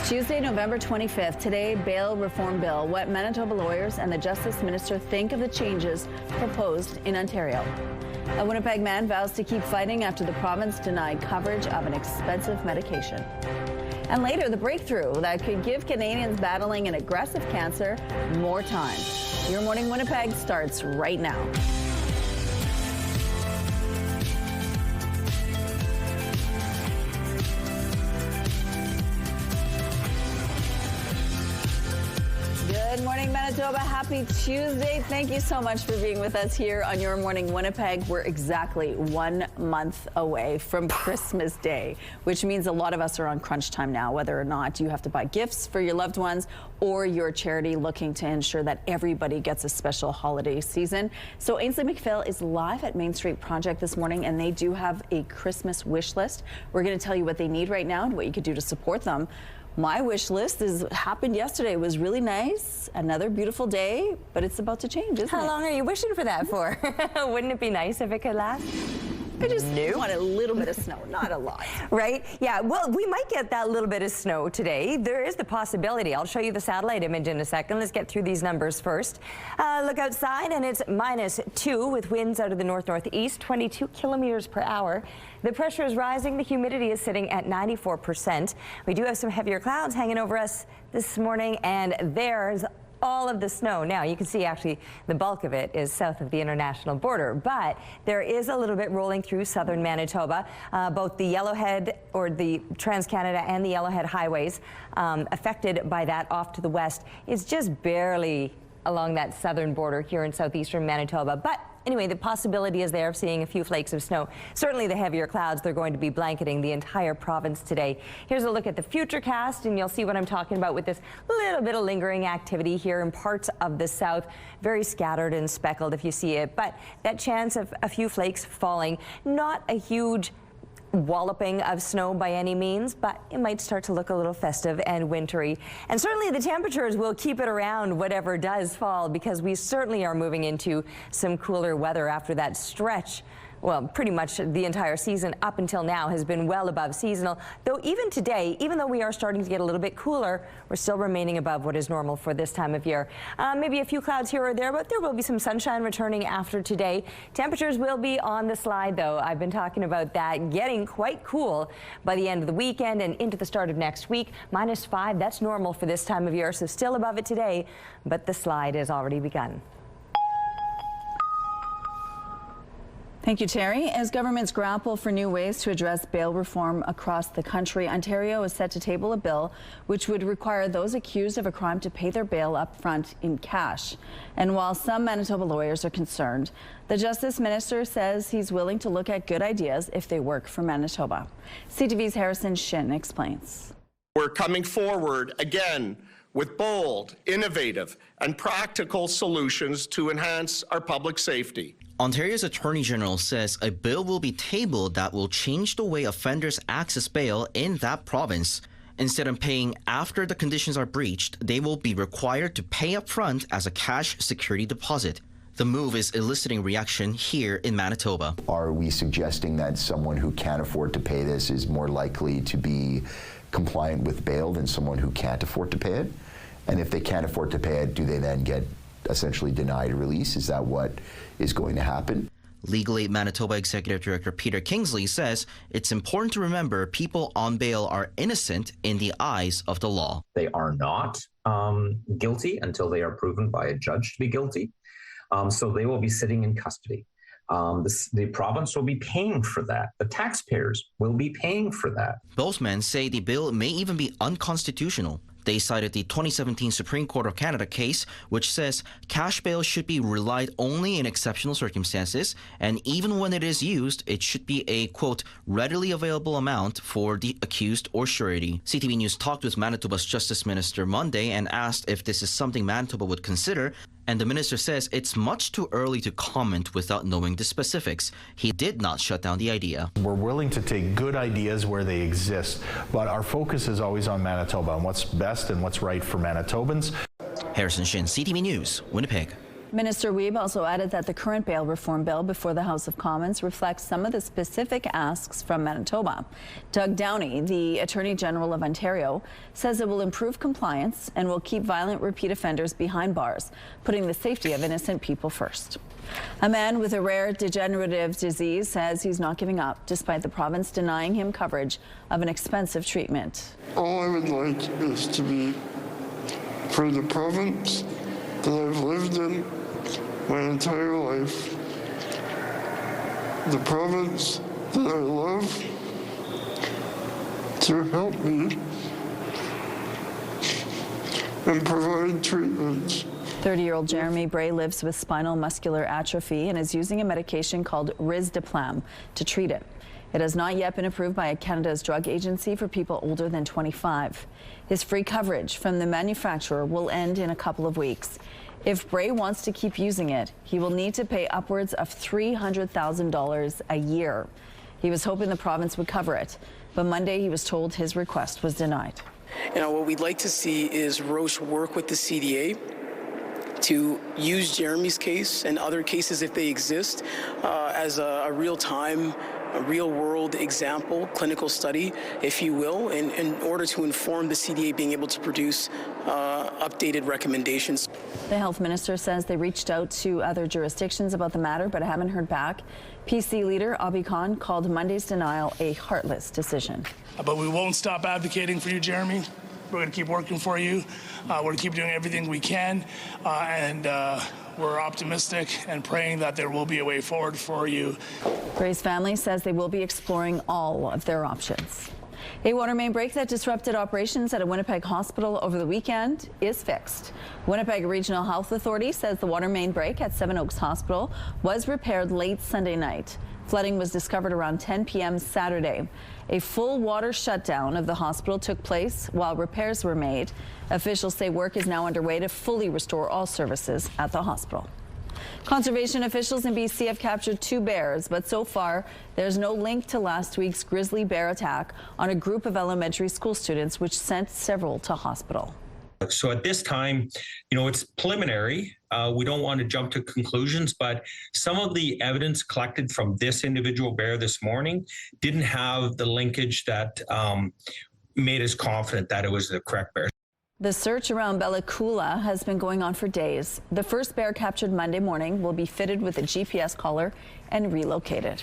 Tuesday, November 25th, today, bail reform bill. What Manitoba lawyers and the Justice Minister think of the changes proposed in Ontario. A Winnipeg man vows to keep fighting after the province denied coverage of an expensive medication. And later, the breakthrough that could give Canadians battling an aggressive cancer more time. Your Morning Winnipeg starts right now. Good morning, Manitoba. Happy Tuesday. Thank you so much for being with us here on Your Morning Winnipeg. We're exactly 1 month away from Christmas Day, which means a lot of us are on crunch time now, whether or not you have to buy gifts for your loved ones or your charity looking to ensure that everybody gets a special holiday season. So Ainsley McPhail is live at Main Street Project this morning, and they do have a Christmas wish list. We're going to tell you what they need right now and what you could do to support them. My wish list happened yesterday. It was really nice. Another beautiful day, but it's about to change, isn't it? How long are you wishing for that for? Wouldn't it be nice if it could last? I just want a little bit of snow, not a lot. Right? Yeah, well, we might get that little bit of snow today. There is the possibility. I'll show you the satellite image in a second. Let's get through these numbers first. Look outside, and it's -2 with winds out of the north-northeast, 22 kilometers per hour. The pressure is rising. The humidity is sitting at 94%. We do have some heavier clouds hanging over us this morning, and there's all of the snow. Now, you can see actually the bulk of it is south of the international border, but there is a little bit rolling through southern Manitoba. Both the Yellowhead, or the Trans-Canada, and the Yellowhead highways affected by that off to the west is just barely along that southern border here in southeastern Manitoba. But anyway, the possibility is there of seeing a few flakes of snow. Certainly the heavier clouds, they're going to be blanketing the entire province today. Here's a look at the futurecast, and you'll see what I'm talking about with this little bit of lingering activity here in parts of the south. Very scattered and speckled if you see it, but that chance of a few flakes falling, not a huge walloping of snow by any means, but it might start to look a little festive and wintry. And certainly the temperatures will keep it around whatever does fall, because we certainly are moving into some cooler weather after that stretch. Well, pretty much the entire season up until now has been well above seasonal, though even today, even though we are starting to get a little bit cooler, we're still remaining above what is normal for this time of year. Maybe a few clouds here or there, but there will be some sunshine returning after today. Temperatures will be on the slide, though. I've been talking about that getting quite cool by the end of the weekend and into the start of next week. -5, that's normal for this time of year, so still above it today, but the slide has already begun. Thank you, Terry. As governments grapple for new ways to address bail reform across the country, Ontario is set to table a bill which would require those accused of a crime to pay their bail up front in cash. And while some Manitoba lawyers are concerned, the Justice Minister says he's willing to look at good ideas if they work for Manitoba. CTV's Harrison Shin explains. We're coming forward again with bold, innovative, and practical solutions to enhance our public safety. Ontario's Attorney General says a bill will be tabled that will change the way offenders access bail in that province. Instead of paying after the conditions are breached, they will be required to pay up front as a cash security deposit. The move is eliciting reaction here in Manitoba. Are we suggesting that someone who can't afford to pay this is more likely to be compliant with bail than someone who can't afford to pay it? And if they can't afford to pay it, do they then get essentially denied release? Is that what is going to happen? Legal Aid Manitoba Executive Director Peter Kingsley says it's important to remember people on bail are innocent in the eyes of the law. They are not guilty until they are proven by a judge to be guilty. So they will be sitting in custody. The province will be paying for that. The taxpayers will be paying for that. Both men say the bill may even be unconstitutional. They cited the 2017 Supreme Court of Canada case, which says cash bail should be relied only in exceptional circumstances, and even when it is used, it should be a, quote, readily available amount for the accused or surety. CTV News talked with Manitoba's Justice Minister Monday and asked if this is something Manitoba would consider, and the minister says it's much too early to comment without knowing the specifics. He did not shut down the idea. We're willing to take good ideas where they exist, but our focus is always on Manitoba and what's best and what's right for Manitobans. Harrison Shin, CTV News, Winnipeg. Minister Wiebe also added that the current bail reform bill before the House of Commons reflects some of the specific asks from Manitoba. Doug Downey, the Attorney General of Ontario, says it will improve compliance and will keep violent repeat offenders behind bars, putting the safety of innocent people first. A man with a rare degenerative disease says he's not giving up, despite the province denying him coverage of an expensive treatment. All I would like is to be for the province that I've lived in my entire life, the province that I love, to help me and provide treatments. 30-year-old Jeremy Bray lives with spinal muscular atrophy and is using a medication called Risdiplam to treat it. It has not yet been approved by Canada's drug agency for people older than 25. His free coverage from the manufacturer will end in a couple of weeks. If Bray wants to keep using it, he will need to pay upwards of $300,000 a year. He was hoping the province would cover it, but Monday he was told his request was denied. What we'd like to see is Roche work with the CDA to use Jeremy's case and other cases, if they exist, as a real-time, a real-world example, clinical study, if you will, in order to inform the CDA being able to produce updated recommendations. The health minister says they reached out to other jurisdictions about the matter, but haven't heard back. PC leader Abi Khan called Monday's denial a heartless decision. But we won't stop advocating for you, Jeremy. We're going to keep working for you. We're going to keep doing everything we can, and we're optimistic and praying that there will be a way forward for you. Bray's family says they will be exploring all of their options. A water main break that disrupted operations at a Winnipeg hospital over the weekend is fixed. Winnipeg Regional Health Authority says the water main break at Seven Oaks Hospital was repaired late Sunday night. Flooding was discovered around 10 p.m. Saturday. A full water shutdown of the hospital took place while repairs were made. Officials say work is now underway to fully restore all services at the hospital. Conservation officials in BC have captured 2 bears, but so far there's no link to last week's grizzly bear attack on a group of elementary school students, which sent several to hospital. So at this time, it's preliminary. We don't want to jump to conclusions, but some of the evidence collected from this individual bear this morning didn't have the linkage that made us confident that it was the correct bear. The search around Bella Coola has been going on for days. The first bear captured Monday morning will be fitted with a GPS collar and relocated.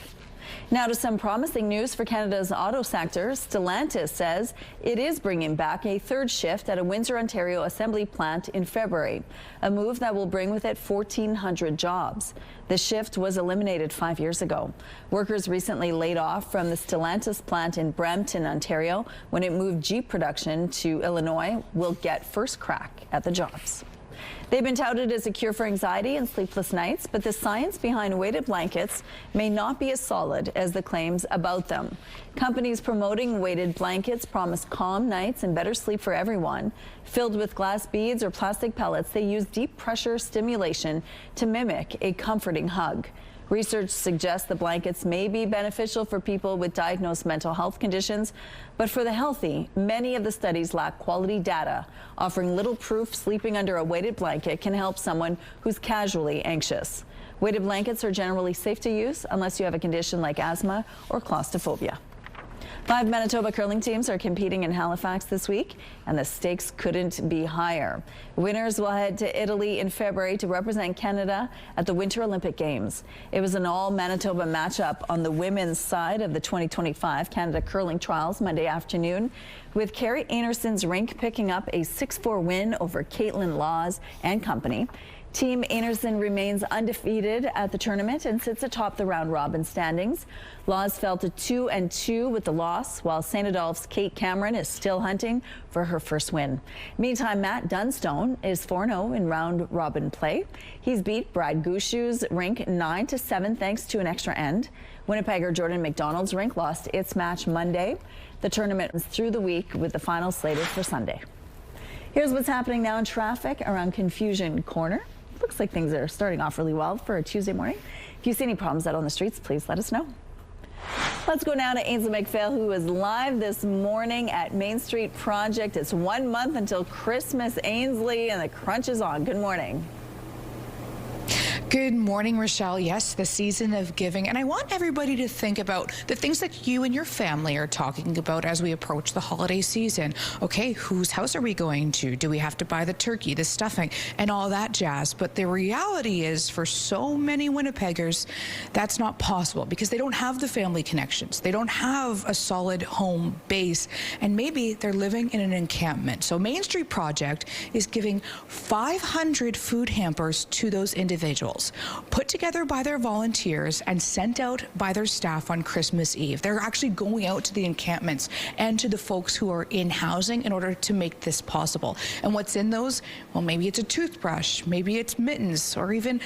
Now to some promising news for Canada's auto sector. Stellantis says it is bringing back a third shift at a Windsor, Ontario assembly plant in February, a move that will bring with it 1,400 jobs. The shift was eliminated 5 years ago. Workers recently laid off from the Stellantis plant in Brampton, Ontario, when it moved Jeep production to Illinois, will get first crack at the jobs. They've been touted as a cure for anxiety and sleepless nights, but the science behind weighted blankets may not be as solid as the claims about them. Companies promoting weighted blankets promise calm nights and better sleep for everyone. Filled with glass beads or plastic pellets, they use deep pressure stimulation to mimic a comforting hug. Research suggests the blankets may be beneficial for people with diagnosed mental health conditions, but for the healthy, many of the studies lack quality data, offering little proof sleeping under a weighted blanket can help someone who's casually anxious. Weighted blankets are generally safe to use unless you have a condition like asthma or claustrophobia. 5 Manitoba curling teams are competing in Halifax this week, and the stakes couldn't be higher. Winners will head to Italy in February to represent Canada at the Winter Olympic Games. It was an all-Manitoba matchup on the women's side of the 2025 Canada Curling Trials Monday afternoon, with Carrie Anerson's rink picking up a 6-4 win over Caitlin Laws and company. Team Anerson remains undefeated at the tournament and sits atop the round-robin standings. Laws fell to 2-2 with the loss, while St. Adolph's Kate Cameron is still hunting for her first win. Meantime, Matt Dunstone is 4-0 in round-robin play. He's beat Brad Gushue's rink 9-7 thanks to an extra end. Winnipegger Jordan McDonald's rink lost its match Monday. The tournament was through the week with the final slated for Sunday. Here's what's happening now in traffic around Confusion Corner. Looks like things are starting off really well for a Tuesday morning. If you see any problems out on the streets, please let us know. Let's go now to Ainsley McPhail, who is live this morning at Main Street Project. It's 1 month until Christmas, Ainsley, and the crunch is on. Good morning. Good morning, Rochelle. Yes, the season of giving. And I want everybody to think about the things that you and your family are talking about as we approach the holiday season. Okay, whose house are we going to? Do we have to buy the turkey, the stuffing, and all that jazz? But the reality is, for so many Winnipeggers, that's not possible because they don't have the family connections. They don't have a solid home base, and maybe they're living in an encampment. So Main Street Project is giving 500 food hampers to those individuals, put together by their volunteers and sent out by their staff on Christmas Eve. They're actually going out to the encampments and to the folks who are in housing in order to make this possible. And what's in those? Well, maybe it's a toothbrush, maybe it's mittens, or even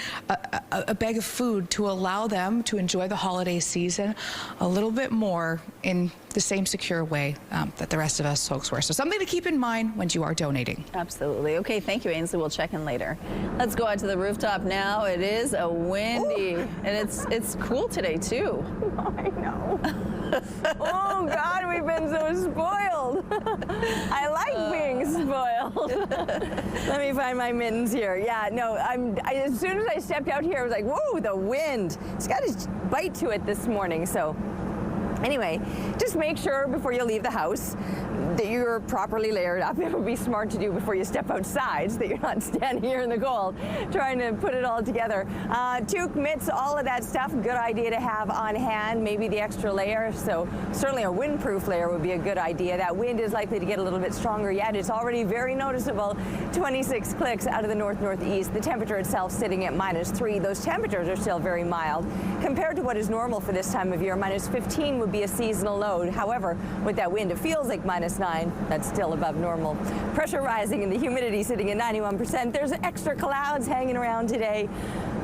a bag of food to allow them to enjoy the holiday season a little bit more in the same secure way that the rest of us folks were. So something to keep in mind when you are donating. Absolutely. Okay, thank you, Ainsley. We'll check in later. Let's go out to the rooftop now. It is a windy, and it's cool today too. I know. Oh God, we've been so spoiled. I like being spoiled. Let me find my mittens here. Yeah, no, as soon as I stepped out here, I was like, whoa, the wind. It's got a bite to it this morning, so. Anyway, just make sure before you leave the house that you're properly layered up. It would be smart to do before you step outside so that you're not standing here in the cold trying to put it all together. Toque, mitts, all of that stuff, good idea to have on hand, maybe the extra layer. So certainly a windproof layer would be a good idea. That wind is likely to get a little bit stronger yet. It's already very noticeable. 26 clicks out of the north-northeast. The temperature itself sitting at -3. Those temperatures are still very mild compared to what is normal for this time of year. -15 would be a seasonal low. However, with that wind, it feels like -9. That's still above normal. Pressure rising and the humidity sitting at 91%. There's extra clouds hanging around today.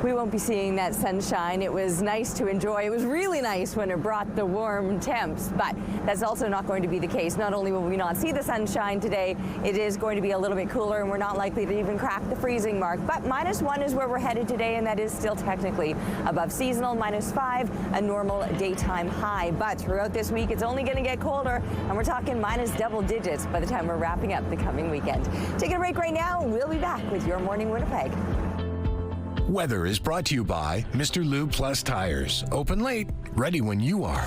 We won't be seeing that sunshine. It was nice to enjoy. It was really nice when it brought the warm temps, but that's also not going to be the case. Not only will we not see the sunshine today, it is going to be a little bit cooler, and we're not likely to even crack the freezing mark. But -1 is where we're headed today, and that is still technically above seasonal. -5, a normal daytime high. But throughout this week, it's only going to get colder, and we're talking minus double digits by the time we're wrapping up the coming weekend. Taking a break right now. We'll be back with Your Morning Winnipeg. Weather is brought to you by Mr. Lube Plus Tires. Open late, ready when you are.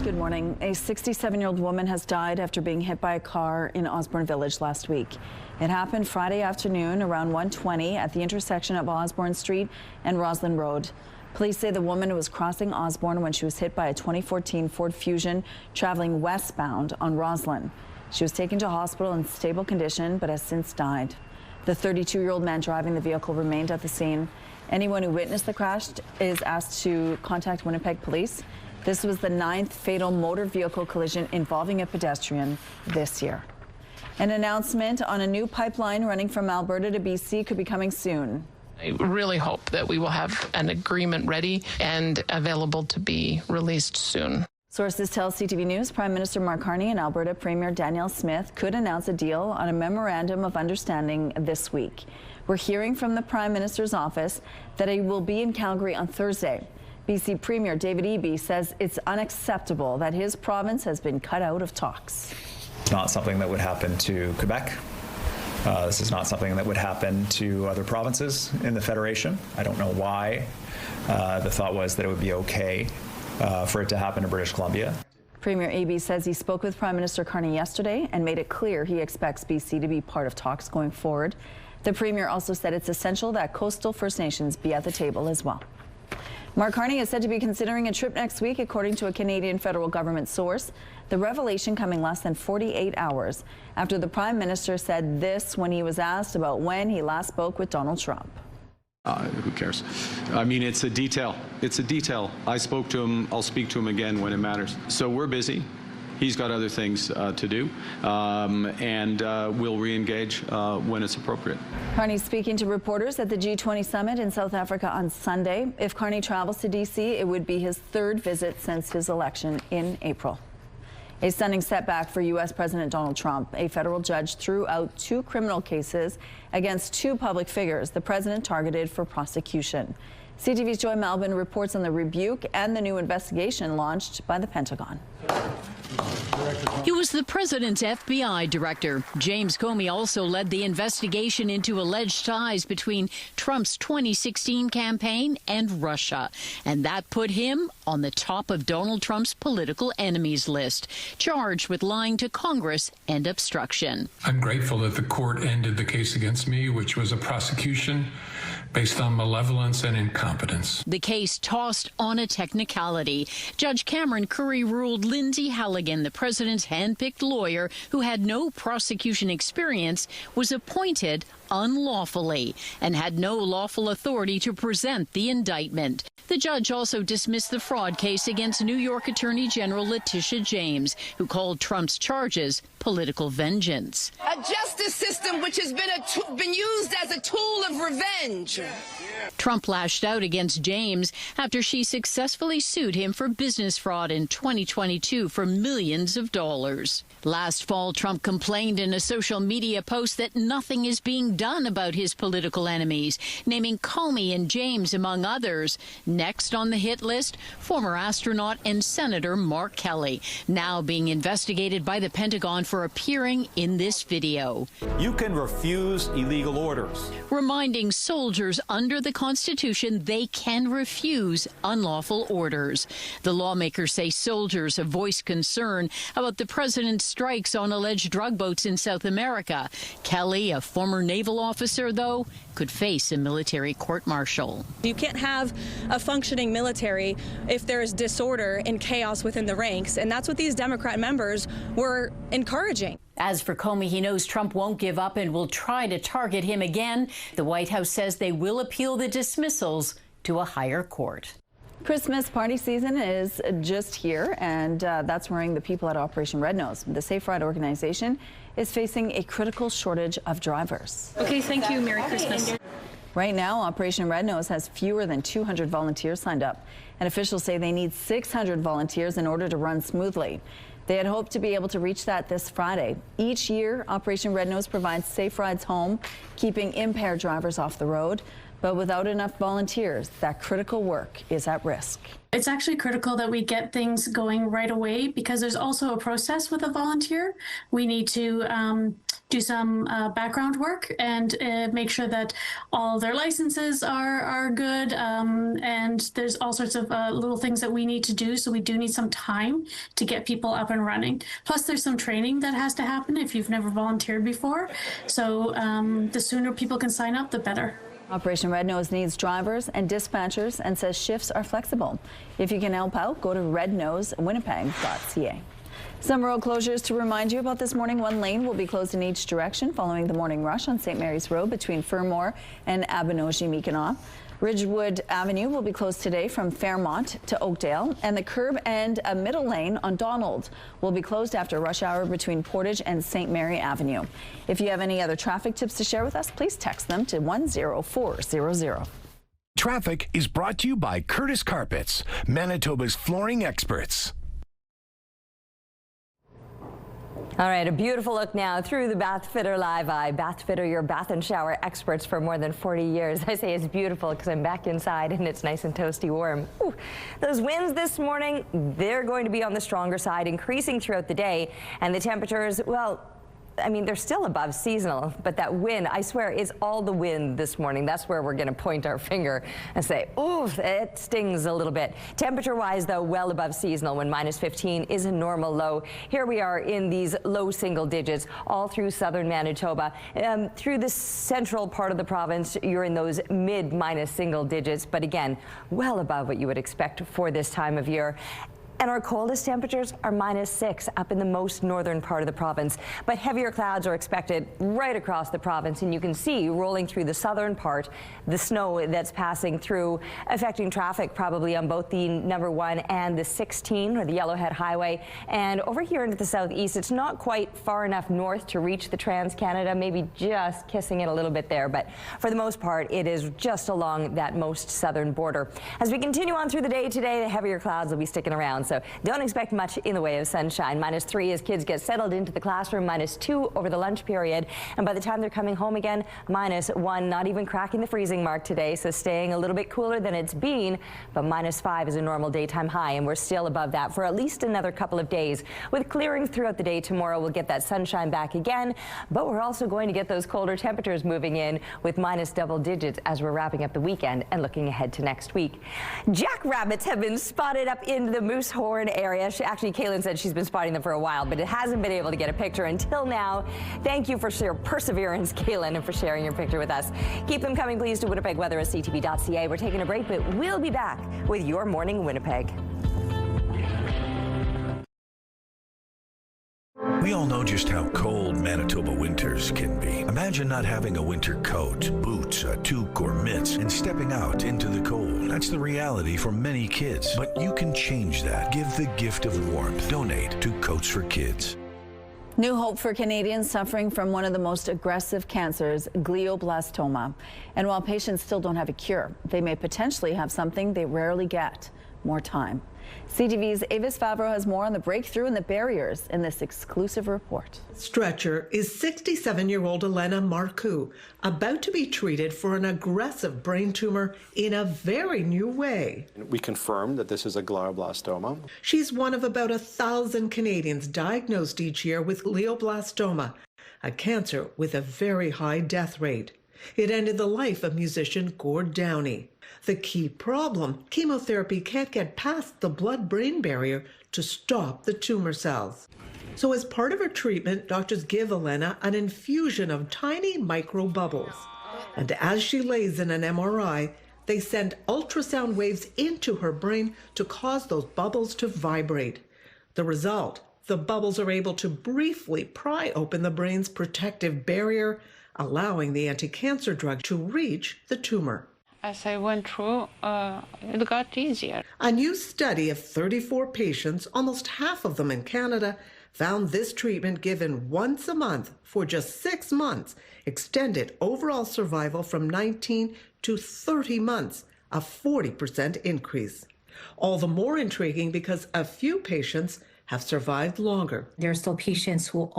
Good morning. A 67-year-old woman has died after being hit by a car in Osborne Village last week. It happened Friday afternoon around 1:20 at the intersection of Osborne Street and Roslyn Road. Police say the woman was crossing Osborne when she was hit by a 2014 Ford Fusion traveling westbound on Roslyn. She was taken to hospital in stable condition but has since died. The 32-year-old man driving the vehicle remained at the scene. Anyone who witnessed the crash is asked to contact Winnipeg Police. This was the 9th fatal motor vehicle collision involving a pedestrian this year. An announcement on a new pipeline running from Alberta to BC could be coming soon. I really hope that we will have an agreement ready and available to be released soon. Sources tell CTV News Prime Minister Mark Carney and Alberta Premier Danielle Smith could announce a deal on a memorandum of understanding this week. We're hearing from the Prime Minister's office that he will be in Calgary on Thursday. BC Premier David Eby says it's unacceptable that his province has been cut out of talks. It's not something that would happen to Quebec. This is not something that would happen to other provinces in the Federation. I don't know why the thought was that it would be okay for it to happen in British Columbia. Premier Eby says he spoke with Prime Minister Carney yesterday and made it clear he expects BC to be part of talks going forward. The Premier also said it's essential that coastal First Nations be at the table as well. Mark Carney is said to be considering a trip next week, according to a Canadian federal government source. The revelation coming less than 48 hours after the Prime Minister said this when he was asked about when he last spoke with Donald Trump. Who cares? I mean, it's a detail. It's a detail. I spoke to him. I'll speak to him again when it matters. So we're busy. He's got other things to do, and we'll re-engage when it's appropriate. Carney speaking to reporters at the G20 summit in South Africa on Sunday. If Carney travels to D.C., it would be his 3rd visit since his election in April. A stunning setback for U.S. President Donald Trump. A federal judge threw out 2 criminal cases against 2 public figures the president targeted for prosecution. CTV's Joy Malvin reports on the rebuke and the new investigation launched by the Pentagon. He was the president's FBI director. James Comey also led the investigation into alleged ties between Trump's 2016 campaign and Russia. And that put him on the top of Donald Trump's political enemies list, charged with lying to Congress and obstruction. I'm grateful that the court ended the case against me, which was a prosecution based on malevolence and incompetence. The case tossed on a technicality. Judge Cameron Curry ruled Lindsay Halligan, the president's hand-picked lawyer who had no prosecution experience, was appointed unlawfully and had no lawful authority to present the indictment. The judge also dismissed the fraud case against New York Attorney General Letitia James, who called Trump's charges political vengeance. A justice system which has been used as a tool of revenge. Trump lashed out against James after she successfully sued him for business fraud in 2022 for millions of dollars. Last fall, Trump complained in a social media post that nothing is being done about his political enemies, naming Comey and James among others. Next on the hit list, former astronaut and Senator Mark Kelly, now being investigated by the Pentagon for appearing in this video. You can refuse illegal orders. Reminding soldiers under the Constitution they can refuse unlawful orders. The lawmakers say soldiers have voiced concern about the president's strikes on alleged drug boats in South America. Kelly, a former naval officer, though, could face a military court-martial. You can't have a functioning military if there is disorder and chaos within the ranks, and that's what these Democrat members were encouraging. As for Comey, he knows Trump won't give up and will try to target him again. The White House says they will appeal the dismissals to a higher court. Christmas party season is just here, and that's worrying the people at Operation Red Nose. The Safe Ride organization is facing a critical shortage of drivers. Okay, thank you. Merry Christmas. Right now, Operation Red Nose has fewer than 200 volunteers signed up, and officials say they need 600 volunteers in order to run smoothly. They had hoped to be able to reach that this Friday. Each year, Operation Red Nose provides safe rides home, keeping impaired drivers off the road. But without enough volunteers, that critical work is at risk. It's actually critical that we get things going right away because there's also a process with a volunteer. We need to do some background work and make sure that all their licenses are good. And there's all sorts of little things that we need to do. So we do need some time to get people up and running. Plus, there's some training that has to happen if you've never volunteered before. So the sooner people can sign up, the better. Operation Red Nose needs drivers and dispatchers and says shifts are flexible. If you can help out, go to rednosewinnipeg.ca. Some road closures to remind you about this morning. One lane will be closed in each direction following the morning rush on St. Mary's Road between Fermor and Abinogi-Mikanah. Ridgewood Avenue will be closed today from Fairmont to Oakdale, and the curb and a middle lane on Donald will be closed after rush hour between Portage and St. Mary Avenue. If you have any other traffic tips to share with us, please text them to 10400. Traffic is brought to you by Curtis Carpets, Manitoba's flooring experts. All right, a beautiful look now through the Bath Fitter Live Eye. Bath Fitter, your bath and shower experts for more than 40 years. I say it's beautiful because I'm back inside and it's nice and toasty warm. Ooh. Those winds this morning, they're going to be on the stronger side, increasing throughout the day. And the temperatures, well, I mean, they're still above seasonal, but that wind, I swear, is all the wind this morning. That's where we're going to point our finger and say, ooh, it stings a little bit. Temperature-wise, though, well above seasonal when minus 15 is a normal low. Here we are in these low single digits all through southern Manitoba. Through the central part of the province, you're in those mid-minus single digits, but again, well above what you would expect for this time of year. And our coldest temperatures are -6 up in the most northern part of the province. But heavier clouds are expected right across the province. And you can see rolling through the southern part, the snow that's passing through, affecting traffic probably on both the number 1 and the 16 or the Yellowhead Highway. And over here into the southeast, it's not quite far enough north to reach the Trans-Canada, maybe just kissing it a little bit there. But for the most part, it is just along that most southern border. As we continue on through the day today, the heavier clouds will be sticking around. So don't expect much in the way of sunshine. -3 as kids get settled into the classroom, -2 over the lunch period. And by the time they're coming home again, -1, not even cracking the freezing mark today. So staying a little bit cooler than it's been, but -5 is a normal daytime high. And we're still above that for at least another couple of days. With clearing throughout the day tomorrow, we'll get that sunshine back again. But we're also going to get those colder temperatures moving in with -double digits as we're wrapping up the weekend and looking ahead to next week. Jackrabbits have been spotted up in the Moosehorn area. Actually, Kaylin said she's been spotting them for a while, but it hasn't been able to get a picture until now. Thank you for your perseverance, Kaylin, and for sharing your picture with us. Keep them coming, please, to Winnipeg Weather at CTV.ca. We're taking a break, but we'll be back with Your Morning Winnipeg. We all know just how cold Manitoba winters can be. Imagine not having a winter coat, boots, a toque, or mitts, and stepping out into the cold. That's the reality for many kids. But you can change that. Give the gift of warmth. Donate to Coats for Kids. New hope for Canadians suffering from one of the most aggressive cancers, glioblastoma. And while patients still don't have a cure, they may potentially have something they rarely get: more time. CTV's Avis Favreau has more on the breakthrough and the barriers in this exclusive report. Stretcher is 67-year-old Elena Marcoux, about to be treated for an aggressive brain tumor in a very new way. We confirmed that this is a glioblastoma. She's one of about 1,000 Canadians diagnosed each year with glioblastoma, a cancer with a very high death rate. It ended the life of musician Gord Downey. The key problem, chemotherapy can't get past the blood-brain barrier to stop the tumor cells. So as part of her treatment, doctors give Elena an infusion of tiny microbubbles. And as she lays in an MRI, they send ultrasound waves into her brain to cause those bubbles to vibrate. The result, the bubbles are able to briefly pry open the brain's protective barrier, allowing the anti-cancer drug to reach the tumor. As I went through, it got easier. A new study of 34 patients, almost half of them in Canada, found this treatment given once a month for just 6 months extended overall survival from 19 to 30 months, a 40% increase. All the more intriguing because a few patients have survived longer. There are still patients who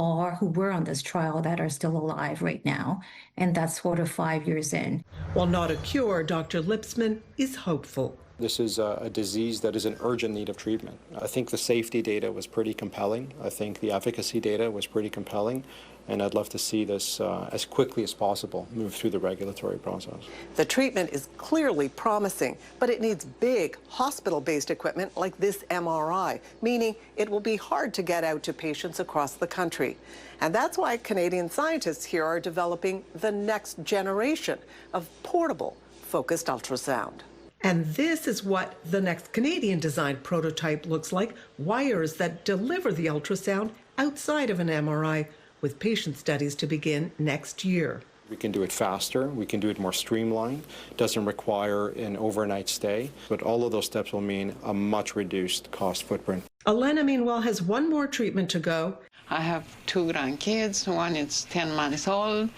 were on this trial that are still alive right now, and that's 4 to 5 years in. While not a cure, Dr. Lipsman is hopeful. This is a disease that is in urgent need of treatment. I think the safety data was pretty compelling. I think the efficacy data was pretty compelling. And I'd love to see this as quickly as possible move through the regulatory process. The treatment is clearly promising, but it needs big hospital-based equipment like this MRI, meaning it will be hard to get out to patients across the country. And that's why Canadian scientists here are developing the next generation of portable focused ultrasound. And this is what the next Canadian-designed prototype looks like: wires that deliver the ultrasound outside of an MRI, with patient studies to begin next year. We can do it faster, we can do it more streamlined, doesn't require an overnight stay, but all of those steps will mean a much reduced cost footprint. Elena, meanwhile, has one more treatment to go. I have 2 grandkids, one is 10 months old,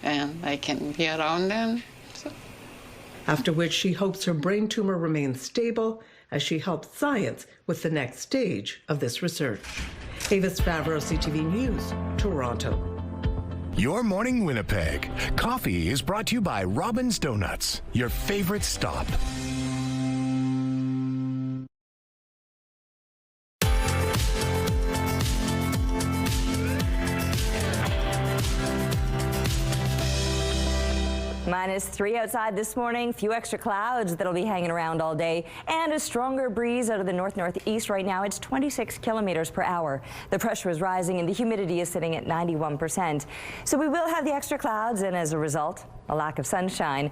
and I can be around them. After which she hopes her brain tumor remains stable as she helps science with the next stage of this research. Avis Favreau, CTV News, Toronto. Your Morning Winnipeg. Coffee is brought to you by Robin's Donuts, your favorite stop. -3 outside this morning, few extra clouds that'll be hanging around all day, and a stronger breeze out of the north-northeast. Right now it's 26 kilometers per hour. The pressure is rising and the humidity is sitting at 91%. So we will have the extra clouds, and as a result, a lack of sunshine.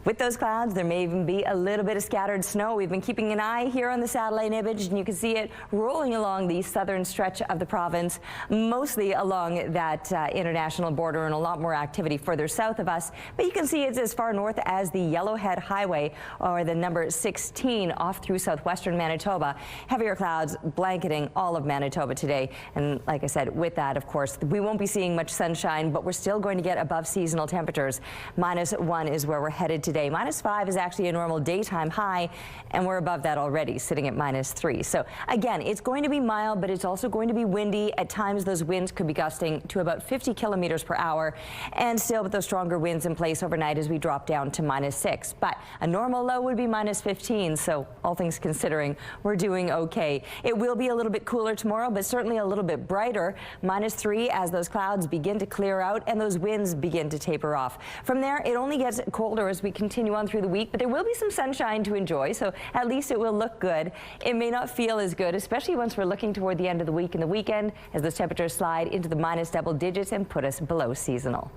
With those clouds, there may even be a little bit of scattered snow. We've been keeping an eye here on the satellite image, and you can see it rolling along the southern stretch of the province, mostly along that international border, and a lot more activity further south of us. But you can see it's as far north as the Yellowhead Highway, or the number 16 off through southwestern Manitoba. Heavier clouds blanketing all of Manitoba today. And like I said, with that, of course, we won't be seeing much sunshine, but we're still going to get above seasonal temperatures. -1 is where we're headed today. -5 is actually a normal daytime high, and we're above that already, sitting at -3. So again, it's going to be mild, but it's also going to be windy. At times, those winds could be gusting to about 50 kilometers per hour, and still with those stronger winds in place overnight as we drop down to -6. But a normal low would be -15, so all things considering, we're doing okay. It will be a little bit cooler tomorrow, but certainly a little bit brighter. -3 as those clouds begin to clear out and those winds begin to taper off. From there, it only gets colder as we continue on through the week, but there will be some sunshine to enjoy, so at least it will look good. It may not feel as good, especially once we're looking toward the end of the week and the weekend, as those temperatures slide into the minus double digits and put us below seasonal.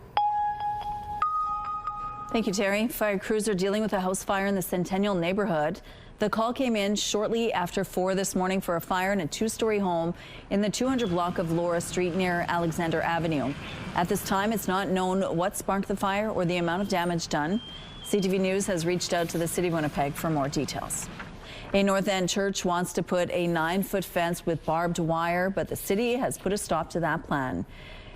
Thank you, Terry. Fire crews are dealing with a house fire in the Centennial neighborhood. The call came in shortly after 4 this morning for a fire in a 2-story home in the 200 block of Laura Street near Alexander Avenue. At this time, it's not known what sparked the fire or the amount of damage done. CTV News has reached out to the City of Winnipeg for more details. A North End church wants to put a 9-foot fence with barbed wire, but the city has put a stop to that plan.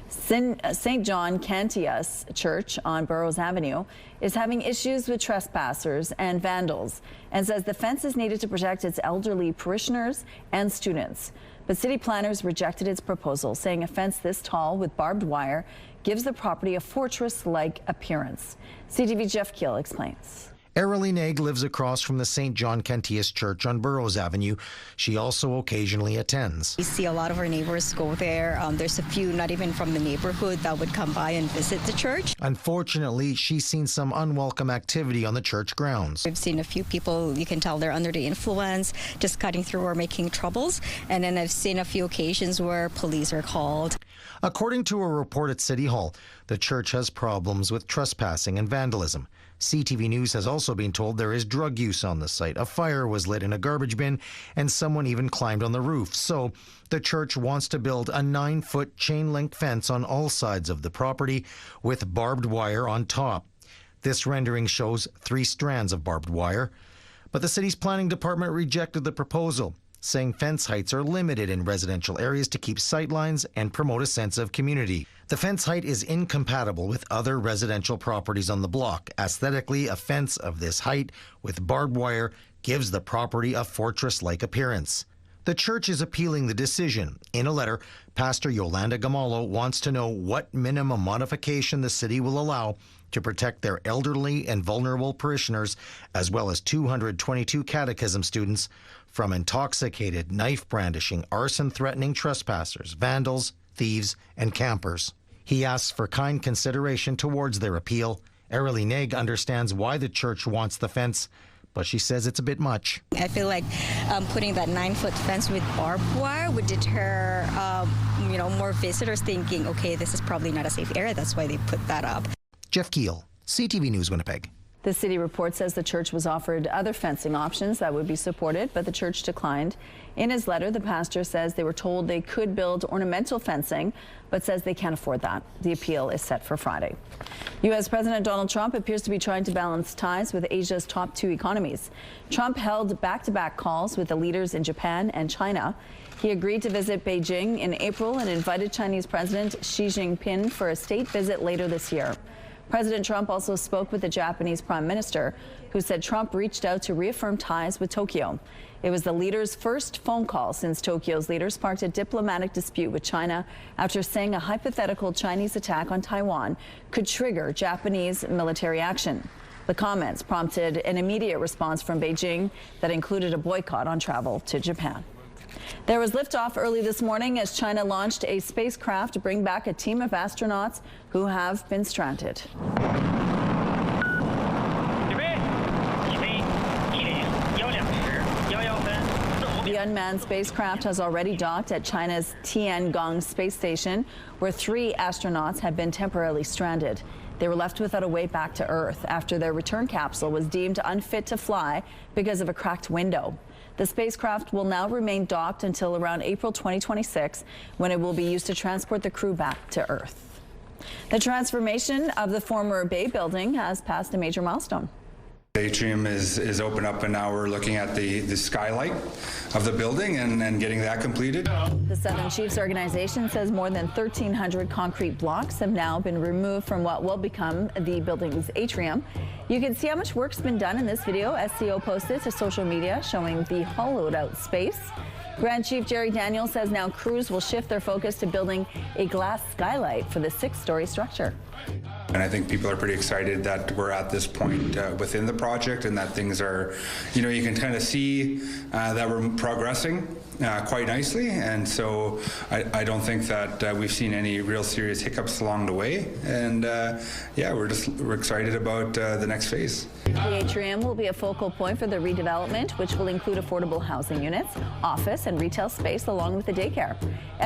St. John Cantius Church on Burroughs Avenue is having issues with trespassers and vandals and says the fence is needed to protect its elderly parishioners and students. But city planners rejected its proposal, saying a fence this tall with barbed wire gives the property a fortress-like appearance. CTV Jeff Keel explains. Erilyn Egg lives across from the St. John Cantius Church on Burroughs Avenue. She also occasionally attends. We see a lot of our neighbors go there. There's a few not even from the neighborhood that would come by and visit the church. Unfortunately, she's seen some unwelcome activity on the church grounds. We've seen a few people, you can tell they're under the influence, just cutting through or making troubles. And then I've seen a few occasions where police are called. According to a report at City Hall, the church has problems with trespassing and vandalism. CTV News has also been told there is drug use on the site. A fire was lit in a garbage bin, and someone even climbed on the roof. So the church wants to build a 9-foot chain-link fence on all sides of the property with barbed wire on top. This rendering shows 3 strands of barbed wire. But the city's planning department rejected the proposal, saying fence heights are limited in residential areas to keep sightlines and promote a sense of community. The fence height is incompatible with other residential properties on the block. Aesthetically, a fence of this height with barbed wire gives the property a fortress-like appearance. The church is appealing the decision. In a letter, Pastor Yolanda Gamallo wants to know what minimum modification the city will allow to protect their elderly and vulnerable parishioners, as well as 222 catechism students from intoxicated, knife-brandishing, arson-threatening trespassers, vandals, thieves, and campers. He asks for kind consideration towards their appeal. Erilyn Egg understands why the church wants the fence, but she says it's a bit much. I feel like putting that 9-foot fence with barbed wire would deter more visitors thinking, okay, this is probably not a safe area. That's why they put that up. Jeff Keel, CTV News, Winnipeg. The city report says the church was offered other fencing options that would be supported, but the church declined. In his letter, the pastor says they were told they could build ornamental fencing, but says they can't afford that. The appeal is set for Friday. U.S. President Donald Trump appears to be trying to balance ties with Asia's top 2 economies. Trump held back-to-back calls with the leaders in Japan and China. He agreed to visit Beijing in April and invited Chinese President Xi Jinping for a state visit later this year. President Trump also spoke with the Japanese Prime Minister, who said Trump reached out to reaffirm ties with Tokyo. It was the leader's first phone call since Tokyo's leader sparked a diplomatic dispute with China after saying a hypothetical Chinese attack on Taiwan could trigger Japanese military action. The comments prompted an immediate response from Beijing that included a boycott on travel to Japan. There was liftoff early this morning as China launched a spacecraft to bring back a team of astronauts who have been stranded. The unmanned spacecraft has already docked at China's Tiangong space station, where 3 astronauts have been temporarily stranded. They were left without a way back to Earth after their return capsule was deemed unfit to fly because of a cracked window. The spacecraft will now remain docked until around April 2026, when it will be used to transport the crew back to Earth. The transformation of the former Bay building has passed a major milestone. The atrium is open up, and now we're looking at the skylight of the building and getting that completed. The Southern Chiefs organization says more than 1,300 concrete blocks have now been removed from what will become the building's atrium. You can see how much work's been done in this video SCO posted to social media showing the hollowed out space. Grand Chief Jerry Daniels says now crews will shift their focus to building a glass skylight for the 6-story structure. And I think people are pretty excited that we're at this point within the project, and that things are, you can kind of see that we're progressing quite nicely. And so I don't think that we've seen any real serious hiccups along the way. And we're excited about the next phase. The atrium will be a focal point for the redevelopment, which will include affordable housing units, office and retail space, along with the daycare.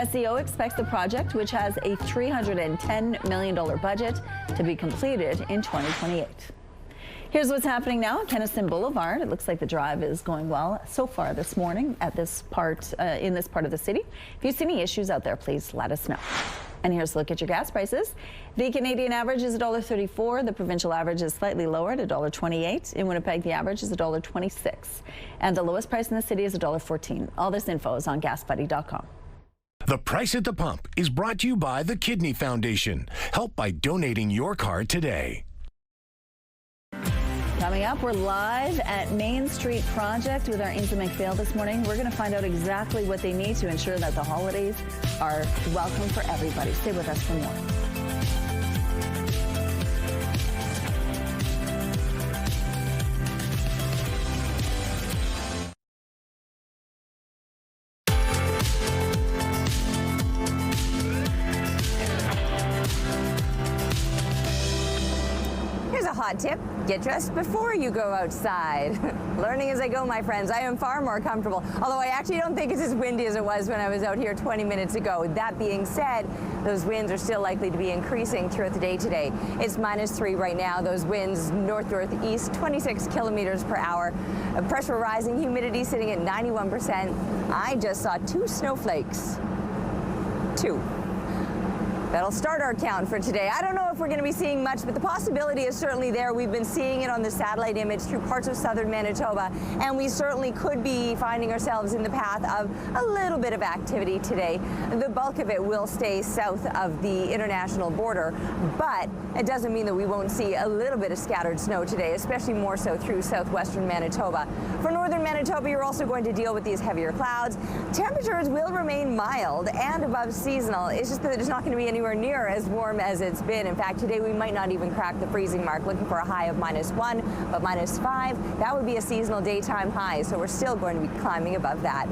SCO expects the project, which has a $310 million budget, to be completed in 2028. Here's what's happening now at Kennison Boulevard. It looks like the drive is going well so far this morning at this part in this part of the city. If you see any issues out there, please let us know. And here's a look at your gas prices. The Canadian average is $1.34. The provincial average is slightly lower at $1.28. In Winnipeg, the average is $1.26. And the lowest price in the city is $1.14. All this info is on GasBuddy.com. The Price at the Pump is brought to you by the Kidney Foundation. Help by donating your card today. Coming up, we're live at Main Street Project with our Ainsley McPhail this morning. We're going to find out exactly what they need to ensure that the holidays are welcome for everybody. Stay with us for more. Hot tip, get dressed before you go outside. Learning as I go, my friends. I am far more comfortable, although I actually don't think it's as windy as it was when I was out here 20 minutes ago. That being said, those winds are still likely to be increasing throughout the day today. It's -3 right now. Those winds north-northeast, 26 kilometers per hour. Pressure rising, humidity sitting at 91%. I just saw 2 snowflakes. 2. That'll start our count for today. I don't know if we're going to be seeing much, but the possibility is certainly there. We've been seeing it on the satellite image through parts of southern Manitoba, and we certainly could be finding ourselves in the path of a little bit of activity today. The bulk of it will stay south of the international border, but it doesn't mean that we won't see a little bit of scattered snow today, especially more so through southwestern Manitoba. For northern Manitoba, you're also going to deal with these heavier clouds. Temperatures will remain mild and above seasonal. It's just that it's not going to be anywhere near as warm as it's been. In fact, today we might not even crack the freezing mark, looking for a high of -1, but -5, that would be a seasonal daytime high, so we're still going to be climbing above that.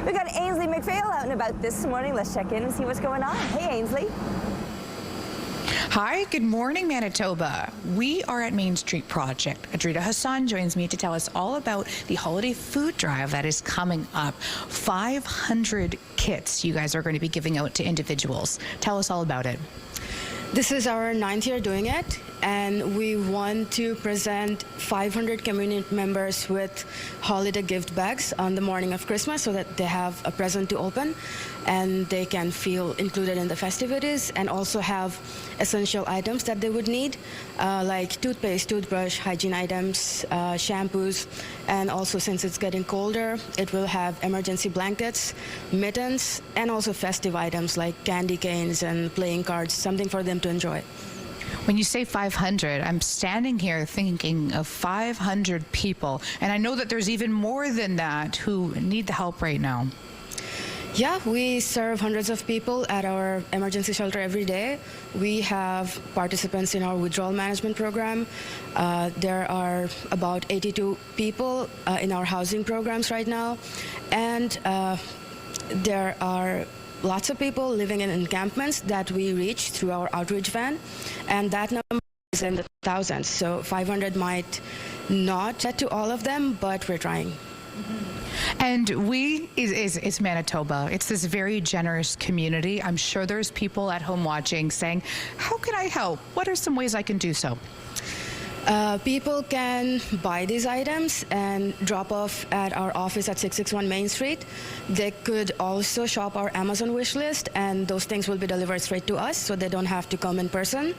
We got Ainsley McPhail out and about this morning. Let's check in and see what's going on. Hey, Ainsley. Hi, good morning, Manitoba. We are at Main Street Project. Adrita Hassan joins me to tell us all about the holiday food drive that is coming up. 500 kits you guys are going to be giving out to individuals. Tell us all about it. This is our 9th year doing it, and we want to present 500 community members with holiday gift bags on the morning of Christmas so that they have a present to open and they can feel included in the festivities, and also have essential items that they would need, like toothpaste, toothbrush, hygiene items, shampoos, and also, since it's getting colder, it will have emergency blankets, mittens, and also festive items like candy canes and playing cards, something for them to enjoy. When you say 500, I'm standing here thinking of 500 people, and I know that there's even more than that who need the help right now. Yeah, we serve hundreds of people at our emergency shelter every day. We have participants in our withdrawal management program. There are about 82 people in our housing programs right now, and there are lots of people living in encampments that we reach through our outreach van, and that number is in the thousands. So 500 might not get to all of them, but we're trying. And it's Manitoba. It's this very generous community. I'm sure there's people at home watching saying, how can I help? What are some ways I can do so? People can buy these items and drop off at our office at 661 Main Street. They could also shop our Amazon wish list, and those things will be delivered straight to us, so they don't have to come in person.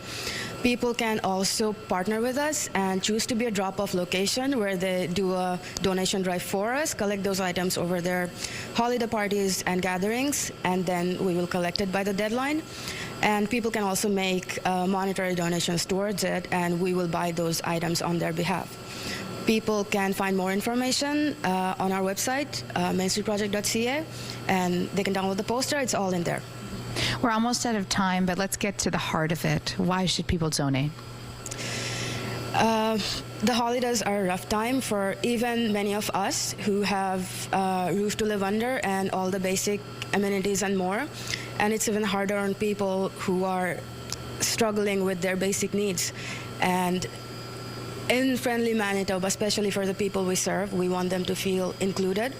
People can also partner with us and choose to be a drop-off location where they do a donation drive for us, collect those items over their holiday parties and gatherings, and then we will collect it by the deadline. And people can also make monetary donations towards it, and we will buy those items on their behalf. People can find more information on our website, mainstreetproject.ca, and they can download the poster. It's all in there. We're almost out of time, but let's get to the heart of it. Why should people donate? The holidays are a rough time for even many of us who have a roof to live under and all the basic amenities and more. And it's even harder on people who are struggling with their basic needs. And in friendly Manitoba, especially for the people we serve, we want them to feel included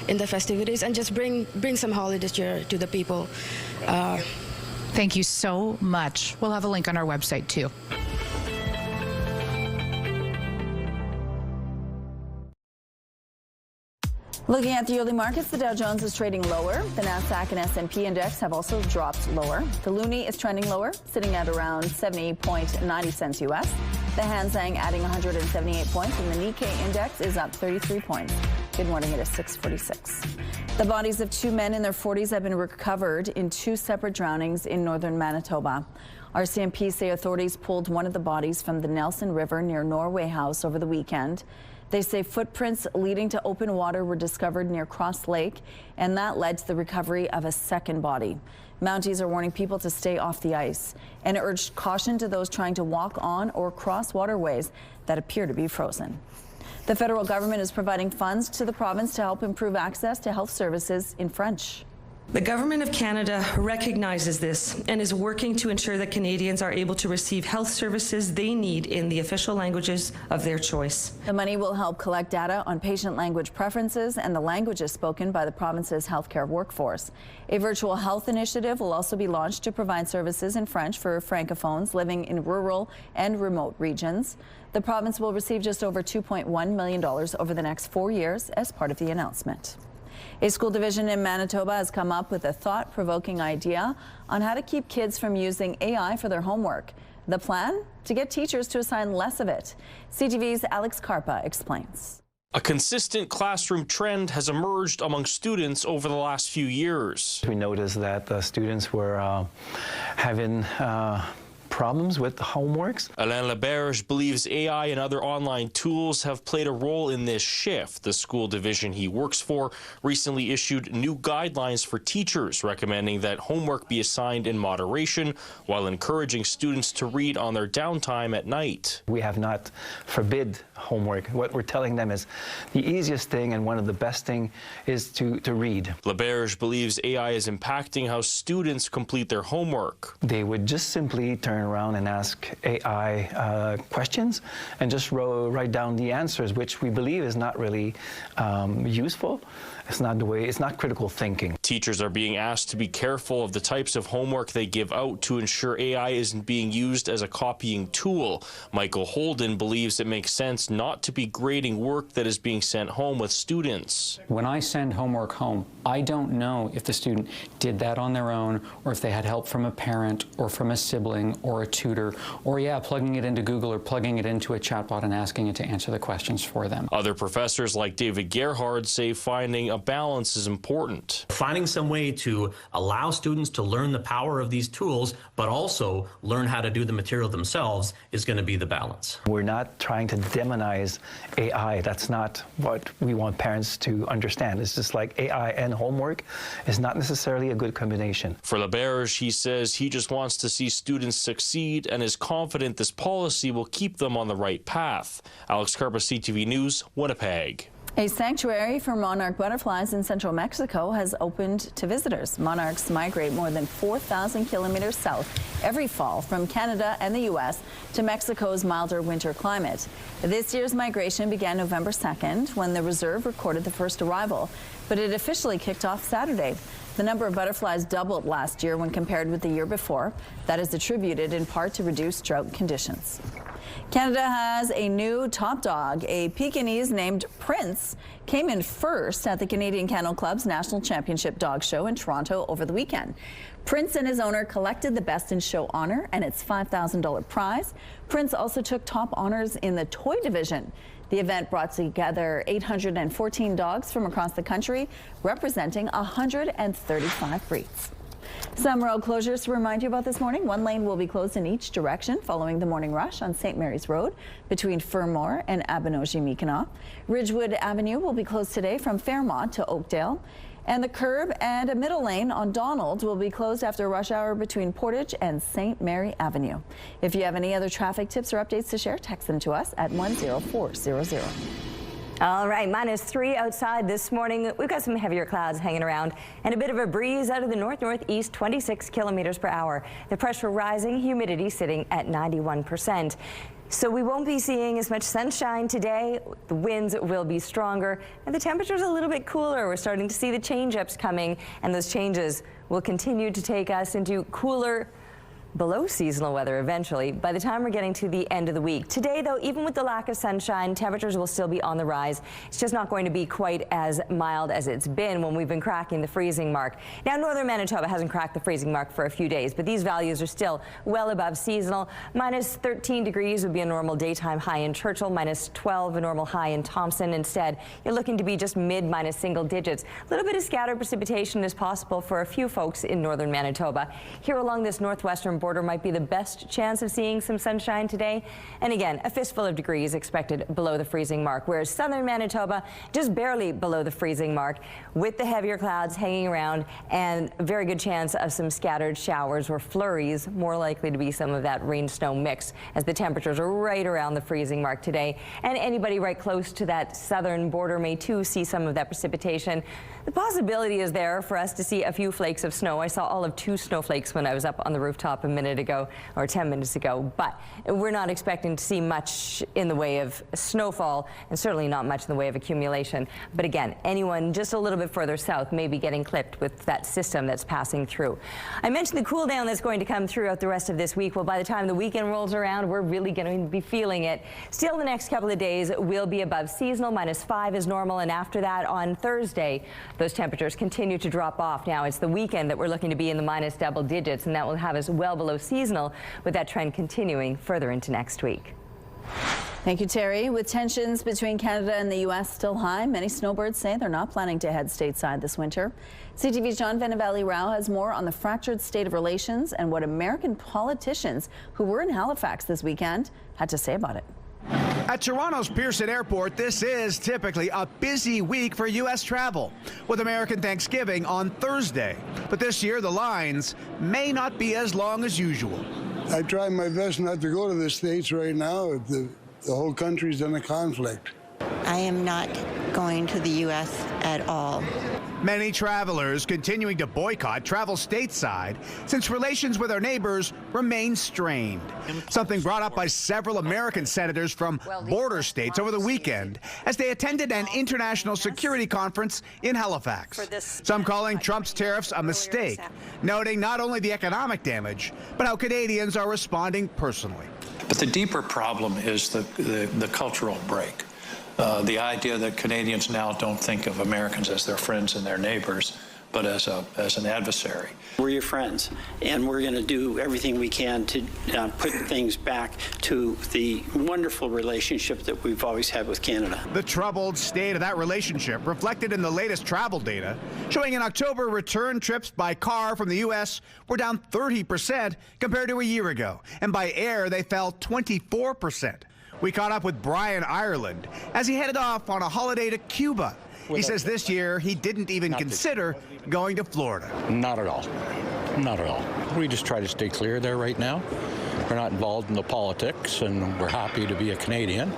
in the festivities and just bring some holiday cheer to the people. Thank you so much. We'll have a link on our website too. Looking at the early markets, the Dow Jones is trading lower. The Nasdaq and S&P index have also dropped lower. The loonie is trending lower, sitting at around 70.90 cents U.S. The Hang Seng adding 178 points, and the Nikkei index is up 33 points. Good morning, it is 6:46. The bodies of two men in their 40s have been recovered in two separate drownings in northern Manitoba. RCMP say authorities pulled one of the bodies from the Nelson River near Norway House over the weekend. They say footprints leading to open water were discovered near Cross Lake, and that led to the recovery of a second body. Mounties are warning people to stay off the ice and urged caution to those trying to walk on or cross waterways that appear to be frozen. The federal government is providing funds to the province to help improve access to health services in French. The Government of Canada recognizes this and is working to ensure that Canadians are able to receive health services they need in the official languages of their choice. The money will help collect data on patient language preferences and the languages spoken by the province's healthcare workforce. A virtual health initiative will also be launched to provide services in French for francophones living in rural and remote regions. The province will receive just over $2.1 million over the next 4 years as part of the announcement. A school division in Manitoba has come up with a thought-provoking idea on how to keep kids from using AI for their homework. The plan? To get teachers to assign less of it. CTV's Alex Karpa explains. A consistent classroom trend has emerged among students over the last few years. We noticed that the students were having problems with the homeworks. Alain Laberge believes AI and other online tools have played a role in this shift. The school division he works for recently issued new guidelines for teachers recommending that homework be assigned in moderation while encouraging students to read on their downtime at night. We have not forbid homework. What we're telling them is the easiest thing and one of the best thing is to read. Laberge believes AI is impacting how students complete their homework. They would just simply turn around and ask AI questions and just write down the answers, which we believe is not really useful. It's not the way, it's not critical thinking. Teachers are being asked to be careful of the types of homework they give out to ensure AI isn't being used as a copying tool. Michael Holden believes it makes sense not to be grading work that is being sent home with students. When I send homework home, I don't know if the student did that on their own or if they had help from a parent or from a sibling or a tutor, or plugging it into Google or plugging it into a chatbot and asking it to answer the questions for them. Other professors like David Gerhard say finding a balance is important. Finding some way to allow students to learn the power of these tools, but also learn how to do the material themselves is going to be the balance. We're not trying to demonize AI. That's not what we want parents to understand. It's just like AI and homework is not necessarily a good combination. For Laberge, he says he just wants to see students succeed and is confident this policy will keep them on the right path. Alex Karpa, CTV News, Winnipeg. A sanctuary for monarch butterflies in central Mexico has opened to visitors. Monarchs migrate more than 4,000 kilometers south every fall from Canada and the U.S. to Mexico's milder winter climate. This year's migration began November 2nd when the reserve recorded the first arrival, but it officially kicked off Saturday. The number of butterflies doubled last year when compared with the year before. That is attributed in part to reduced drought conditions. Canada has a new top dog. A Pekingese named Prince came in first at the Canadian Kennel Club's National Championship Dog Show in Toronto over the weekend. Prince and his owner collected the Best in Show honor and its $5,000 prize. Prince also took top honors in the toy division. The event brought together 814 dogs from across the country, representing 135 breeds. Some road closures to remind you about this morning. One lane will be closed in each direction following the morning rush on St. Mary's Road between Fermor and Abinogi-Mi'kmaq. Ridgewood Avenue will be closed today from Fairmont to Oakdale. And the curb and a middle lane on Donald will be closed after rush hour between Portage and St. Mary Avenue. If you have any other traffic tips or updates to share, text them to us at 10400. All right, -3 outside this morning. We've got some heavier clouds hanging around and a bit of a breeze out of the north-northeast, 26 kilometers per hour. The pressure rising, humidity sitting at 91%. So we won't be seeing as much sunshine today. The winds will be stronger and the temperature's a little bit cooler. We're starting to see the change-ups coming, and those changes will continue to take us into cooler, below seasonal weather eventually by the time we're getting to the end of the week. Today, though, even with the lack of sunshine, temperatures will still be on the rise. It's just not going to be quite as mild as it's been when we've been cracking the freezing mark. Now, northern Manitoba hasn't cracked the freezing mark for a few days, but these values are still well above seasonal. -13 degrees would be a normal daytime high in Churchill, -12 a normal high in Thompson. Instead, you're looking to be just mid- single digits. A little bit of scattered precipitation is possible for a few folks in northern Manitoba. Here along this northwestern border might be the best chance of seeing some sunshine today. And again, a fistful of degrees expected below the freezing mark, whereas southern Manitoba just barely below the freezing mark with the heavier clouds hanging around and a very good chance of some scattered showers or flurries, more likely to be some of that rain-snow mix as the temperatures are right around the freezing mark today. And anybody right close to that southern border may too see some of that precipitation. The possibility is there for us to see a few flakes of snow. I saw all of 2 snowflakes when I was up on the rooftop a minute ago or 10 minutes ago, but we're not expecting to see much in the way of snowfall and certainly not much in the way of accumulation. But again, anyone just a little bit further south may be getting clipped with that system that's passing through. I mentioned the cool down that's going to come throughout the rest of this week. Well, by the time the weekend rolls around, we're really going to be feeling it. Still, the next couple of days will be above seasonal. -5 is normal, and after that on Thursday, those temperatures continue to drop off. Now, it's the weekend that we're looking to be in the minus double digits, and that will have us well below seasonal, with that trend continuing further into next week. Thank you, Terry. With tensions between Canada and the U.S. still high, many snowbirds say they're not planning to head stateside this winter. CTV's John Venivalle-Rao has more on the fractured state of relations and what American politicians who were in Halifax this weekend had to say about it. At Toronto's Pearson Airport, this is typically a busy week for U.S. travel, with American Thanksgiving on Thursday. But this year, the lines may not be as long as usual. I try my best not to go to the States right now. The whole country's in a conflict. I am not going to the U.S. at all. Many travelers continuing to boycott travel stateside since relations with our neighbors remain strained. Something brought up by several American senators from border states over the weekend as they attended an international security conference in Halifax. Some calling Trump's tariffs a mistake, noting not only the economic damage, but how Canadians are responding personally. But the deeper problem is the cultural break. The idea that Canadians now don't think of Americans as their friends and their neighbors, but as an adversary. We're your friends, and we're going to do everything we can to put things back to the wonderful relationship that we've always had with Canada. The troubled state of that relationship reflected in the latest travel data, showing in October return trips by car from the U.S. were down 30% compared to a year ago, and by air they fell 24%. We caught up with Brian Ireland as he headed off on a holiday to Cuba. He says this year he didn't even consider going to Florida. Not at all. Not at all. We just try to stay clear there right now. We're not involved in the politics, and we're happy to be a Canadian.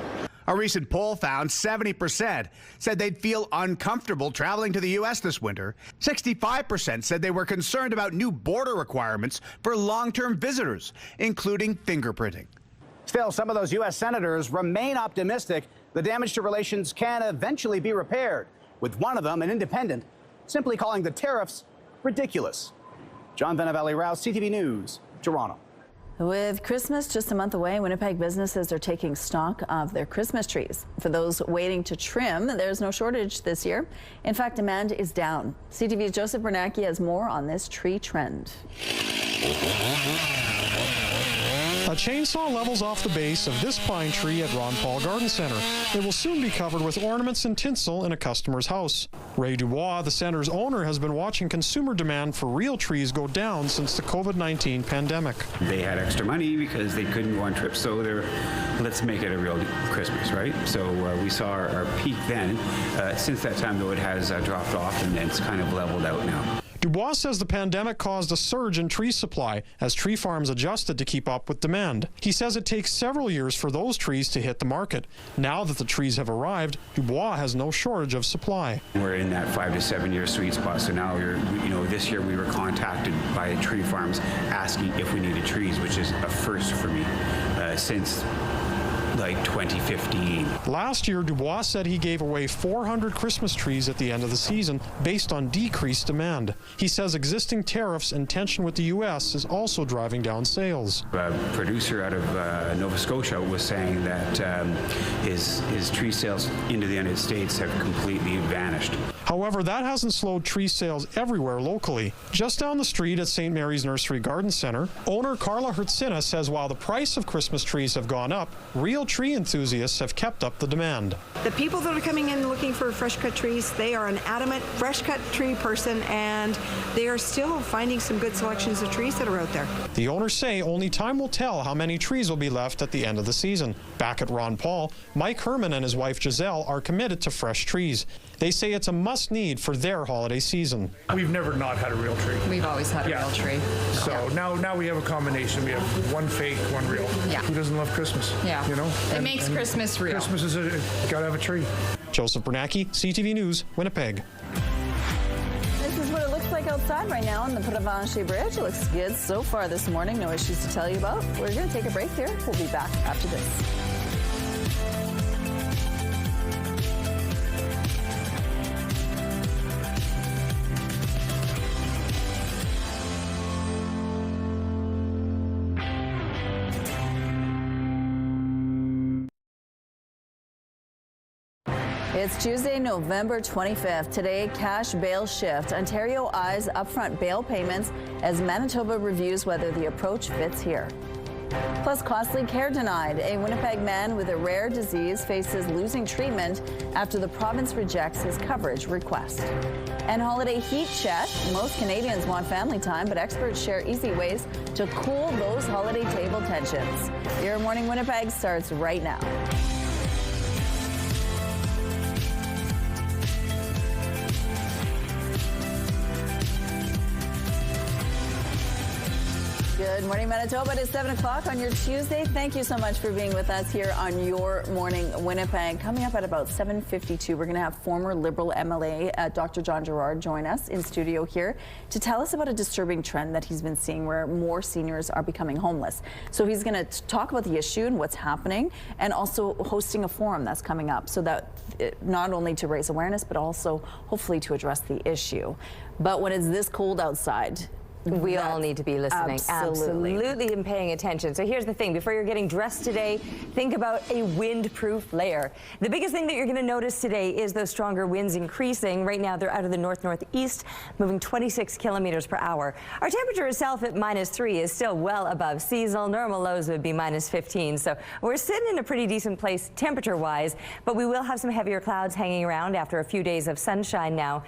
A recent poll found 70% said they'd feel uncomfortable traveling to the U.S. this winter. 65% said they were concerned about new border requirements for long-term visitors, including fingerprinting. Still, some of those U.S. senators remain optimistic the damage to relations can eventually be repaired, with one of them, an independent, simply calling the tariffs ridiculous. John Venevalley-Rouse, CTV News, Toronto. With Christmas just a month away, Winnipeg businesses are taking stock of their Christmas trees. For those waiting to trim, there's no shortage this year. In fact, demand is down. CTV's Joseph Bernacki has more on this tree trend. A chainsaw levels off the base of this pine tree at Ron Paul Garden Center. It will soon be covered with ornaments and tinsel in a customer's house. Ray Dubois, the center's owner, has been watching consumer demand for real trees go down since the COVID-19 pandemic. They had extra money because they couldn't go on trips, so let's make it a real Christmas, right? So we saw our peak then. Since that time, though, it has dropped off and it's kind of leveled out now. Dubois says the pandemic caused a surge in tree supply as tree farms adjusted to keep up with demand. He says it takes several years for those trees to hit the market. Now that the trees have arrived, Dubois has no shortage of supply. We're in that 5 to 7 year sweet spot. So now this year we were contacted by tree farms asking if we needed trees, which is a first for me since like 2015. Last year, Dubois said he gave away 400 Christmas trees at the end of the season based on decreased demand. He says existing tariffs and tension with the U.S. is also driving down sales. A producer out of Nova Scotia was saying that his tree sales into the United States have completely vanished. However, that hasn't slowed tree sales everywhere locally. Just down the street at St. Mary's Nursery Garden Center, owner Carla Hertzina says while the price of Christmas trees have gone up, real tree enthusiasts have kept up the demand. The people that are coming in looking for fresh cut trees, they are an adamant fresh cut tree person, and they are still finding some good selections of trees that are out there. The owners say only time will tell how many trees will be left at the end of the season. Back at Ron Paul, Mike Herman and his wife Giselle are committed to fresh trees. They say it's a must-need for their holiday season. We've never not had a real tree. We've always had a real tree. So now we have a combination. We have one fake, one real. Yeah. Who doesn't love Christmas? Yeah. You know? It makes Christmas real. Christmas is gotta have a tree. Joseph Bernacki, CTV News, Winnipeg. This is what it looks like outside right now on the Provencher Bridge. It looks good so far this morning. No issues to tell you about. We're going to take a break here. We'll be back after this. It's Tuesday, November 25th. Today, cash bail shift. Ontario eyes upfront bail payments as Manitoba reviews whether the approach fits here. Plus, costly care denied. A Winnipeg man with a rare disease faces losing treatment after the province rejects his coverage request. And holiday heat check. Most Canadians want family time, but experts share easy ways to cool those holiday table tensions. Your Morning Winnipeg starts right now. Good morning, Manitoba. It's 7 o'clock on your Tuesday. Thank you so much for being with us here on Your Morning Winnipeg. Coming up at about 7:52, we're going to have former Liberal MLA Dr. John Gerard join us in studio here to tell us about a disturbing trend that he's been seeing where more seniors are becoming homeless. So he's going to talk about the issue and what's happening, and also hosting a forum that's coming up so that not only to raise awareness, but also hopefully to address the issue. But when it's this cold outside, we all need to be listening. Absolutely. And paying attention. So here's the thing. Before you're getting dressed today, think about a windproof layer. The biggest thing that you're going to notice today is those stronger winds increasing. Right now, they're out of the north-northeast, moving 26 kilometers per hour. Our temperature itself at -3 is still well above seasonal. Normal lows would be -15. So we're sitting in a pretty decent place temperature-wise, but we will have some heavier clouds hanging around after a few days of sunshine now.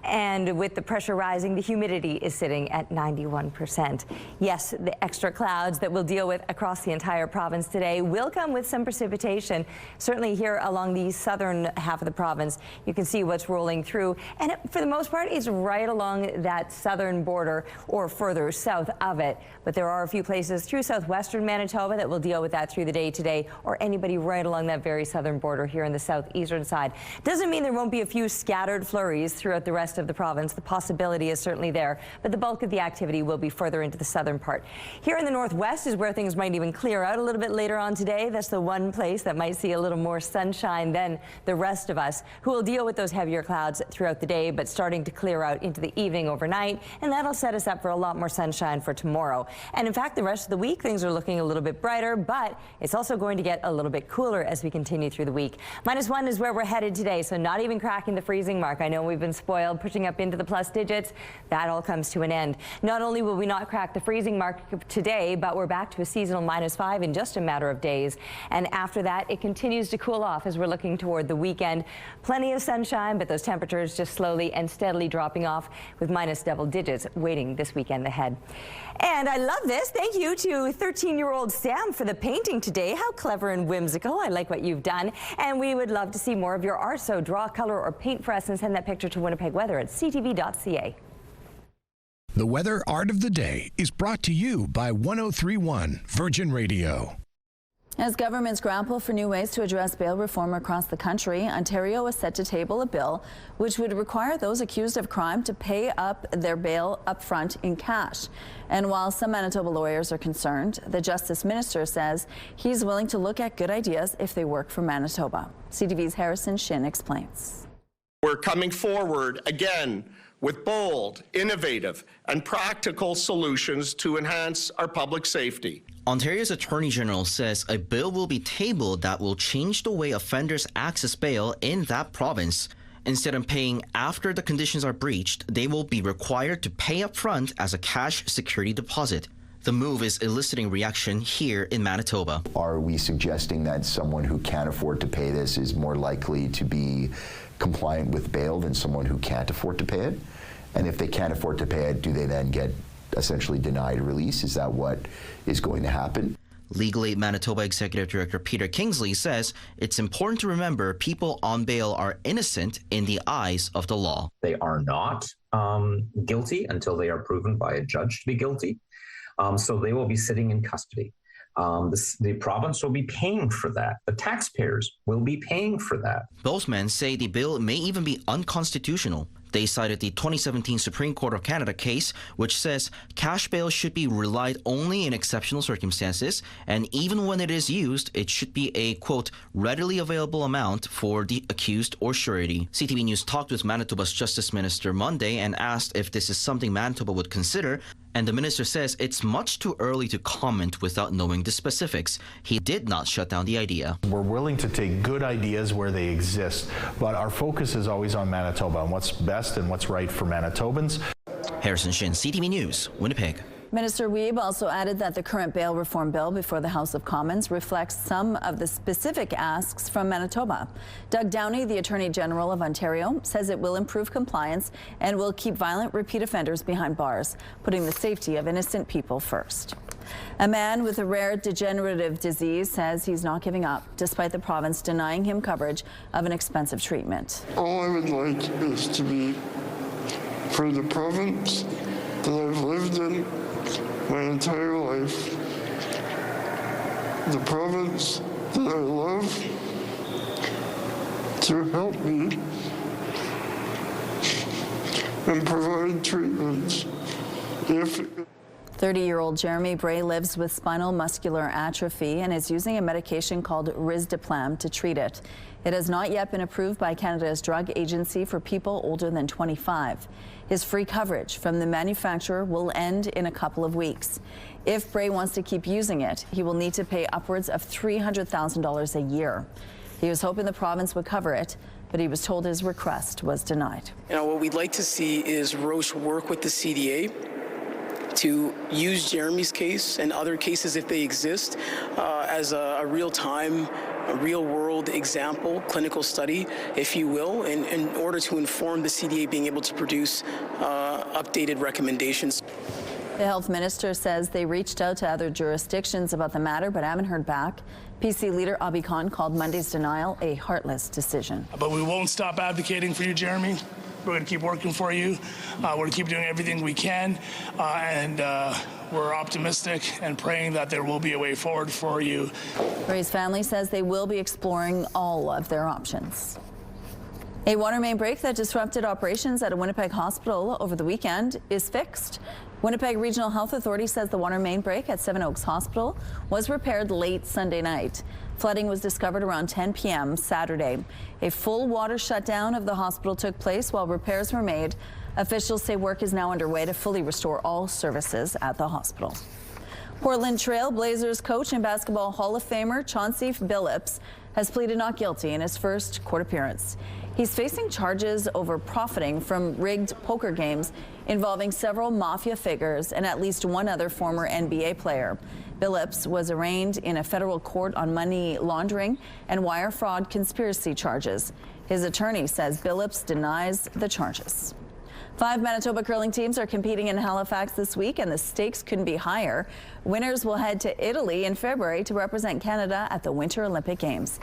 And with the pressure rising, the humidity is sitting at 91%. Yes, the extra clouds that we'll deal with across the entire province today will come with some precipitation. Certainly here along the southern half of the province, you can see what's rolling through. And for the most part, it's right along that southern border or further south of it. But there are a few places through southwestern Manitoba that will deal with that through the day today, or anybody right along that very southern border here on the southeastern side. Doesn't mean there won't be a few scattered flurries throughout the rest of the province. The possibility is certainly there, but the bulk of the activity will be further into the southern part. Here in the northwest is where things might even clear out a little bit later on today. That's the one place that might see a little more sunshine than the rest of us, who will deal with those heavier clouds throughout the day, but starting to clear out into the evening overnight, and that'll set us up for a lot more sunshine for tomorrow. And in fact, the rest of the week, things are looking a little bit brighter, but it's also going to get a little bit cooler as we continue through the week. -1 is where we're headed today, so not even cracking the freezing mark. I know we've been spoiled pushing up into the plus digits. That all comes to an end. Not only will we not crack the freezing mark today, but we're back to a seasonal -5 in just a matter of days. And after that, it continues to cool off as we're looking toward the weekend. Plenty of sunshine, but those temperatures just slowly and steadily dropping off, with minus double digits waiting this weekend ahead. And I love this. Thank you to 13-year-old Sam for the painting today. How clever and whimsical. I like what you've done. And we would love to see more of your art, so draw, color, or paint for us and send that picture to Winnipeg Weather at ctv.ca. The Weather Art of the Day is brought to you by 103.1 Virgin Radio. As governments grapple for new ways to address bail reform across the country, Ontario is set to table a bill which would require those accused of crime to pay up their bail up front in cash. And while some Manitoba lawyers are concerned, the Justice Minister says he's willing to look at good ideas if they work for Manitoba. CTV's Harrison Shin explains. We're coming forward again with bold, innovative, and practical solutions to enhance our public safety. Ontario's Attorney General says a bill will be tabled that will change the way offenders access bail in that province. Instead of paying after the conditions are breached, they will be required to pay up front as a cash security deposit. The move is eliciting reaction here in Manitoba. Are we suggesting that someone who can't afford to pay this is more likely to be compliant with bail than someone who can't afford to pay it? And if they can't afford to pay it, do they then get essentially denied release? Is that what is going to happen? Legal Aid Manitoba Executive Director Peter Kingsley says it's important to remember people on bail are innocent in the eyes of the law. They are not guilty until they are proven by a judge to be guilty. So they will be sitting in custody. The province will be paying for that. The taxpayers will be paying for that. Both men say the bill may even be unconstitutional. They cited the 2017 Supreme Court of Canada case, which says cash bail should be relied only in exceptional circumstances, and even when it is used, it should be a, quote, readily available amount for the accused or surety. CTV News talked with Manitoba's Justice Minister Monday and asked if this is something Manitoba would consider, and the minister says it's much too early to comment without knowing the specifics. He did not shut down the idea. We're willing to take good ideas where they exist, but our focus is always on Manitoba and what's best and what's right for Manitobans. Harrison Shin, CTV News, Winnipeg. Minister Wiebe also added that the current bail reform bill before the House of Commons reflects some of the specific asks from Manitoba. Doug Downey, the Attorney General of Ontario, says it will improve compliance and will keep violent repeat offenders behind bars, putting the safety of innocent people first. A man with a rare degenerative disease says he's not giving up, despite the province denying him coverage of an expensive treatment. All I would like is to be for the province that I've lived in my entire life, the province that I love, to help me and provide treatments. 30-year-old Jeremy Bray lives with spinal muscular atrophy and is using a medication called Risdiplam to treat it. It has not yet been approved by Canada's Drug Agency for people older than 25. His free coverage from the manufacturer will end in a couple of weeks. If Bray wants to keep using it, he will need to pay upwards of $300,000 a year. He was hoping the province would cover it, but he was told his request was denied. What we'd like to see is Roche work with the CDA to use Jeremy's case and other cases, if they exist, as a real-time, a real-world example, clinical study, if you will, in order to inform the CDA being able to produce updated recommendations. The health minister says they reached out to other jurisdictions about the matter, but haven't heard back. PC leader Abi Khan called Monday's denial a heartless decision. But we won't stop advocating for you, Jeremy. We're going to keep working for you. We're going to keep doing everything we can, and we're optimistic and praying that there will be a way forward for you. Bray's family says they will be exploring all of their options. A water main break that disrupted operations at a Winnipeg hospital over the weekend is fixed. Winnipeg Regional Health Authority says the water main break at Seven Oaks Hospital was repaired late Sunday night. Flooding was discovered around 10 p.m. Saturday. A full water shutdown of the hospital took place while repairs were made. Officials say work is now underway to fully restore all services at the hospital. Portland Trail Blazers coach and basketball Hall of Famer Chauncey Billups has pleaded not guilty in his first court appearance. He's facing charges over profiting from rigged poker games involving several mafia figures and at least one other former NBA player. Billups was arraigned in a federal court on money laundering and wire fraud conspiracy charges. His attorney says Billups denies the charges. 5 Manitoba curling teams are competing in Halifax this week, and the stakes couldn't be higher. Winners will head to Italy in February to represent Canada at the Winter Olympic Games.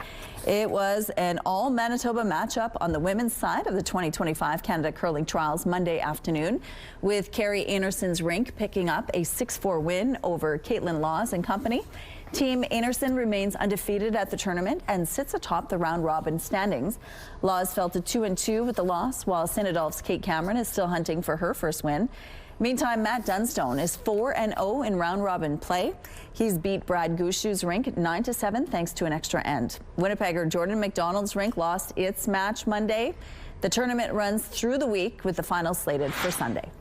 It was an all-Manitoba matchup on the women's side of the 2025 Canada Curling Trials Monday afternoon, with Carrie Anderson's rink picking up a 6-4 win over Caitlin Laws and company. Team Anderson remains undefeated at the tournament and sits atop the round-robin standings. Laws fell to 2-2 with the loss, while St. Adolph's Kate Cameron is still hunting for her first win. Meantime, Matt Dunstone is 4-0 in round-robin play. He's beat Brad Gushu's rink 9-7 thanks to an extra end. Winnipegger Jordan McDonald's rink lost its match Monday. The tournament runs through the week with the final slated for Sunday.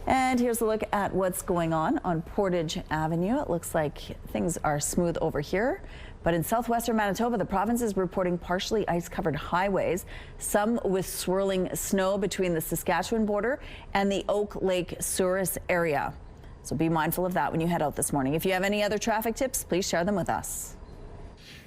And here's a look at what's going on Portage Avenue. It looks like things are smooth over here. But in southwestern Manitoba, the province is reporting partially ice-covered highways, some with swirling snow between the Saskatchewan border and the Oak Lake Souris area. So be mindful of that when you head out this morning. If you have any other traffic tips, please share them with us.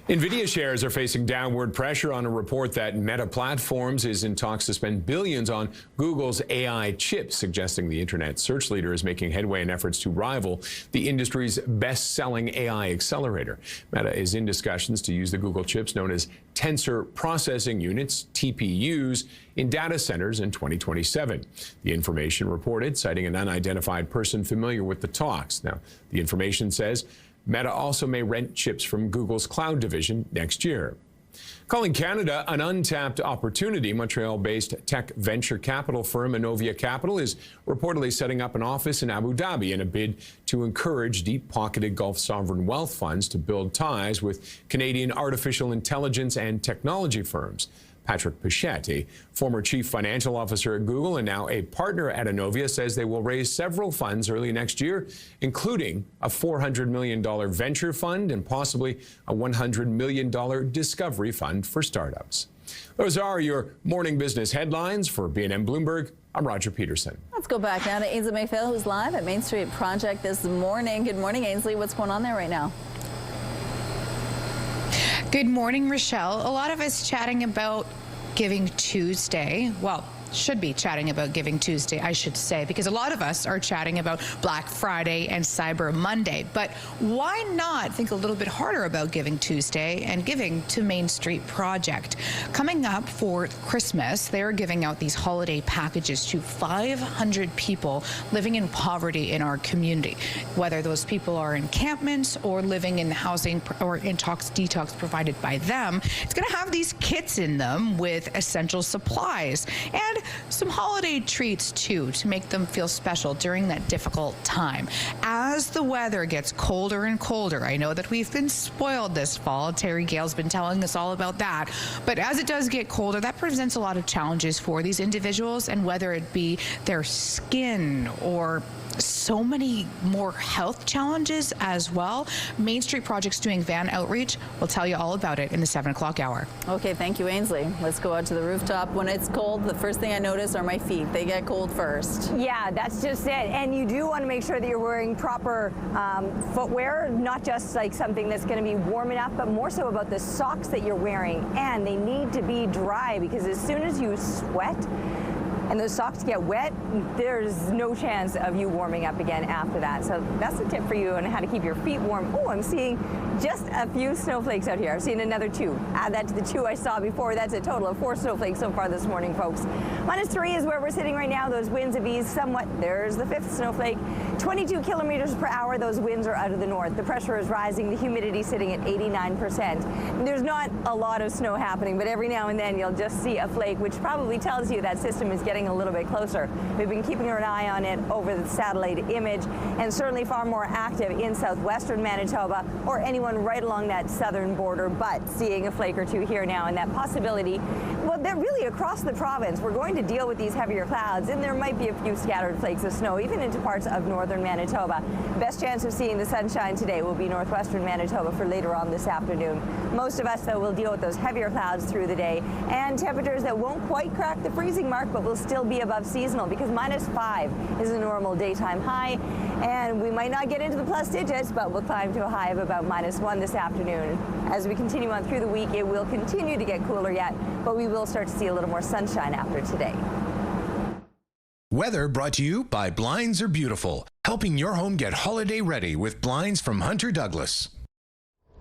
NVIDIA shares are facing downward pressure on a report that Meta Platforms is in talks to spend billions on Google's AI chips, suggesting the internet search leader is making headway in efforts to rival the industry's best-selling AI accelerator. Meta is in discussions to use the Google chips known as Tensor Processing Units, TPUs, in data centers in 2027. The information reported, citing an unidentified person familiar with the talks. Now, the information says Meta also may rent chips from Google's cloud division next year. Calling Canada an untapped opportunity, Montreal-based tech venture capital firm Innovia Capital is reportedly setting up an office in Abu Dhabi in a bid to encourage deep-pocketed Gulf sovereign wealth funds to build ties with Canadian artificial intelligence and technology firms. Patrick Pichette, a former chief financial officer at Google and now a partner at Innovia, says they will raise several funds early next year, including a $400 million venture fund and possibly a $100 million discovery fund for startups. Those are your morning business headlines. For B&M Bloomberg, I'm Roger Peterson. Let's go back now to Ainsley Mayfield, who's live at Main Street Project this morning. Good morning, Ainsley. What's going on there right now? Good morning, Rochelle. A lot of us chatting about Giving Tuesday. Well, should be chatting about Giving Tuesday, I should say, because a lot of us are chatting about Black Friday and Cyber Monday. But why not think a little bit harder about Giving Tuesday and giving to Main Street Project? Coming up for Christmas, they're giving out these holiday packages to 500 people living in poverty in our community, whether those people are in encampments or living in housing or in detox provided by them. It's going to have these kits in them with essential supplies and some holiday treats too, to make them feel special during that difficult time. As the weather gets colder and colder, I know that we've been spoiled this fall. Terry Gale's been telling us all about that. But as it does get colder, that presents a lot of challenges for these individuals, and whether it be their skin or so many more health challenges as well. Main Street Project's doing van outreach. We'll tell you all about it in the 7 o'clock hour. Okay, thank you, Ainsley. Let's go out to the rooftop. When it's cold, the first thing I notice are my feet. They get cold first. Yeah, that's just it. And you do want to make sure that you're wearing proper footwear, not just like something that's going to be warm enough, but more so about the socks that you're wearing. And they need to be dry, because as soon as you sweat and those socks get wet, there's no chance of you warming up again after that. So that's a tip for you on how to keep your feet warm. Oh, I'm seeing just a few snowflakes out here. I've seen another 2. Add that to the 2 I saw before. That's a total of 4 snowflakes so far this morning, folks. -3 is where we're sitting right now. Those winds have eased somewhat. There's the 5th snowflake. 22 kilometers per hour. Those winds are out of the north. The pressure is rising. The humidity sitting at 89%. There's not a lot of snow happening, but every now and then you'll just see a flake, which probably tells you that system is getting getting a little bit closer. We've been keeping an eye on it over the satellite image, and certainly far more active in southwestern Manitoba or anyone right along that southern border, but seeing a flake or two here now, and that possibility, well, they're really across the province. We're going to deal with these heavier clouds, and there might be a few scattered flakes of snow even into parts of northern Manitoba. Best chance of seeing the sunshine today will be northwestern Manitoba for later on this afternoon. Most of us, though, will deal with those heavier clouds through the day and temperatures that won't quite crack the freezing mark, but will still be above seasonal because -5 is a normal daytime high, and we might not get into the plus digits, but we'll climb to a high of about -1 this afternoon. As we continue on through the week, it will continue to get cooler yet, but we will start to see a little more sunshine after today. Weather brought to you by Blinds Are Beautiful, helping your home get holiday ready with blinds from Hunter Douglas.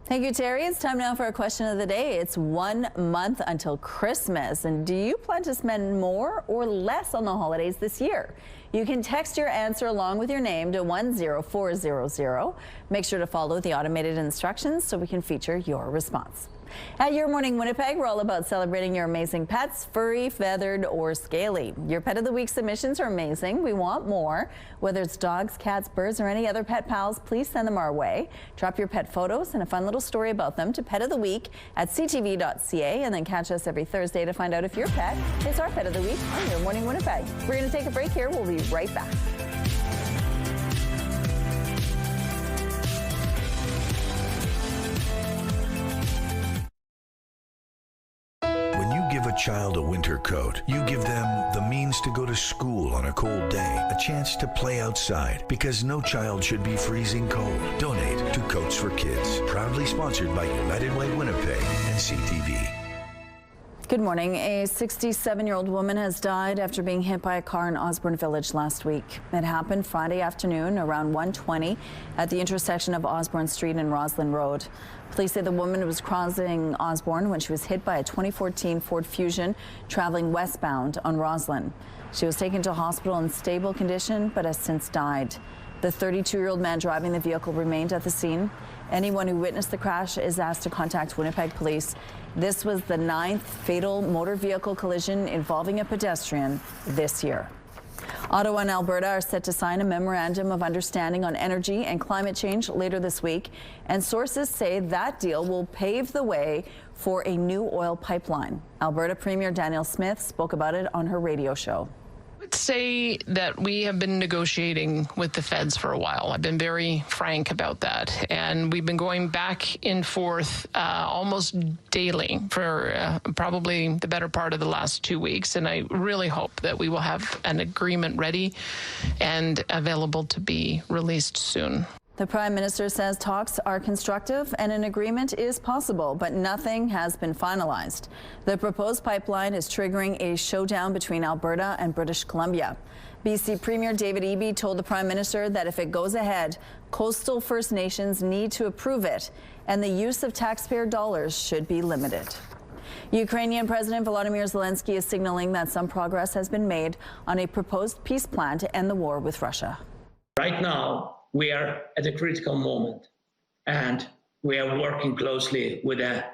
Thank you, Terry. It's time now for a question of the day. It's 1 month until Christmas. And do you plan to spend more or less on the holidays this year? You can text your answer along with your name to 10400. Make sure to follow the automated instructions so we can feature your response. At Your Morning Winnipeg, we're all about celebrating your amazing pets, furry, feathered, or scaly. Your Pet of the Week submissions are amazing. We want more. Whether it's dogs, cats, birds, or any other pet pals, please send them our way. Drop your pet photos and a fun little story about them to Pet of the Week at ctv.ca, and then catch us every Thursday to find out if your pet is our Pet of the Week on Your Morning Winnipeg. We're going to take a break here. We'll be right back. Give a child a winter coat. You give them the means to go to school on a cold day, a chance to play outside, because no child should be freezing cold. Donate to Coats for Kids. Proudly sponsored by United Way Winnipeg and CTV. Good morning. A 67-year-old woman has died after being hit by a car in Osborne Village last week. It happened Friday afternoon around 1:20 at the intersection of Osborne Street and Roslyn Road. Police say the woman was crossing Osborne when she was hit by a 2014 Ford Fusion traveling westbound on Roslyn. She was taken to hospital in stable condition but has since died. The 32-year-old man driving the vehicle remained at the scene. Anyone who witnessed the crash is asked to contact Winnipeg Police. This was the 9th fatal motor vehicle collision involving a pedestrian this year. Ottawa and Alberta are set to sign a memorandum of understanding on energy and climate change later this week, and sources say that deal will pave the way for a new oil pipeline. Alberta Premier Danielle Smith spoke about it on her radio show. I would say that we have been negotiating with the feds for a while. I've been very frank about that, and we've been going back and forth almost daily for probably the better part of the last 2 weeks, and I really hope that we will have an agreement ready and available to be released soon. The Prime Minister says talks are constructive and an agreement is possible, but nothing has been finalized. The proposed pipeline is triggering a showdown between Alberta and British Columbia. BC Premier David Eby told the Prime Minister that if it goes ahead, coastal First Nations need to approve it, and the use of taxpayer dollars should be limited. Ukrainian President Volodymyr Zelensky is signaling that some progress has been made on a proposed peace plan to end the war with Russia. Right now, we are at a critical moment, and we are working closely with the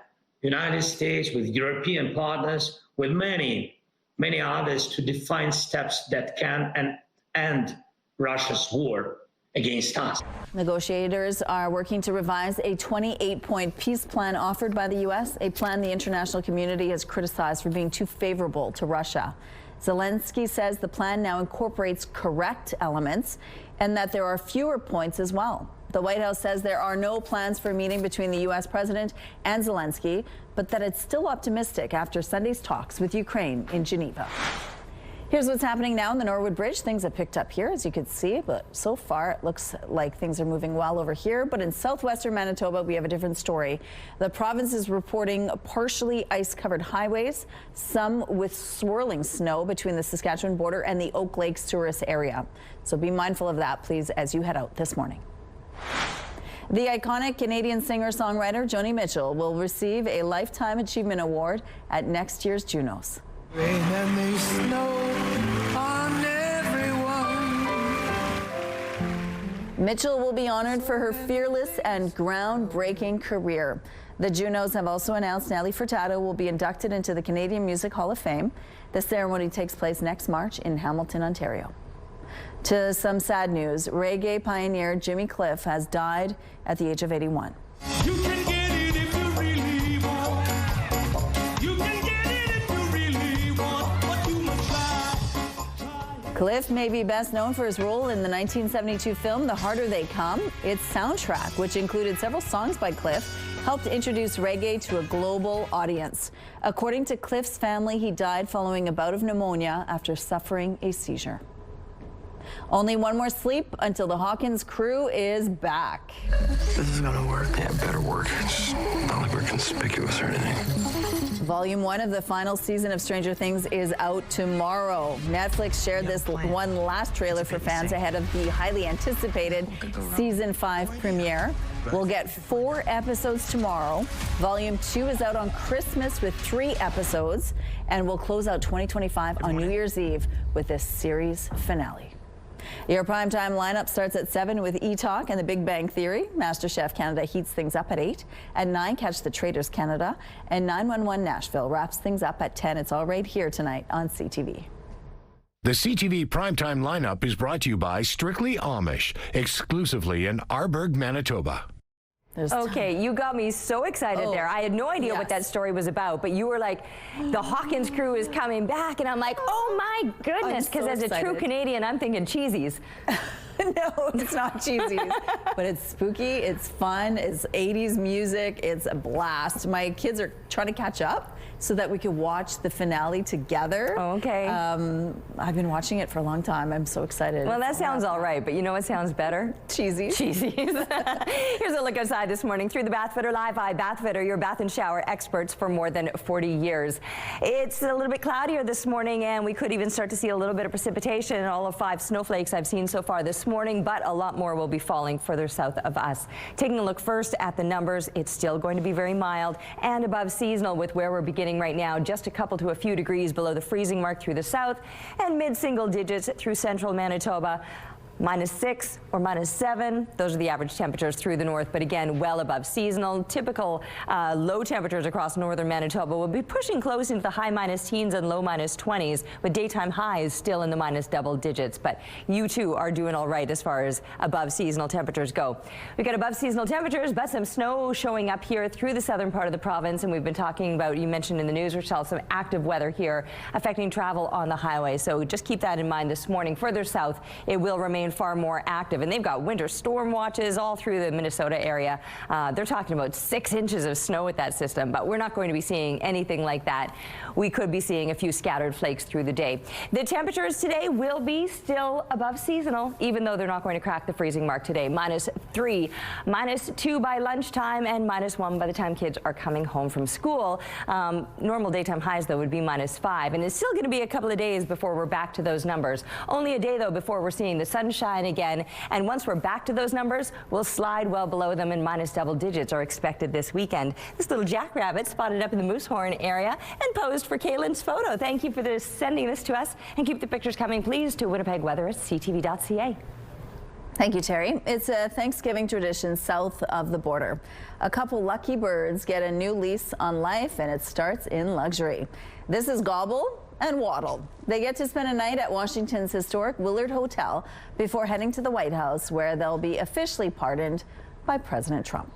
United States, with European partners, with many others to define steps that can end Russia's war against us. Negotiators are working to revise a 28-point peace plan offered by the U.S., a plan the international community has criticized for being too favorable to Russia. Zelensky says the plan now incorporates correct elements and that there are fewer points as well. The White House says there are no plans for a meeting between the U.S. president and Zelensky, but that it's still optimistic after Sunday's talks with Ukraine in Geneva. Here's what's happening now in the Norwood Bridge. Things have picked up here, as you can see, but so far it looks like things are moving well over here. But in southwestern Manitoba, we have a different story. The province is reporting partially ice-covered highways, some with swirling snow between the Saskatchewan border and the Oak Lakes tourist area. So be mindful of that, please, as you head out this morning. The iconic Canadian singer-songwriter Joni Mitchell will receive a Lifetime Achievement Award at next year's Junos. Rain and the snow on everyone. Mitchell will be honored for her fearless and groundbreaking career. The Junos have also announced Nelly Furtado will be inducted into the Canadian Music Hall of Fame. The ceremony takes place next March in Hamilton, Ontario. To some sad news, reggae pioneer Jimmy Cliff has died at the age of 81. You can get it if you really want. You can get it if you really want, but you must try. Cliff may be best known for his role in the 1972 film The Harder They Come. Its soundtrack, which included several songs by Cliff, helped introduce reggae to a global audience. According to Cliff's family, he died following a bout of pneumonia after suffering a seizure. Only one more sleep until the Hawkins crew is back. This is gonna work. Yeah, it better work. It's not like we're conspicuous or anything. Volume 1 of the final season of Stranger Things is out tomorrow. Netflix shared this one last trailer for fans ahead of the highly anticipated Season 5 premiere. We'll get 4 episodes tomorrow. Volume 2 is out on Christmas with 3 episodes, and we'll close out 2025 on New Year's Eve with this series finale. Your primetime lineup starts at 7 with E-Talk and The Big Bang Theory. MasterChef Canada heats things up at 8. At 9, catch The Traitors Canada. And 911 Nashville wraps things up at 10. It's all right here tonight on CTV. The CTV Primetime lineup is brought to you by Strictly Amish, exclusively in Arborg, Manitoba. Okay, you got me so excited there. I had no idea what that story was about, but you were like, the Hawkins crew is coming back, and I'm like, oh my goodness, because as a true Canadian, I'm thinking cheesies. No, it's not cheesy, but it's spooky, it's fun, it's 80s music, it's a blast. My kids are trying to catch up so that we can watch the finale together. Oh, okay. I've been watching it for a long time. I'm so excited. Well, that sounds all right, but you know what sounds better? Cheesy. Cheesy. Here's a look outside this morning through the Bathfitter Live Eye. Bathfitter, your bath and shower experts for more than 40 years. It's a little bit cloudier this morning, and we could even start to see a little bit of precipitation. All of 5 snowflakes I've seen so far this morning, but a lot more will be falling further south of us. Taking a look first at the numbers, it's still going to be very mild and above seasonal with where we're beginning right now, just a couple to a few degrees below the freezing mark through the south, and mid-single digits through central Manitoba. -6 or -7, those are the average temperatures through the north, but again, well above seasonal. Typical low temperatures across northern Manitoba will be pushing close into the high -teens and low -20s, with daytime highs still in the -double digits. But you too are doing all right as far as above seasonal temperatures go. We've got above seasonal temperatures, but some snow showing up here through the southern part of the province, and we've been talking about, you mentioned in the news, Rochelle, some active weather here affecting travel on the highway. So just keep that in mind this morning. Further south, it will remain far more active, and they've got winter storm watches all through the Minnesota area. They're talking about 6 inches of snow with that system, but we're not going to be seeing anything like that. We could be seeing a few scattered flakes through the day. The temperatures today will be still above seasonal, even though they're not going to crack the freezing mark today. -3, -2 by lunchtime, and -1 by the time kids are coming home from school. Normal daytime highs, though, would be -5, and it's still going to be a couple of days before we're back to those numbers. Only a day, though, before we're seeing the sunshine again, and once we're back to those numbers, we'll slide well below them, and -double digits are expected this weekend. This little jackrabbit spotted up in the Moosehorn area and posed for Kaylin's photo. Thank you for sending this to us, and keep the pictures coming, please, to winnipegweather@ctv.ca. Thank you, Terry. It's a Thanksgiving tradition south of the border. A couple lucky birds get a new lease on life, and it starts in luxury. This is Gobble and Waddle. They get to spend a night at Washington's historic Willard Hotel before heading to the White House, where they'll be officially pardoned by President Trump.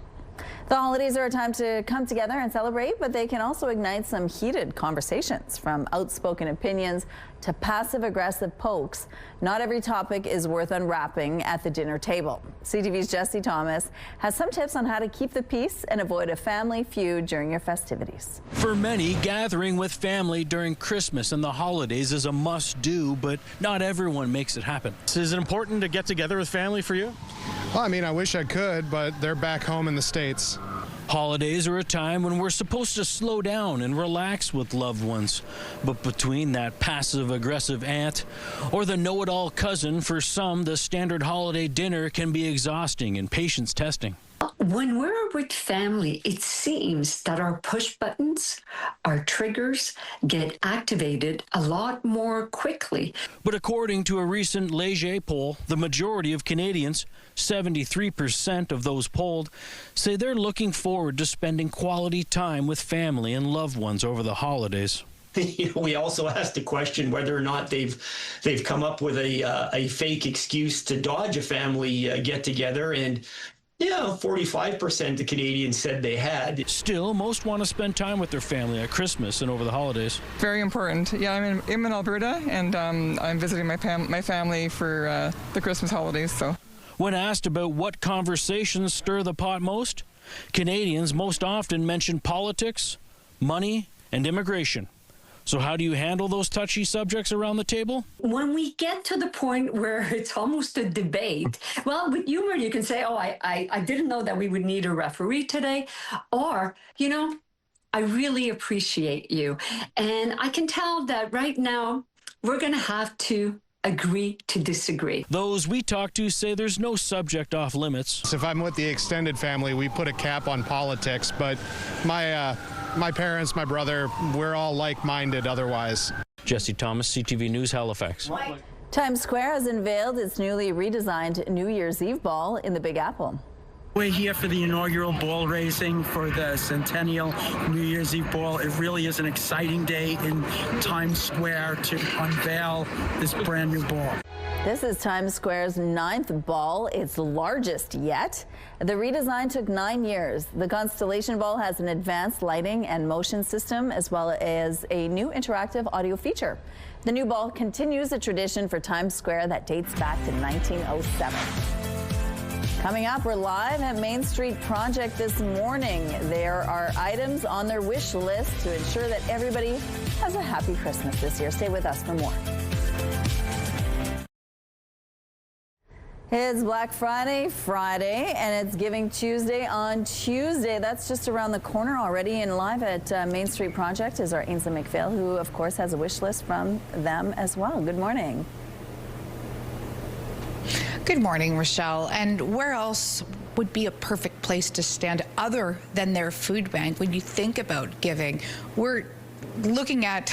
The holidays are a time to come together and celebrate, but they can also ignite some heated conversations, from outspoken opinions to passive-aggressive pokes. Not every topic is worth unwrapping at the dinner table. CTV's Jesse Thomas has some tips on how to keep the peace and avoid a family feud during your festivities. For many, gathering with family during Christmas and the holidays is a must-do, but not everyone makes it happen. Is it important to get together with family for you? Well, I mean, I wish I could, but they're back home in the States. Holidays are a time when we're supposed to slow down and relax with loved ones. But between that passive-aggressive aunt or the know-it-all cousin, for some, the standard holiday dinner can be exhausting and patience testing. When we're with family, it seems that our push buttons, our triggers, get activated a lot more quickly. But according to a recent Leger poll, the majority of Canadians, 73% of those polled, say they're looking forward to spending quality time with family and loved ones over the holidays. we also asked the question whether or not they've come up with a fake excuse to dodge a family get-together, and 45% of Canadians said they had. Still, most want to spend time with their family at Christmas and over the holidays. Very important. Yeah, I'm in Alberta, and I'm visiting my family for the Christmas holidays. So, when asked about what conversations stir the pot most, Canadians most often mention politics, money, and immigration. So how do you handle those touchy subjects around the table? When we get to the point where it's almost a debate, well, with humor, you can say, oh, I didn't know that we would need a referee today. Or, I really appreciate you. And I can tell that right now we're going to have to agree to disagree. Those we talk to say there's no subject off limits. If I'm with the extended family, we put a cap on politics, but my parents, my brother, we're all like-minded otherwise. Jesse Thomas, CTV News, Halifax. Times Square has unveiled its newly redesigned New Year's Eve ball in the Big Apple. We're here for the inaugural ball raising for the Centennial New Year's Eve ball. It really is an exciting day in Times Square to unveil this brand new ball. This is Times Square's 9th ball, its largest yet. The redesign took 9 years. The Constellation Ball has an advanced lighting and motion system, as well as a new interactive audio feature. The new ball continues a tradition for Times Square that dates back to 1907. Coming up, we're live at Main Street Project this morning. There are items on their wish list to ensure that everybody has a happy Christmas this year. Stay with us for more. It's Black Friday, and it's Giving Tuesday on Tuesday. That's just around the corner already. And live at Main Street Project is our Ainsley McPhail, who, of course, has a wish list from them as well. Good morning. Good morning, Rochelle. And where else would be a perfect place to stand other than their food bank when you think about giving? We're looking at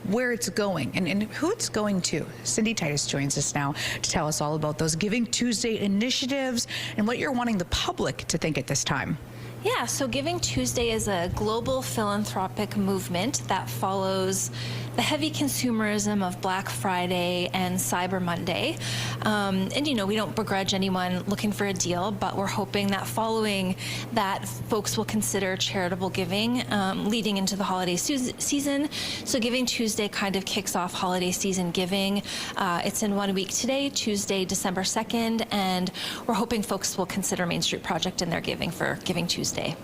where it's going and who it's going to. Cindy Titus joins us now to tell us all about those Giving Tuesday initiatives and what you're wanting the public to think at this time. Yeah, so Giving Tuesday is a global philanthropic movement that follows the heavy consumerism of Black Friday and Cyber Monday. And, we don't begrudge anyone looking for a deal, but we're hoping that following that, folks will consider charitable giving leading into the holiday season. So Giving Tuesday kind of kicks off holiday season giving. It's in 1 week today, Tuesday, December 2nd, and we're hoping folks will consider Main Street Project in their giving for Giving Tuesday.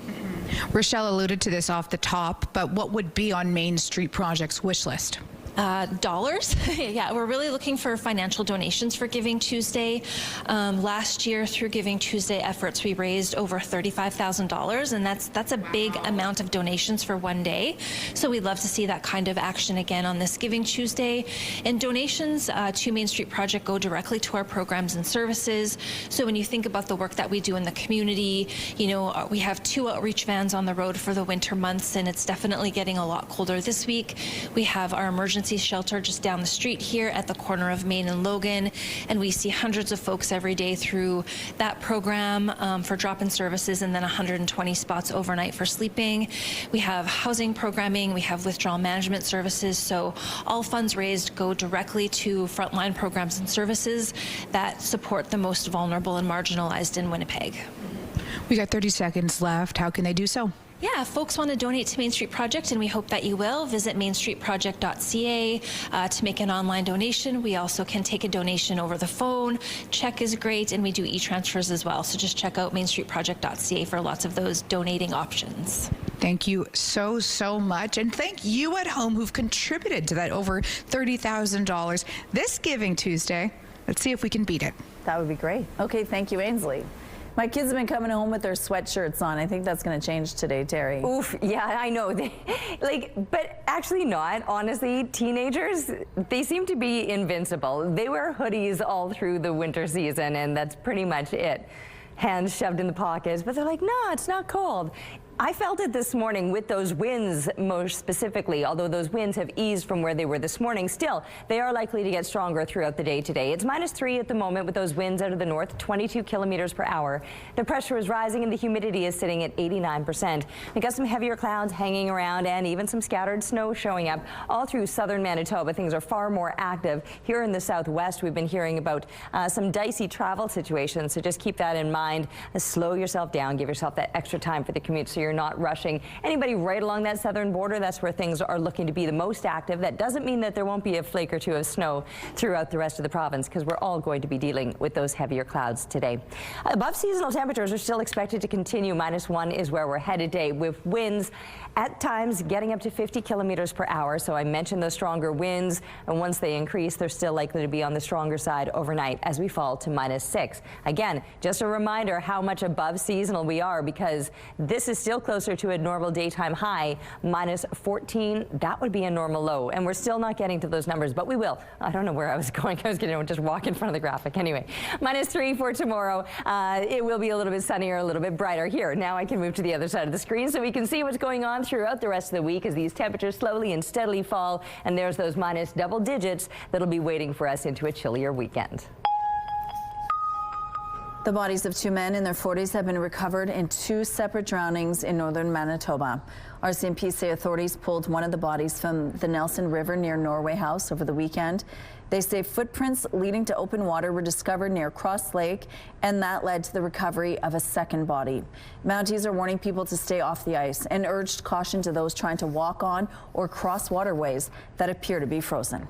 Rochelle alluded to this off the top, but what would be on Main Street Project's wish list? Dollars. Yeah, we're really looking for financial donations for Giving Tuesday. Last year, through Giving Tuesday efforts, we raised over $35,000, and that's a big amount of donations for one day. So we'd love to see that kind of action again on this Giving Tuesday. And donations to Main Street Project go directly to our programs and services. So when you think about the work that we do in the community, we have 2 outreach vans on the road for the winter months, and it's definitely getting a lot colder this week. We have our emergency shelter just down the street here at the corner of Main and Logan, and we see hundreds of folks every day through that program for drop-in services, and then 120 spots overnight for sleeping. We have housing programming, we have withdrawal management services, so all funds raised go directly to frontline programs and services that support the most vulnerable and marginalized in Winnipeg. We got 30 seconds left. How can they do so? Yeah, if folks want to donate to Main Street Project, and we hope that you will, visit mainstreetproject.ca to make an online donation. We also can take a donation over the phone. Check is great, and we do e-transfers as well. So just check out mainstreetproject.ca for lots of those donating options. Thank you so much. And thank you at home who've contributed to that over $30,000 this Giving Tuesday. Let's see if we can beat it. That would be great. Okay, thank you, Ainsley. My kids have been coming home with their sweatshirts on. I think that's going to change today, Terry. Oof, yeah, I know. But actually not. Honestly, teenagers, they seem to be invincible. They wear hoodies all through the winter season, and that's pretty much it. Hands shoved in the pockets, but they're like, no, it's not cold. I felt it this morning with those winds most specifically, although those winds have eased from where they were this morning. Still, they are likely to get stronger throughout the day today. It's -3 at the moment with those winds out of the north, 22 kilometers per hour. The pressure is rising and the humidity is sitting at 89%. We got some heavier clouds hanging around and even some scattered snow showing up all through southern Manitoba. Things are far more active. Here in the southwest, we've been hearing about some dicey travel situations, so just keep that in mind. Slow yourself down, give yourself that extra time for the commute so you're not rushing. Anybody right along that southern border, that's where things are looking to be the most active. That doesn't mean that there won't be a flake or two of snow throughout the rest of the province, because we're all going to be dealing with those heavier clouds today. Above seasonal temperatures are still expected to continue. -1 is where we're headed today, with winds at times getting up to 50 kilometers per hour. So I mentioned those stronger winds, and once they increase, they're still likely to be on the stronger side overnight as we fall to -6. Again, just a reminder how much above seasonal we are, because this is still closer to a normal daytime high. -14, that would be a normal low, and we're still not getting to those numbers, but we will. I don't know where I was going. I was going to just walk in front of the graphic. Anyway, -3 for tomorrow. It will be a little bit sunnier, a little bit brighter here. Now I can move to the other side of the screen so we can see what's going on throughout the rest of the week as these temperatures slowly and steadily fall, and there's those minus double digits that'll be waiting for us into a chillier weekend. The bodies of 2 men in their 40s have been recovered in 2 separate drownings in northern Manitoba. RCMP say authorities pulled one of the bodies from the Nelson River near Norway House over the weekend. They say footprints leading to open water were discovered near Cross Lake, and that led to the recovery of a second body. Mounties are warning people to stay off the ice and urged caution to those trying to walk on or cross waterways that appear to be frozen.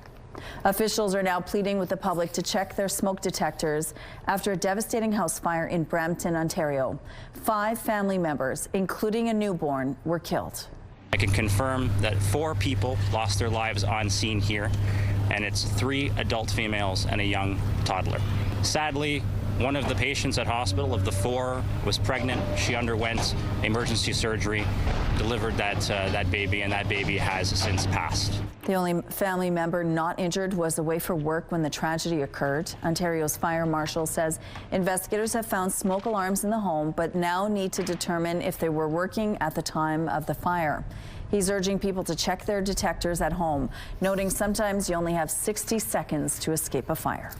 Officials are now pleading with the public to check their smoke detectors after a devastating house fire in Brampton, Ontario. 5 family members, including a newborn, were killed. I can confirm that 4 people lost their lives on scene here, and it's 3 adult females and a young toddler. Sadly, one of the patients at hospital of the 4 was pregnant. She underwent emergency surgery, delivered that baby, and that baby has since passed. The only family member not injured was away for work when the tragedy occurred. Ontario's fire marshal says investigators have found smoke alarms in the home, but now need to determine if they were working at the time of the fire. He's urging people to check their detectors at home, noting sometimes you only have 60 seconds to escape a fire.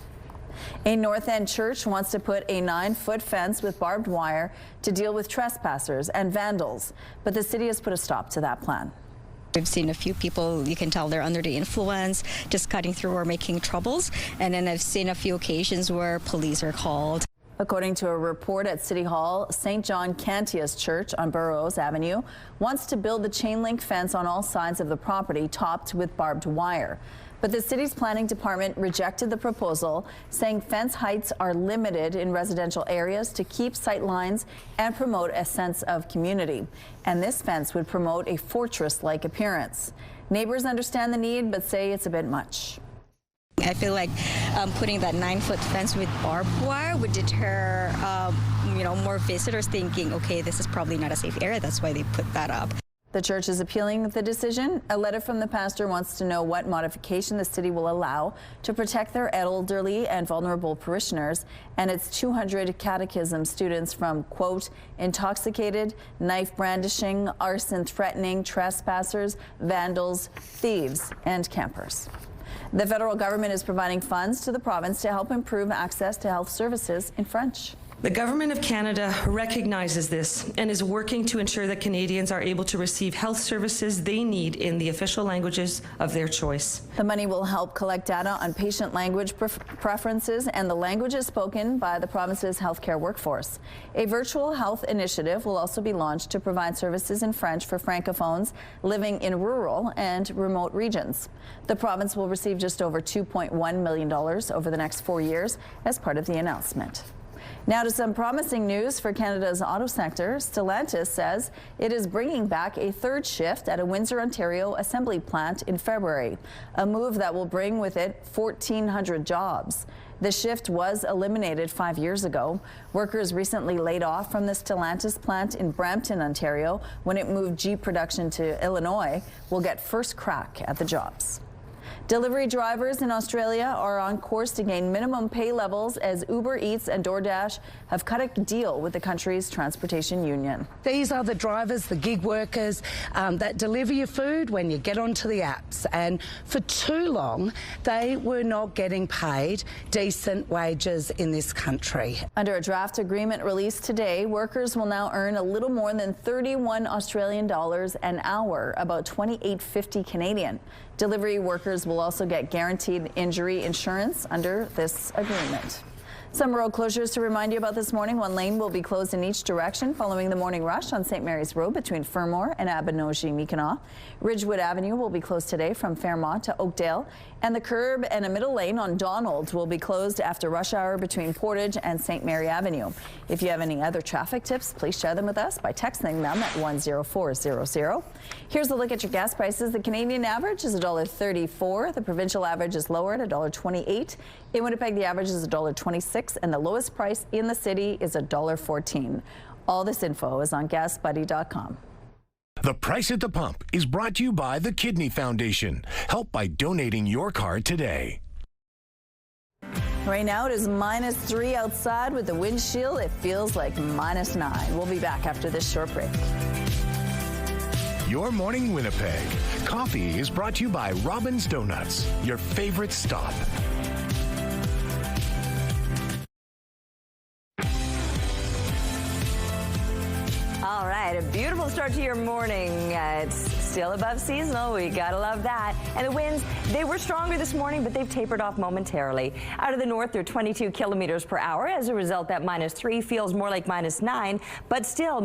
A North End church wants to put a 9-foot fence with barbed wire to deal with trespassers and vandals, but the city has put a stop to that plan. We've seen a few people, you can tell they're under the influence, just cutting through or making troubles. And then I've seen a few occasions where police are called. According to a report at City Hall, St. John Cantius Church on Burroughs Avenue wants to build the chain link fence on all sides of the property, topped with barbed wire. But the city's planning department rejected the proposal, saying fence heights are limited in residential areas to keep sight lines and promote a sense of community. And this fence would promote a fortress-like appearance. Neighbors understand the need, but say it's a bit much. I feel like putting that 9-foot fence with barbed wire would deter, more visitors thinking, okay, this is probably not a safe area. That's why they put that up. The church is appealing the decision. A letter from the pastor wants to know what modification the city will allow to protect their elderly and vulnerable parishioners and its 200 catechism students from, quote, intoxicated, knife brandishing, arson threatening trespassers, vandals, thieves, and campers. The federal government is providing funds to the province to help improve access to health services in French. The Government of Canada recognizes this and is working to ensure that Canadians are able to receive health services they need in the official languages of their choice. The money will help collect data on patient language preferences and the languages spoken by the province's healthcare workforce. A virtual health initiative will also be launched to provide services in French for francophones living in rural and remote regions. The province will receive just over $2.1 million over the next 4 years as part of the announcement. Now to some promising news for Canada's auto sector. Stellantis says it is bringing back a 3rd shift at a Windsor, Ontario assembly plant in February, a move that will bring with it 1,400 jobs. The shift was eliminated 5 years ago. Workers recently laid off from the Stellantis plant in Brampton, Ontario, when it moved Jeep production to Illinois, will get first crack at the jobs. Delivery drivers in Australia are on course to gain minimum pay levels as Uber Eats and DoorDash have cut a deal with the country's transportation union. These are the drivers, the gig workers that deliver your food when you get onto the apps. And for too long, they were not getting paid decent wages in this country. Under a draft agreement released today, workers will now earn a little more than 31 Australian dollars an hour, about $28.50 Canadian. Delivery workers will also get guaranteed injury insurance under this agreement. Some road closures to remind you about this morning. One lane will be closed in each direction following the morning rush on St. Mary's Road between Fermor and Abinogi-Mi'kmaq. Ridgewood Avenue will be closed today from Fairmont to Oakdale. And the curb and a middle lane on Donald will be closed after rush hour between Portage and St. Mary Avenue. If you have any other traffic tips, please share them with us by texting them at 10400. Here's a look at your gas prices. The Canadian average is $1.34. The provincial average is lower at $1.28. In Winnipeg, the average is $1.26. And the lowest price in the city is $1.14. All this info is on GasBuddy.com. The Price at the Pump is brought to you by the Kidney Foundation. Help by donating your car today. Right now it is -3 outside with the windshield. It feels like -9. We'll be back after this short break. Your Morning Winnipeg. Coffee is brought to you by Robin's Donuts, your favorite stop. All right, a beautiful start to your morning. It's still above seasonal. We gotta love that. And the winds, they were stronger this morning, but they've tapered off momentarily. Out of the north, they're 22 kilometers per hour. As a result, that -3 feels more like -9, but still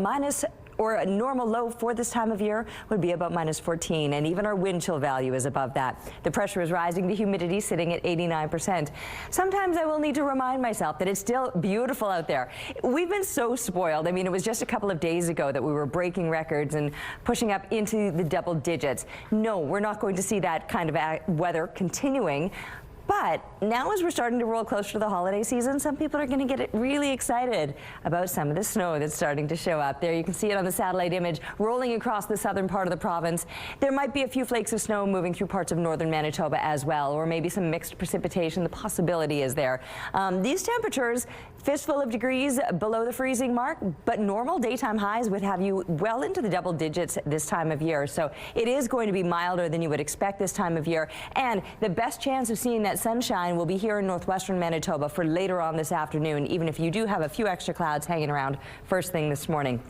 or a normal low for this time of year would be about -14, and even our wind chill value is above that. The pressure is rising, the humidity sitting at 89%. Sometimes I will need to remind myself that it's still beautiful out there. We've been so spoiled. I mean, it was just a couple of days ago that we were breaking records and pushing up into the double digits. No, we're not going to see that kind of weather continuing. But now as we're starting to roll closer to the holiday season, some people are going to get really excited about some of the snow that's starting to show up. There you can see it on the satellite image rolling across the southern part of the province. There might be a few flakes of snow moving through parts of northern Manitoba as well, or maybe some mixed precipitation. The possibility is there. These temperatures, fistful of degrees below the freezing mark, but normal daytime highs would have you well into the double digits this time of year. So it is going to be milder than you would expect this time of year. And the best chance of seeing that sunshine will be here in northwestern Manitoba for later on this afternoon, even if you do have a few extra clouds hanging around first thing this morning.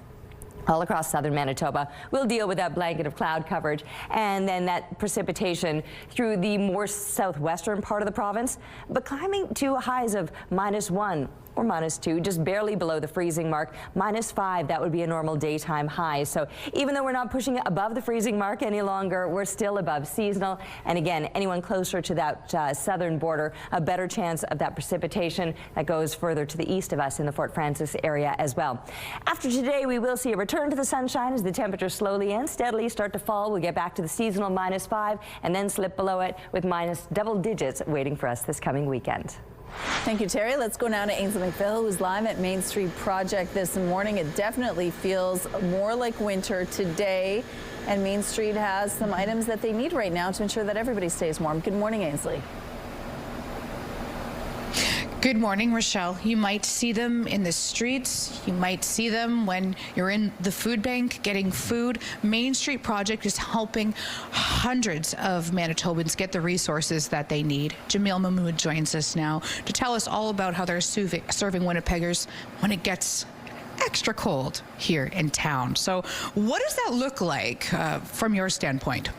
All across southern Manitoba, we'll deal with that blanket of cloud coverage and then that precipitation through the more southwestern part of the province, but climbing to highs of -1 or -2, just barely below the freezing mark. -5, that would be a normal daytime high. So even though we're not pushing it above the freezing mark any longer, we're still above seasonal. And again, anyone closer to that southern border, a better chance of that precipitation that goes further to the east of us in the Fort Frances area as well. After today, we will see a return to the sunshine as the temperatures slowly and steadily start to fall. We'll get back to the seasonal -5 and then slip below it with double digits waiting for us this coming weekend. Thank you, Terry. Let's go now to Ainsley McPhail, who's live at Main Street Project this morning. It definitely feels more like winter today, and Main Street has some items that they need right now to ensure that everybody stays warm. Good morning, Ainsley. Good morning, Rochelle. You might see them in the streets. You might see them when you're in the food bank getting food. Main Street Project is helping hundreds of Manitobans get the resources that they need. Jamil Mahmood joins us now to tell us all about how they're serving Winnipeggers when it gets extra cold here in town. So what does that look like from your standpoint?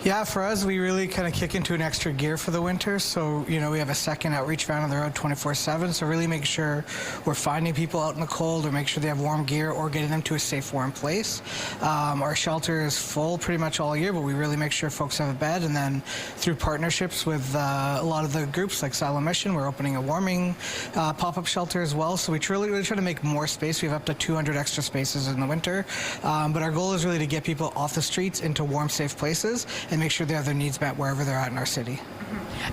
Yeah, for us, we really kind of kick into an extra gear for the winter. So, you know, we have a second outreach van on the road 24/7. So really make sure we're finding people out in the cold or make sure they have warm gear or getting them to a safe, warm place. Our shelter is full pretty much all year, but we really make sure folks have a bed. And then through partnerships with a lot of the groups like Silent Mission, we're opening a warming pop-up shelter as well. So we really try to make more space. We have up to 200 extra spaces in the winter. But our goal is really to get people off the streets into warm, safe places and make sure they have their needs met wherever they're at in our city.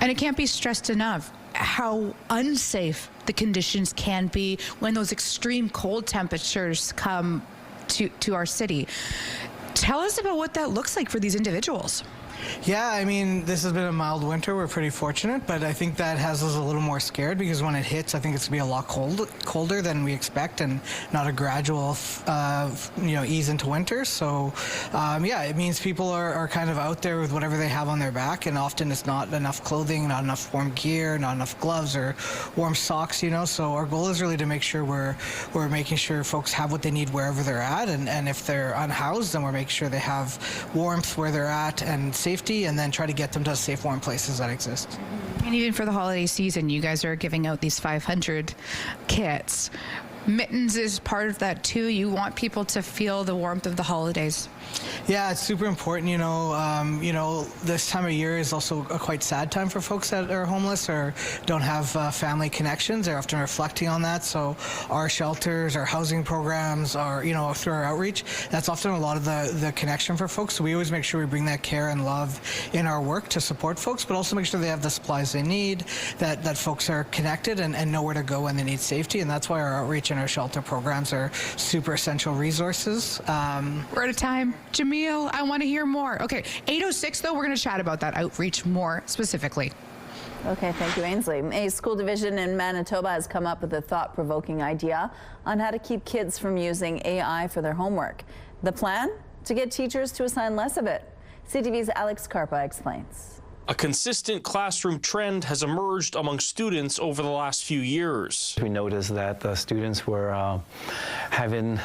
And it can't be stressed enough how unsafe the conditions can be when those extreme cold temperatures come to our city. Tell us about what that looks like for these individuals. Yeah, I mean, this has been a mild winter. We're pretty fortunate, but I think that has us a little more scared because when it hits, I think it's going to be a lot colder than we expect and not a gradual, ease into winter. So, yeah, it means people are kind of out there with whatever they have on their back, and often it's not enough clothing, not enough warm gear, not enough gloves or warm socks, So our goal is really to make sure we're making sure folks have what they need wherever they're at, and if they're unhoused, then we're making sure they have warmth where they're at and safety, and then try to get them to safe, warm places that exist. And even for the holiday season, you guys are giving out these 500 kits. Mittens is part of that too. You want people to feel the warmth of the holidays. Yeah, it's super important. This time of year is also a quite sad time for folks that are homeless or don't have family connections. They're often reflecting on that. So our shelters, our housing programs, through our outreach, that's often a lot of the connection for folks. So we always make sure we bring that care and love in our work to support folks, but also make sure they have the supplies they need, that folks are connected and know where to go when they need safety. And that's why our outreach and our shelter programs are super essential resources. We're out of time. Jamil, I want to hear more. Okay, 8:06 though, we're going to chat about that outreach more specifically. Okay, thank you, Ainsley. A school division in Manitoba has come up with a thought-provoking idea on how to keep kids from using AI for their homework. The plan? To get teachers to assign less of it. CTV's Alex Carpa explains. A consistent classroom trend has emerged among students over the last few years. We noticed that the students were having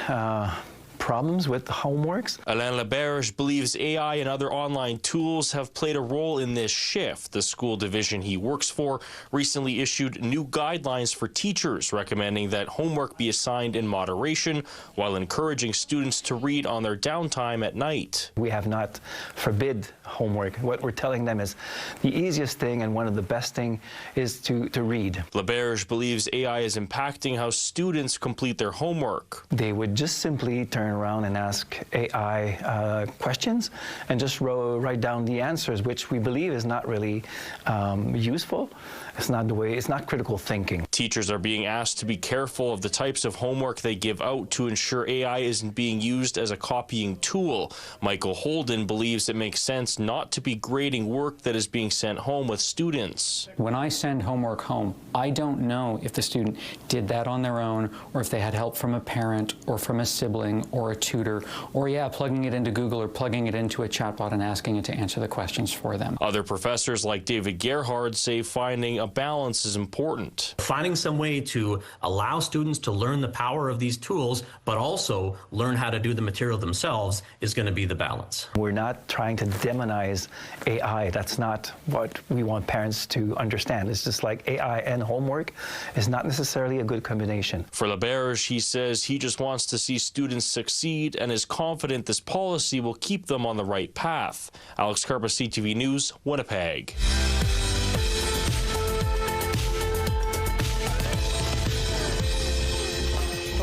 problems with homeworks. Alain Laberge believes AI and other online tools have played a role in this shift. The school division he works for recently issued new guidelines for teachers recommending that homework be assigned in moderation while encouraging students to read on their downtime at night. We have not forbid homework. What we're telling them is the easiest thing and one of the best thing is to read. Laberge believes AI is impacting how students complete their homework. They would just simply turn around and ask AI questions and just write down the answers, which we believe is not really useful. It's not the way, it's not critical thinking. Teachers are being asked to be careful of the types of homework they give out to ensure AI isn't being used as a copying tool. Michael Holden believes it makes sense not to be grading work that is being sent home with students. When I send homework home, I don't know if the student did that on their own or if they had help from a parent or from a sibling or a tutor, or plugging it into Google or plugging it into a chatbot and asking it to answer the questions for them. Other professors like David Gerhard say finding a balance is important. Finding some way to allow students to learn the power of these tools, but also learn how to do the material themselves is going to be the balance. We're not trying to demonize AI. That's not what we want parents to understand. It's just like AI and homework is not necessarily a good combination. For Laberge, he says he just wants to see students succeed and is confident this policy will keep them on the right path. Alex Carpa, CTV News, Winnipeg.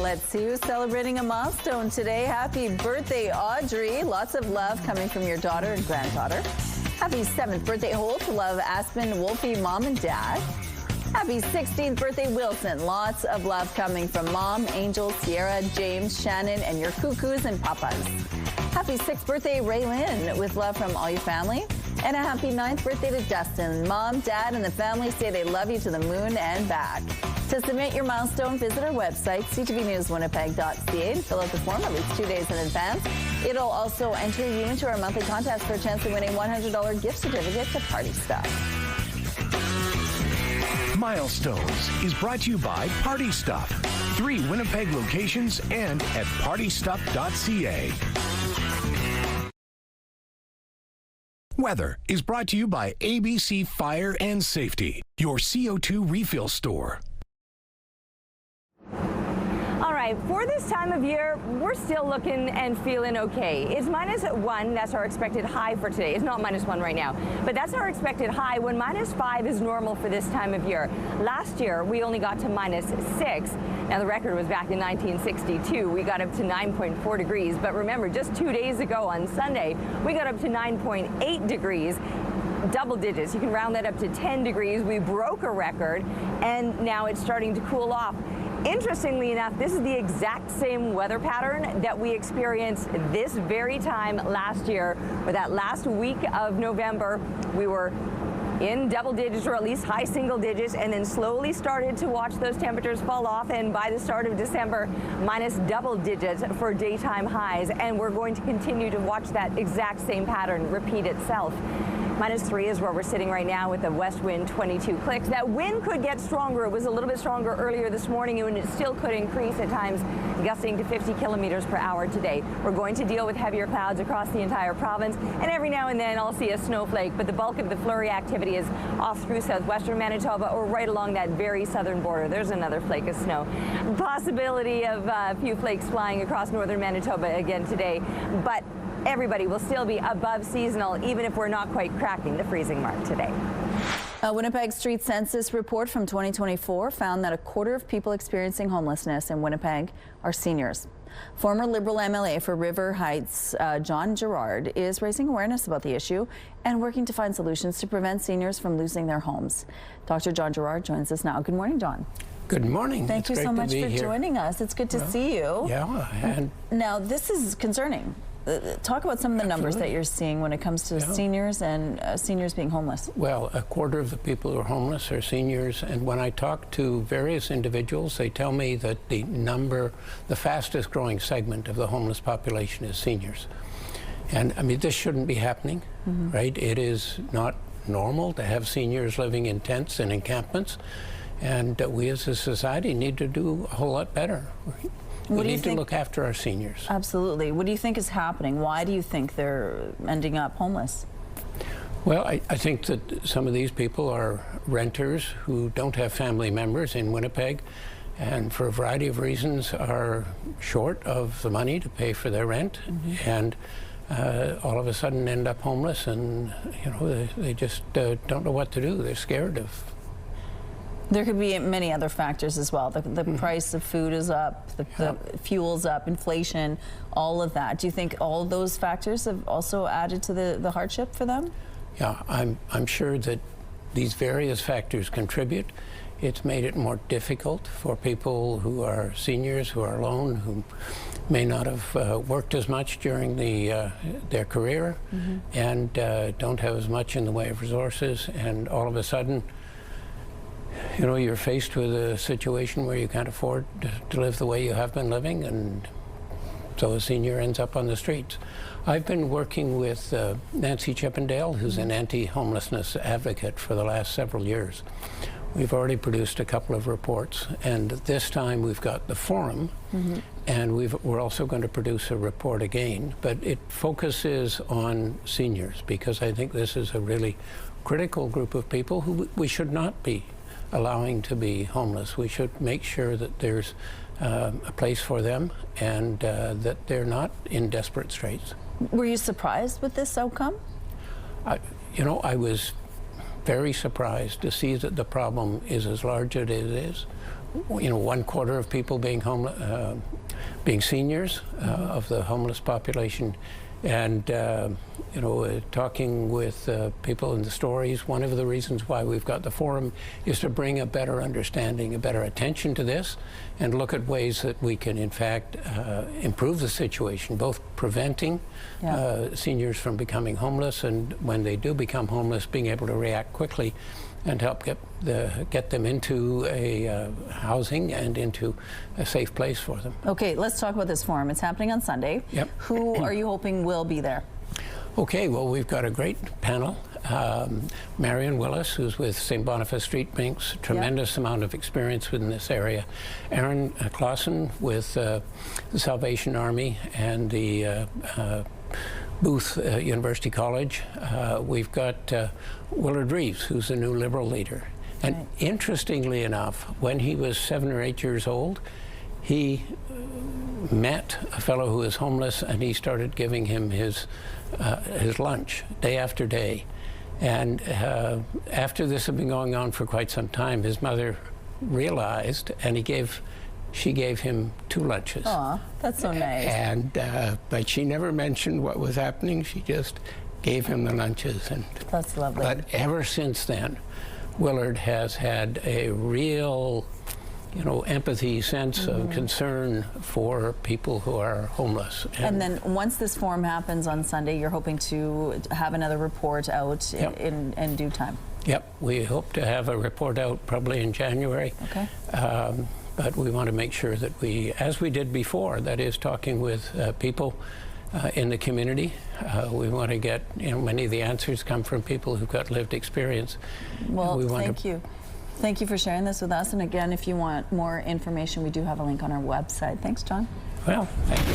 Let's see who's celebrating a milestone today. Happy birthday, Audrey. Lots of love coming from your daughter and granddaughter. Happy 7th birthday, Holt. Love, Aspen, Wolfie, Mom, and Dad. Happy 16th birthday, Wilson. Lots of love coming from Mom, Angel, Sierra, James, Shannon, and your cuckoos and papas. Happy 6th birthday, Raylyn, with love from all your family. And a happy 9th birthday to Dustin. Mom, Dad, and the family say they love you to the moon and back. To submit your milestone, visit our website, ctvnewswinnipeg.ca, and fill out the form at least 2 days in advance. It'll also enter you into our monthly contest for a chance to win a $100 gift certificate to Party Stuff. Milestones is brought to you by Party Stuff. 3 Winnipeg locations and at partystuff.ca. Weather is brought to you by ABC Fire and Safety, your CO2 refill store. All right, for this time of year, we're still looking and feeling okay. It's -1, that's our expected high for today. It's not -1 right now, but that's our expected high when -5 is normal for this time of year. Last year, we only got to -6. Now, the record was back in 1962. We got up to 9.4 degrees, but remember, just 2 days ago on Sunday, we got up to 9.8 degrees. Double digits. You can round that up to 10 degrees. We broke a record, and now it's starting to cool off. Interestingly enough, this is the exact same weather pattern that we experienced this very time last year, where that last week of November, we were in double digits, or at least high single digits, and then slowly started to watch those temperatures fall off, and by the start of December, minus double digits for daytime highs. And we're going to continue to watch that exact same pattern repeat itself. -3 is where we're sitting right now with the west wind 22 clicks. That wind could get stronger. It was a little bit stronger earlier this morning, and it still could increase at times, gusting to 50 kilometers per hour today. We're going to deal with heavier clouds across the entire province, and every now and then I'll see a snowflake, but the bulk of the flurry activity is off through southwestern Manitoba or right along that very southern border. There's another flake of snow. Possibility of a few flakes flying across northern Manitoba again today, but everybody will still be above seasonal, even if we're not quite cracking the freezing mark today. A Winnipeg Street Census report from 2024 found that a quarter of people experiencing homelessness in Winnipeg are seniors. Former Liberal MLA for River Heights, John Gerard, is raising awareness about the issue and working to find solutions to prevent seniors from losing their homes. Dr. John Gerard joins us now. Good morning, John. Good morning. Thank you so much for joining us. It's good to see you. Yeah. And now, this is concerning. Talk about some of the numbers that you're seeing when it comes to seniors and seniors being homeless. Well, a quarter of the people who are homeless are seniors, and when I talk to various individuals, they tell me that the fastest growing segment of the homeless population is seniors. And I mean, this shouldn't be happening, right? It is not normal to have seniors living in tents and encampments, and we as a society need to do a whole lot better. We need to look after our seniors. Absolutely. What do you think is happening? Why do you think they're ending up homeless? Well, I think that some of these people are renters who don't have family members in Winnipeg, and for a variety of reasons are short of the money to pay for their rent, and all of a sudden end up homeless, and they just don't know what to do. They're scared of. There could be many other factors as well. The price of food is up, the fuel's up, inflation, all of that. Do you think all of those factors have also added to the hardship for them? Yeah, I'm sure that these various factors contribute. It's made it more difficult for people who are seniors, who are alone, who may not have worked as much during their career, and don't have as much in the way of resources, and all of a sudden, you're faced with a situation where you can't afford to live the way you have been living, and so a senior ends up on the streets. I've been working with Nancy Chippendale, who's an anti-homelessness advocate for the last several years. We've already produced a couple of reports, and this time we've got the forum, and we're also going to produce a report again, but it focuses on seniors, because I think this is a really critical group of people who we should not be allowing to be homeless. We should make sure that there's a place for them, and that they're not in desperate straits. Were you surprised with this outcome? I was very surprised to see that the problem is as large as it is. 1/4 of people being being seniors of the homeless population, and talking with people in the stories. One of the reasons why we've got the forum is to bring a better understanding, a better attention to this, and look at ways that we can in fact improve the situation, both preventing seniors from becoming homeless, and when they do become homeless, being able to react quickly and help get them into a housing and into a safe place for them. Okay, let's talk about this forum. It's happening on Sunday. Yep. Who are you hoping will be there? Okay, well, we've got a great panel. Marion Willis, who's with St. Boniface Street Binks, tremendous amount of experience within this area. Aaron Clausen with the Salvation Army and the Booth University College. We've got Willard Reeves, who's the new Liberal leader. And interestingly enough, when he was 7 or 8 years old, he met a fellow who was homeless, and he started giving him his lunch day after day. And after this had been going on for quite some time, his mother realized, and she gave him 2 lunches. Aw, that's so nice. And but she never mentioned what was happening. She just gave him the lunches. And that's lovely. But ever since then, Willard has had a real empathy, sense of concern for people who are homeless. And then once this forum happens on Sunday, you're hoping to have another report out in due time. Yep, we hope to have a report out probably in January. Okay. But we want to make sure that we, as we did before, that is talking with people in the community. We want to get, many of the answers come from people who've got lived experience. Well, thank you. Thank you for sharing this with us. And again, if you want more information, we do have a link on our website. Thanks, John. Well, thank you.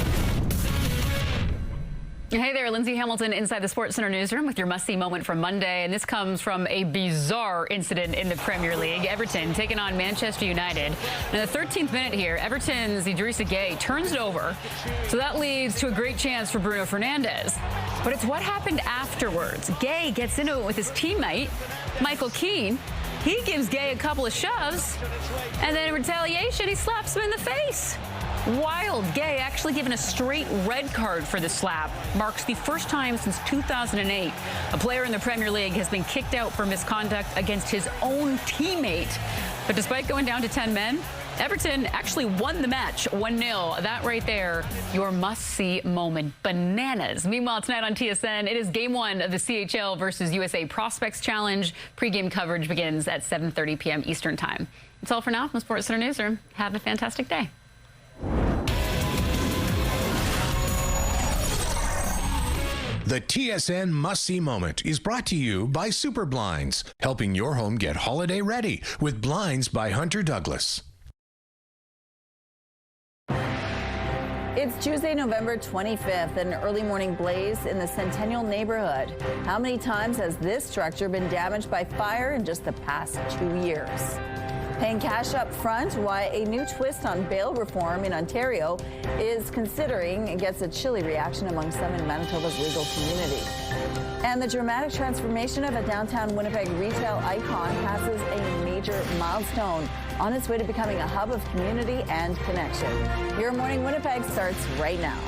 Hey there, Lindsay Hamilton inside the Sports Center newsroom with your must-see moment from Monday. And this comes from a bizarre incident in the Premier League. Everton taking on Manchester United. In the 13th minute here, Everton's Idrissa Gueye turns it over. So that leads to a great chance for Bruno Fernandes. But it's what happened afterwards. Gueye gets into it with his teammate, Michael Keane. He gives Gueye a couple of shoves, and then in retaliation, he slaps him in the face. Wild. Gueye actually given a straight red card for the slap. Marks the first time since 2008 a player in the Premier League has been kicked out for misconduct against his own teammate. But despite going down to 10 men, Everton actually won the match 1-0. That right there, your must-see moment. Bananas. Meanwhile, tonight on TSN, it is game 1 of the CHL versus USA Prospects Challenge. Pre-game coverage begins at 7:30 p.m. Eastern Time. That's all for now from the Sports Center Newsroom. Have a fantastic day. The TSN Must-See Moment is brought to you by Super Blinds, helping your home get holiday ready with Blinds by Hunter Douglas. It's Tuesday, November 25th, an early morning blaze in the Centennial neighborhood. How many times has this structure been damaged by fire in just the past 2 years? Paying cash up front, why a new twist on bail reform in Ontario is considering gets a chilly reaction among some in Manitoba's legal community. And the dramatic transformation of a downtown Winnipeg retail icon passes a major milestone on its way to becoming a hub of community and connection. Your Morning Winnipeg starts right now.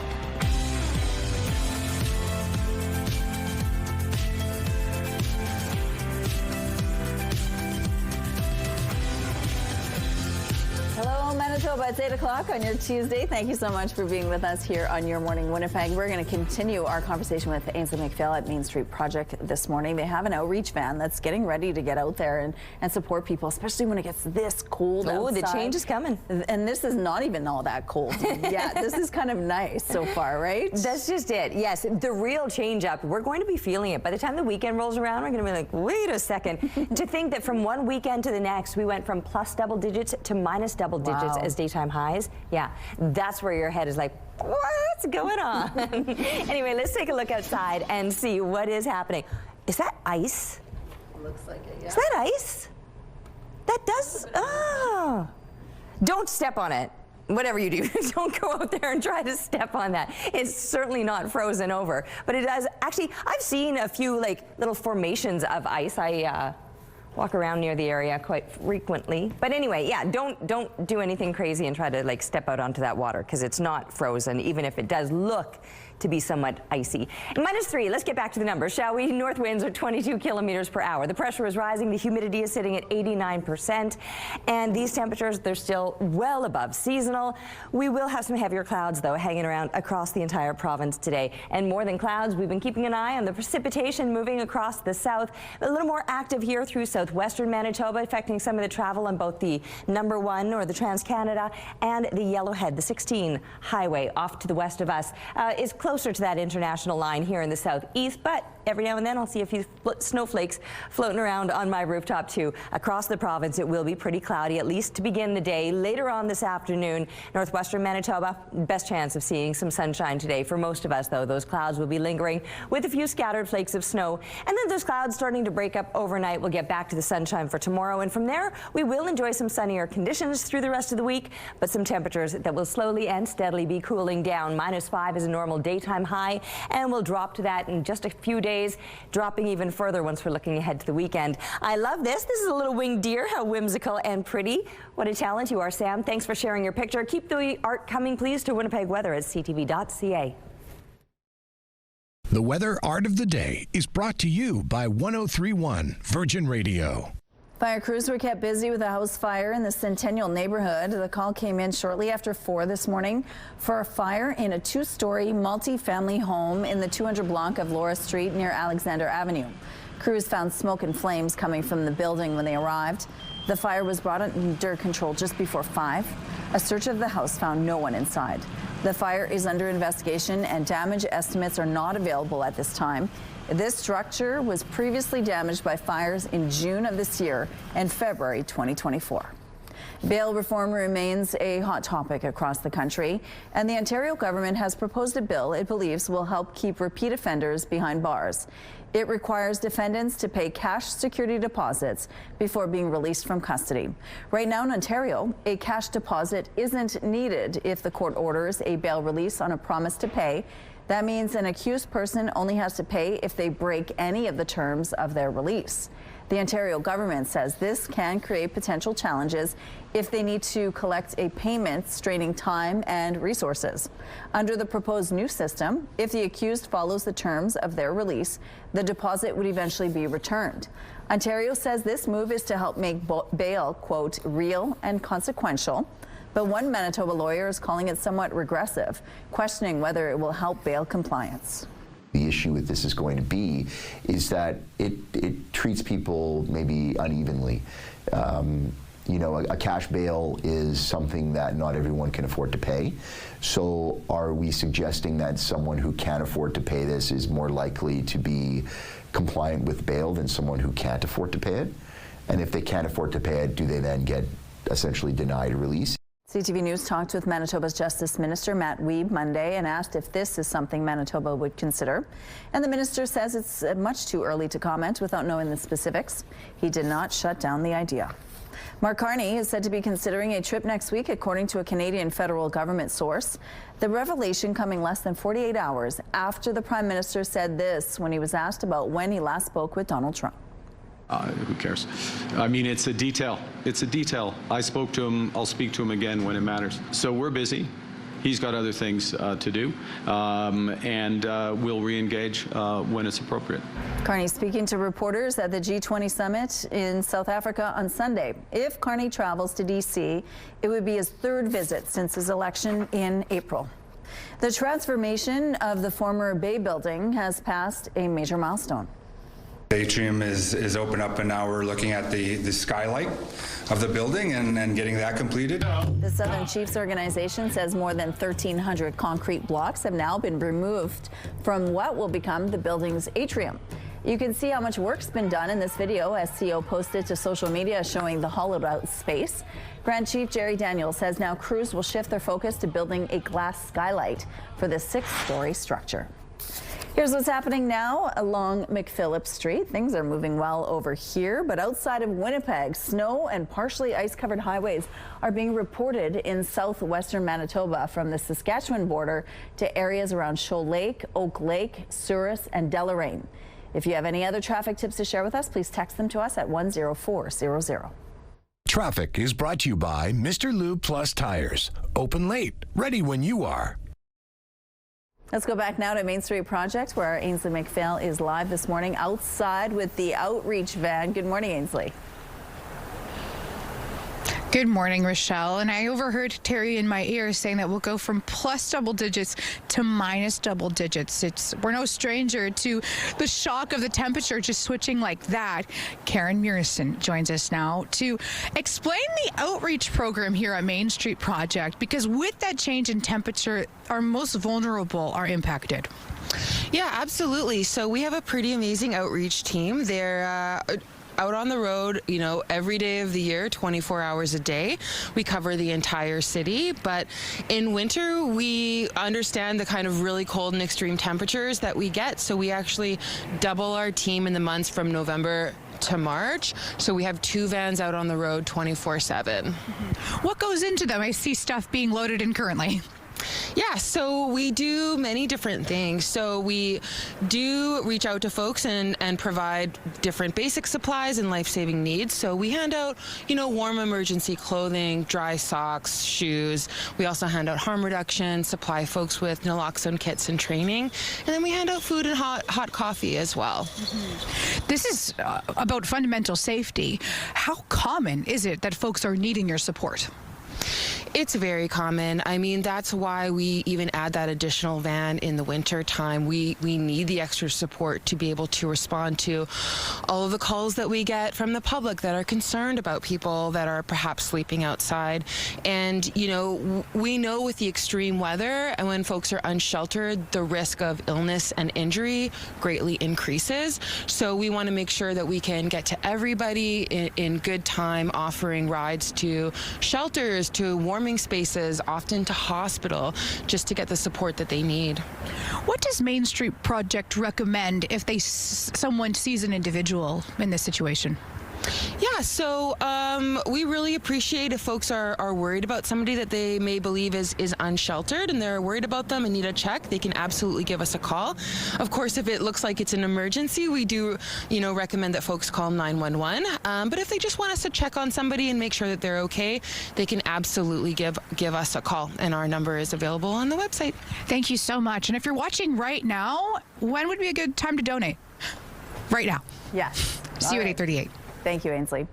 Hello, Manitoba. It's 8 o'clock on your Tuesday. Thank you so much for being with us here on Your Morning Winnipeg. We're going to continue our conversation with Ainsley McPhail at Main Street Project this morning. They have an outreach van that's getting ready to get out there and support people, especially when it gets this cold outside. Oh, the change is coming. And this is not even all that cold. Yeah, this is kind of nice so far, right? That's just it. Yes, the real change up. We're going to be feeling it. By the time the weekend rolls around, we're going to be like, wait a second. To think that from one weekend to the next, we went from plus double digits to minus double digits as daytime highs. Yeah, that's where your head is like, what's going on? Anyway, let's take a look outside and see what is happening. Is that ice? Looks like it, yeah. Is that ice? That does, oh. Don't step on it. Whatever you do, don't go out there and try to step on that. It's certainly not frozen over, but it does. Actually, I've seen a few little formations of ice. I walk around near the area quite frequently. But anyway, yeah, don't do anything crazy and try to step out onto that water because it's not frozen, even if it does look to be somewhat icy. -3, let's get back to the numbers, shall we? North winds are 22 kilometers per hour. The pressure is rising. The humidity is sitting at 89%. And these temperatures, they're still well above seasonal. We will have some heavier clouds, though, hanging around across the entire province today. And more than clouds, we've been keeping an eye on the precipitation moving across the south. A little more active here through southwestern Manitoba, affecting some of the travel on both the number 1 or the Trans-Canada and the Yellowhead. The 16 highway off to the west of us is closer to that international line here in the southeast, but every now and then I'll see a few snowflakes floating around on my rooftop too. Across the province, it will be pretty cloudy, at least to begin the day. Later on this afternoon, northwestern Manitoba, best chance of seeing some sunshine today. For most of us, though, those clouds will be lingering with a few scattered flakes of snow. And then those clouds starting to break up overnight. We'll get back to the sunshine for tomorrow. And from there, we will enjoy some sunnier conditions through the rest of the week, but some temperatures that will slowly and steadily be cooling down. -5 is a normal daytime high, and we'll drop to that in just a few days, dropping even further once we're looking ahead to the weekend. I love this. This is a little winged deer. How whimsical and pretty. What a talent you are, Sam. Thanks for sharing your picture. Keep the art coming, please, to Winnipeg Weather at ctv.ca. The Weather Art of the Day is brought to you by 103.1 Virgin Radio. Fire crews were kept busy with a house fire in the Centennial neighborhood. The call came in shortly after 4 this morning for a fire in a 2-story multi-family home in the 200 block of Laura Street near Alexander Avenue. Crews found smoke and flames coming from the building when they arrived. The fire was brought under control just before 5. A search of the house found no one inside. The fire is under investigation and damage estimates are not available at this time. This structure was previously damaged by fires in June of this year and February 2024. Bail reform remains a hot topic across the country, and the Ontario government has proposed a bill it believes will help keep repeat offenders behind bars. It requires defendants to pay cash security deposits before being released from custody. Right now in Ontario, a cash deposit isn't needed if the court orders a bail release on a promise to pay. That means an accused person only has to pay if they break any of the terms of their release. The Ontario government says this can create potential challenges if they need to collect a payment, straining time and resources. Under the proposed new system, if the accused follows the terms of their release, the deposit would eventually be returned. Ontario says this move is to help make bail, quote, real and consequential. But one Manitoba lawyer is calling it somewhat regressive, questioning whether it will help bail compliance. The issue with this is going to be is that it treats people maybe unevenly. You know, a cash bail is something that not everyone can afford to pay. So are we suggesting that someone who can afford to pay this is more likely to be compliant with bail than someone who can't afford to pay it? And if they can't afford to pay it, do they then get essentially denied a release? CTV News talked with Manitoba's Justice Minister Matt Wiebe Monday and asked if this is something Manitoba would consider. And the minister says it's much too early to comment without knowing the specifics. He did not shut down the idea. Mark Carney is said to be considering a trip next week, according to a Canadian federal government source. The revelation coming less than 48 hours after the Prime Minister said this when he was asked about when he last spoke with Donald Trump. Who cares? I mean, it's a detail. It's a detail. I spoke to him. I'll speak to him again when it matters. So we're busy. He's got other things to do, and we'll re-engage when it's appropriate. Carney speaking to reporters at the G20 summit in South Africa on Sunday. If Carney travels to D.C., it would be his 3rd visit since his election in April. The transformation of the former Bay building has passed a major milestone. The atrium is open up, and now we're looking at the skylight of the building and getting that completed. The Southern Chiefs organization says more than 1,300 concrete blocks have now been removed from what will become the building's atrium. You can see how much work's been done in this video SCO posted to social media showing the hollowed out space. Grand Chief Jerry Daniels says now crews will shift their focus to building a glass skylight for the 6-story structure. Here's what's happening now along McPhillip Street. Things are moving well over here, but outside of Winnipeg, snow and partially ice-covered highways are being reported in southwestern Manitoba from the Saskatchewan border to areas around Shoal Lake, Oak Lake, Souris, and Deloraine. If you have any other traffic tips to share with us, please text them to us at 10400. Traffic is brought to you by Mr. Lube Plus Tires. Open late, ready when you are. Let's go back now to Main Street Project, where our Ainsley McPhail is live this morning outside with the outreach van. Good morning, Ainsley. Good morning, Rochelle. And I overheard Terry in my ear saying that we'll go from plus double digits to minus double digits. We're no stranger to the shock of the temperature just switching like that. Karen Murison joins us now to explain the outreach program here at Main Street Project, because with that change in temperature, our most vulnerable are impacted. Yeah, absolutely. So we have a pretty amazing outreach team. They're out on the road, you know, every day of the year, 24 hours a day. We cover the entire city, but in winter, we understand the kind of really cold and extreme temperatures that we get, so we actually double our team in the months from November to March. So we have 2 vans out on the road 24/7. What goes into them? I see stuff being loaded in currently. Yeah, so we do many different things. So we do reach out to folks and provide different basic supplies and life-saving needs. So we hand out, warm emergency clothing, dry socks, shoes. We also hand out harm reduction, supply folks with naloxone kits and training. And then we hand out food and hot coffee as well. Mm-hmm. This is about fundamental safety. How common is it that folks are needing your support? It's very common. I mean, that's why we even add that additional van in the winter time. We need the extra support to be able to respond to all of the calls that we get from the public that are concerned about people that are perhaps sleeping outside. And, we know with the extreme weather and when folks are unsheltered, the risk of illness and injury greatly increases. So we want to make sure that we can get to everybody in good time, offering rides to shelters, to warming spaces, often to hospital, just to get the support that they need. What does Main Street Project recommend if someone sees an individual in this situation? Yeah, so we really appreciate if folks are worried about somebody that they may believe is unsheltered and they're worried about them and need a check, they can absolutely give us a call. Of course, if it looks like it's an emergency, we do, recommend that folks call 911. But if they just want us to check on somebody and make sure that they're okay, they can absolutely give us a call, and our number is available on the website. Thank you so much. And if you're watching right now, when would be a good time to donate? Right now. Yes. See you at 8:38. Thank you, Ainsley.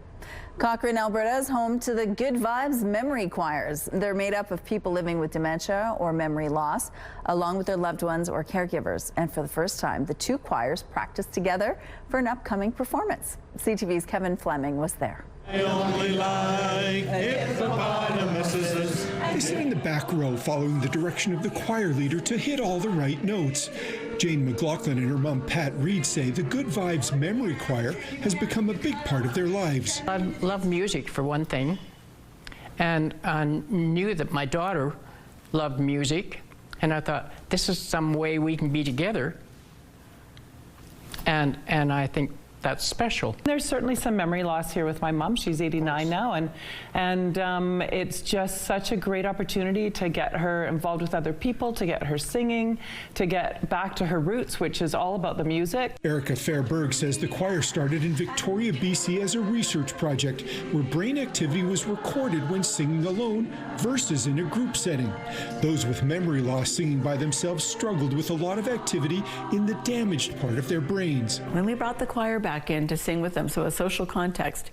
Cochrane, Alberta is home to the Good Vibes Memory Choirs. They're made up of people living with dementia or memory loss, along with their loved ones or caregivers. And for the first time, the two choirs practiced together for an upcoming performance. CTV's Kevin Fleming was there. I only like hippopotamuses. They sit in the back row following the direction of the choir leader to hit all the right notes. Jane McLaughlin and her mom Pat Reed say the Good Vibes Memory Choir has become a big part of their lives. I love music for one thing, and I knew that my daughter loved music, and I thought this is some way we can be together, and I think that's special. There's certainly some memory loss here with my mom. She's 89 now, and it's just such a great opportunity to get her involved with other people, to get her singing, to get back to her roots, which is all about the music. Erica Fairberg says the choir started in Victoria, BC as a research project where brain activity was recorded when singing alone versus in a group setting. Those with memory loss singing by themselves struggled with a lot of activity in the damaged part of their brains. When we brought the choir back in to sing with them, so a social context,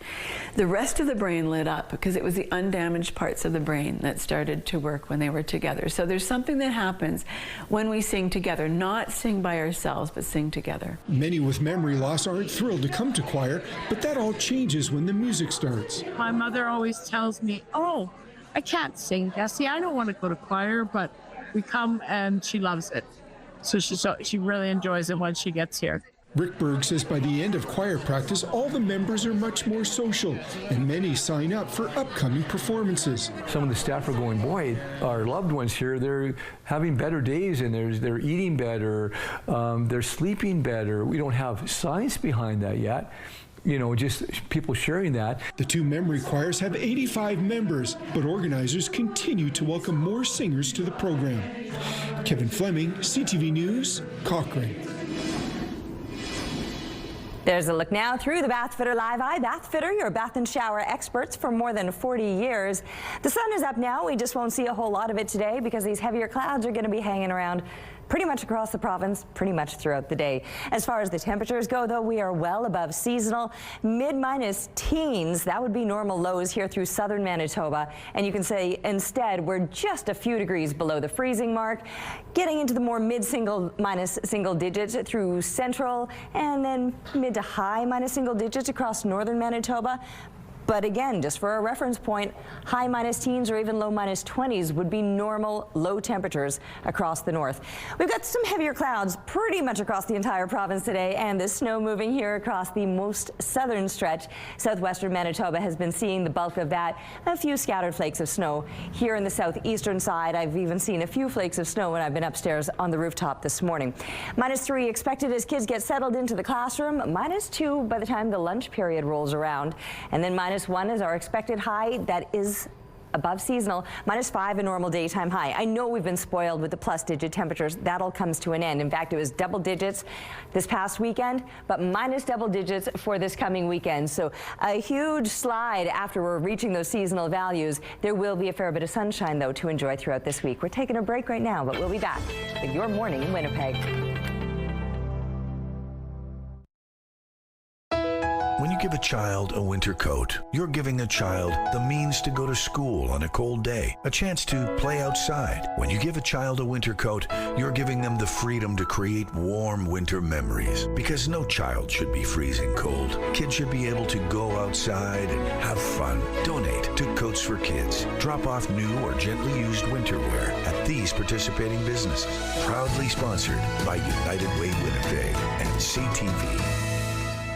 the rest of the brain lit up because it was the undamaged parts of the brain that started to work when they were together. So there's something that happens when we sing together, not sing by ourselves, but sing together. Many with memory loss aren't thrilled to come to choir, but that all changes when the music starts. My mother always tells me, oh, I can't sing, Jessie. I don't want to go to choir, but we come and she loves it. So she really enjoys it when she gets here. Rick Berg says by the end of choir practice, all the members are much more social, and many sign up for upcoming performances. Some of the staff are going, boy, our loved ones here, they're having better days, and they're eating better, they're sleeping better. We don't have science behind that yet. Just people sharing that. The two memory choirs have 85 members, but organizers continue to welcome more singers to the program. Kevin Fleming, CTV News, Cochrane. There's a look now through the Bathfitter Live Eye. Bathfitter, your bath and shower experts for more than 40 years. The sun is up now. We just won't see a whole lot of it today because these heavier clouds are going to be hanging around pretty much across the province, pretty much throughout the day. As far as the temperatures go, though, we are well above seasonal. Mid-minus teens, that would be normal lows here through southern Manitoba. And you can say instead we're just a few degrees below the freezing mark, getting into the more minus single digits through central, and then mid to high minus single digits across northern Manitoba. But again, just for a reference point, high minus teens or even low minus 20s would be normal low temperatures across the north. We've got some heavier clouds pretty much across the entire province today, and the snow moving here across the most southern stretch. Southwestern Manitoba has been seeing the bulk of that. A few scattered flakes of snow here in the southeastern side. I've even seen a few flakes of snow when I've been upstairs on the rooftop this morning. -3 expected as kids get settled into the classroom. -2 by the time the lunch period rolls around. And then -1 is our expected high. That is above seasonal, -5 a normal daytime high. I know we've been spoiled with the plus-digit temperatures. That all comes to an end. In fact, it was double digits this past weekend, but minus double digits for this coming weekend. So a huge slide after we're reaching those seasonal values. There will be a fair bit of sunshine, though, to enjoy throughout this week. We're taking a break right now, but we'll be back with Your Morning in Winnipeg. When you give a child a winter coat, you're giving a child the means to go to school on a cold day, a chance to play outside. When you give a child a winter coat, you're giving them the freedom to create warm winter memories, because no child should be freezing cold. Kids should be able to go outside and have fun. Donate to Coats for Kids. Drop off new or gently used winter wear at these participating businesses. Proudly sponsored by United Way Winnipeg and CTV.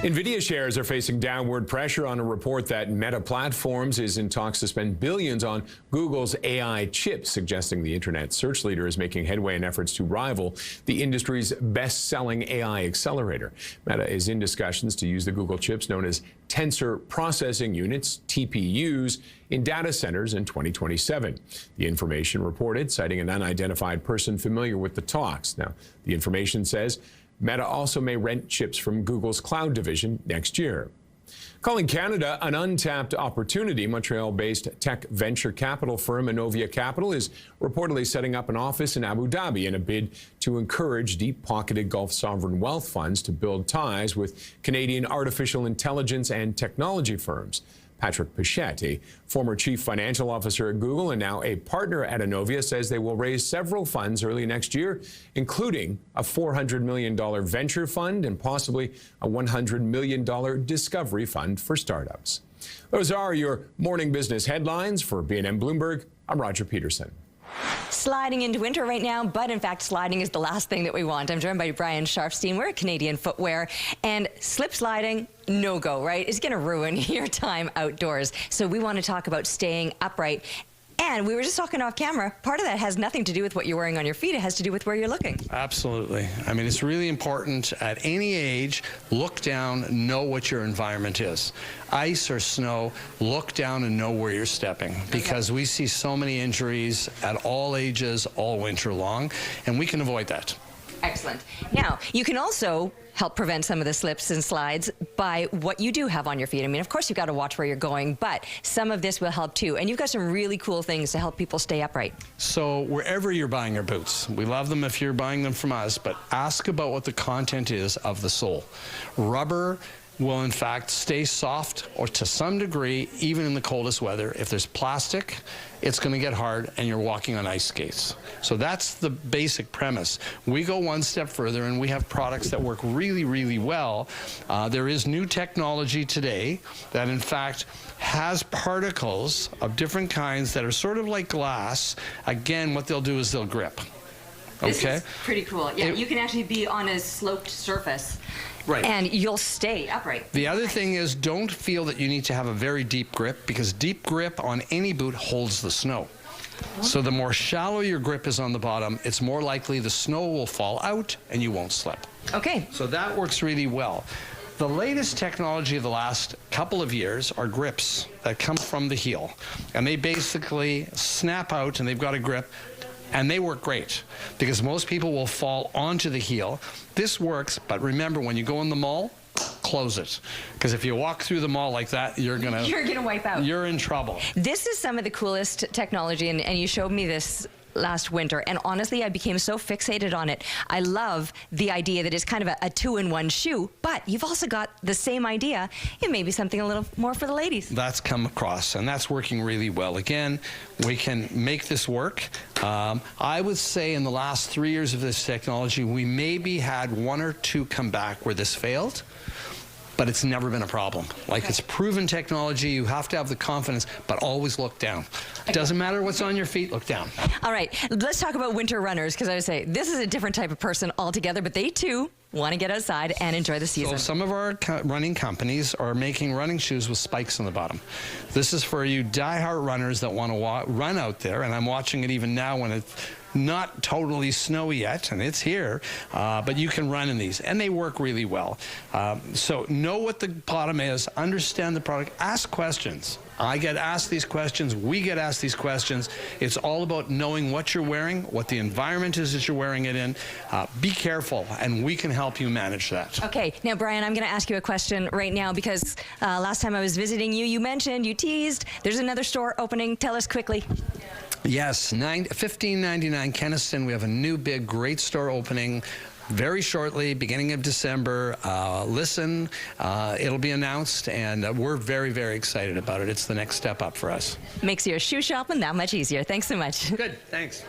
NVIDIA shares are facing downward pressure on a report that Meta Platforms is in talks to spend billions on Google's AI chips, suggesting the internet search leader is making headway in efforts to rival the industry's best-selling AI accelerator. Meta is in discussions to use the Google chips known as Tensor Processing Units, TPUs, in data centers in 2027. The information reported, citing an unidentified person familiar with the talks. Now, the information says Meta also may rent chips from Google's cloud division next year. Calling Canada an untapped opportunity, Montreal-based tech venture capital firm Inovia Capital is reportedly setting up an office in Abu Dhabi in a bid to encourage deep-pocketed Gulf sovereign wealth funds to build ties with Canadian artificial intelligence and technology firms. Patrick Pichette, a former chief financial officer at Google and now a partner at Inovia, says they will raise several funds early next year, including a $400 million venture fund and possibly a $100 million discovery fund for startups. Those are your morning business headlines. For B&M Bloomberg, I'm Roger Peterson. Sliding into winter right now, but in fact, sliding is the last thing that we want. I'm joined by Brian Sharfstein. We're at Canadian Footwear, and slip sliding, no go, right? It's going to ruin your time outdoors. So we want to talk about staying upright. And we were just talking off camera. Part of that has nothing to do with what you're wearing on your feet. It has to do with where you're looking. Absolutely. I mean, it's really important at any age, look down, know what your environment is. Ice or snow, look down and know where you're stepping, because we see so many injuries at all ages, all winter long, and we can avoid that. Excellent. Now, you can also help prevent some of the slips and slides by what you do have on your feet. I mean, of course, you've got to watch where you're going, but some of this will help too. And you've got some really cool things to help people stay upright. So wherever you're buying your boots, we love them if you're buying them from us, but ask about what the content is of the sole. Rubber will in fact stay soft, or to some degree, even in the coldest weather. If there's plastic, it's going to get hard and you're walking on ice skates. So that's the basic premise. We go one step further and we have products that work really, really well. There is new technology today that in fact has particles of different kinds that are sort of like glass. Again, what they'll do is they'll grip. This is pretty cool. Yeah, you can actually be on a sloped surface. Right. And you'll stay upright. The other thing is, don't feel that you need to have a very deep grip, because deep grip on any boot holds the snow. So the more shallow your grip is on the bottom, it's more likely the snow will fall out and you won't slip. Okay. So that works really well. The latest technology of the last couple of years are grips that come from the heel. And they basically snap out and they've got a grip. And they work great, because most people will fall onto the heel. This works, but remember, when you go in the mall, close it. Because if you walk through the mall like that, you're gonna wipe out. You're in trouble. This is some of the coolest technology, and you showed me this last winter, and honestly, I became so fixated on it. I love the idea that it's kind of a two-in-one shoe, but you've also got the same idea, and maybe something a little more for the ladies. That's come across, and that's working really well. Again, we can make this work. I would say in the last 3 years of this technology, we maybe had 1 or 2 come back where this failed, but it's never been a problem. Like, it's proven technology. You have to have the confidence, but always look down. It doesn't matter what's on your feet, look down. All right, let's talk about winter runners, because I would say this is a different type of person altogether, but they too want to get outside and enjoy the season. So some of our running companies are making running shoes with spikes on the bottom. This is for you diehard runners that want to run out there, and I'm watching it even now when it's not totally snowy yet, and it's here, but you can run in these, and they work really well. So know what the bottom is, understand the product, ask questions. I get asked these questions. We get asked these questions. It's all about knowing what you're wearing, what the environment is that you're wearing it in. Be careful, and we can help you manage that. Okay, now Brian, I'm going to ask you a question right now because last time I was visiting you, you teased there's another store opening. Tell us quickly. Yes, 1599 Kenniston. We have a new big, great store opening very shortly, beginning of December. Listen, it'll be announced, and we're very, very excited about it. It's the next step up for us. Makes your shoe shopping that much easier. Thanks so much. Good, thanks.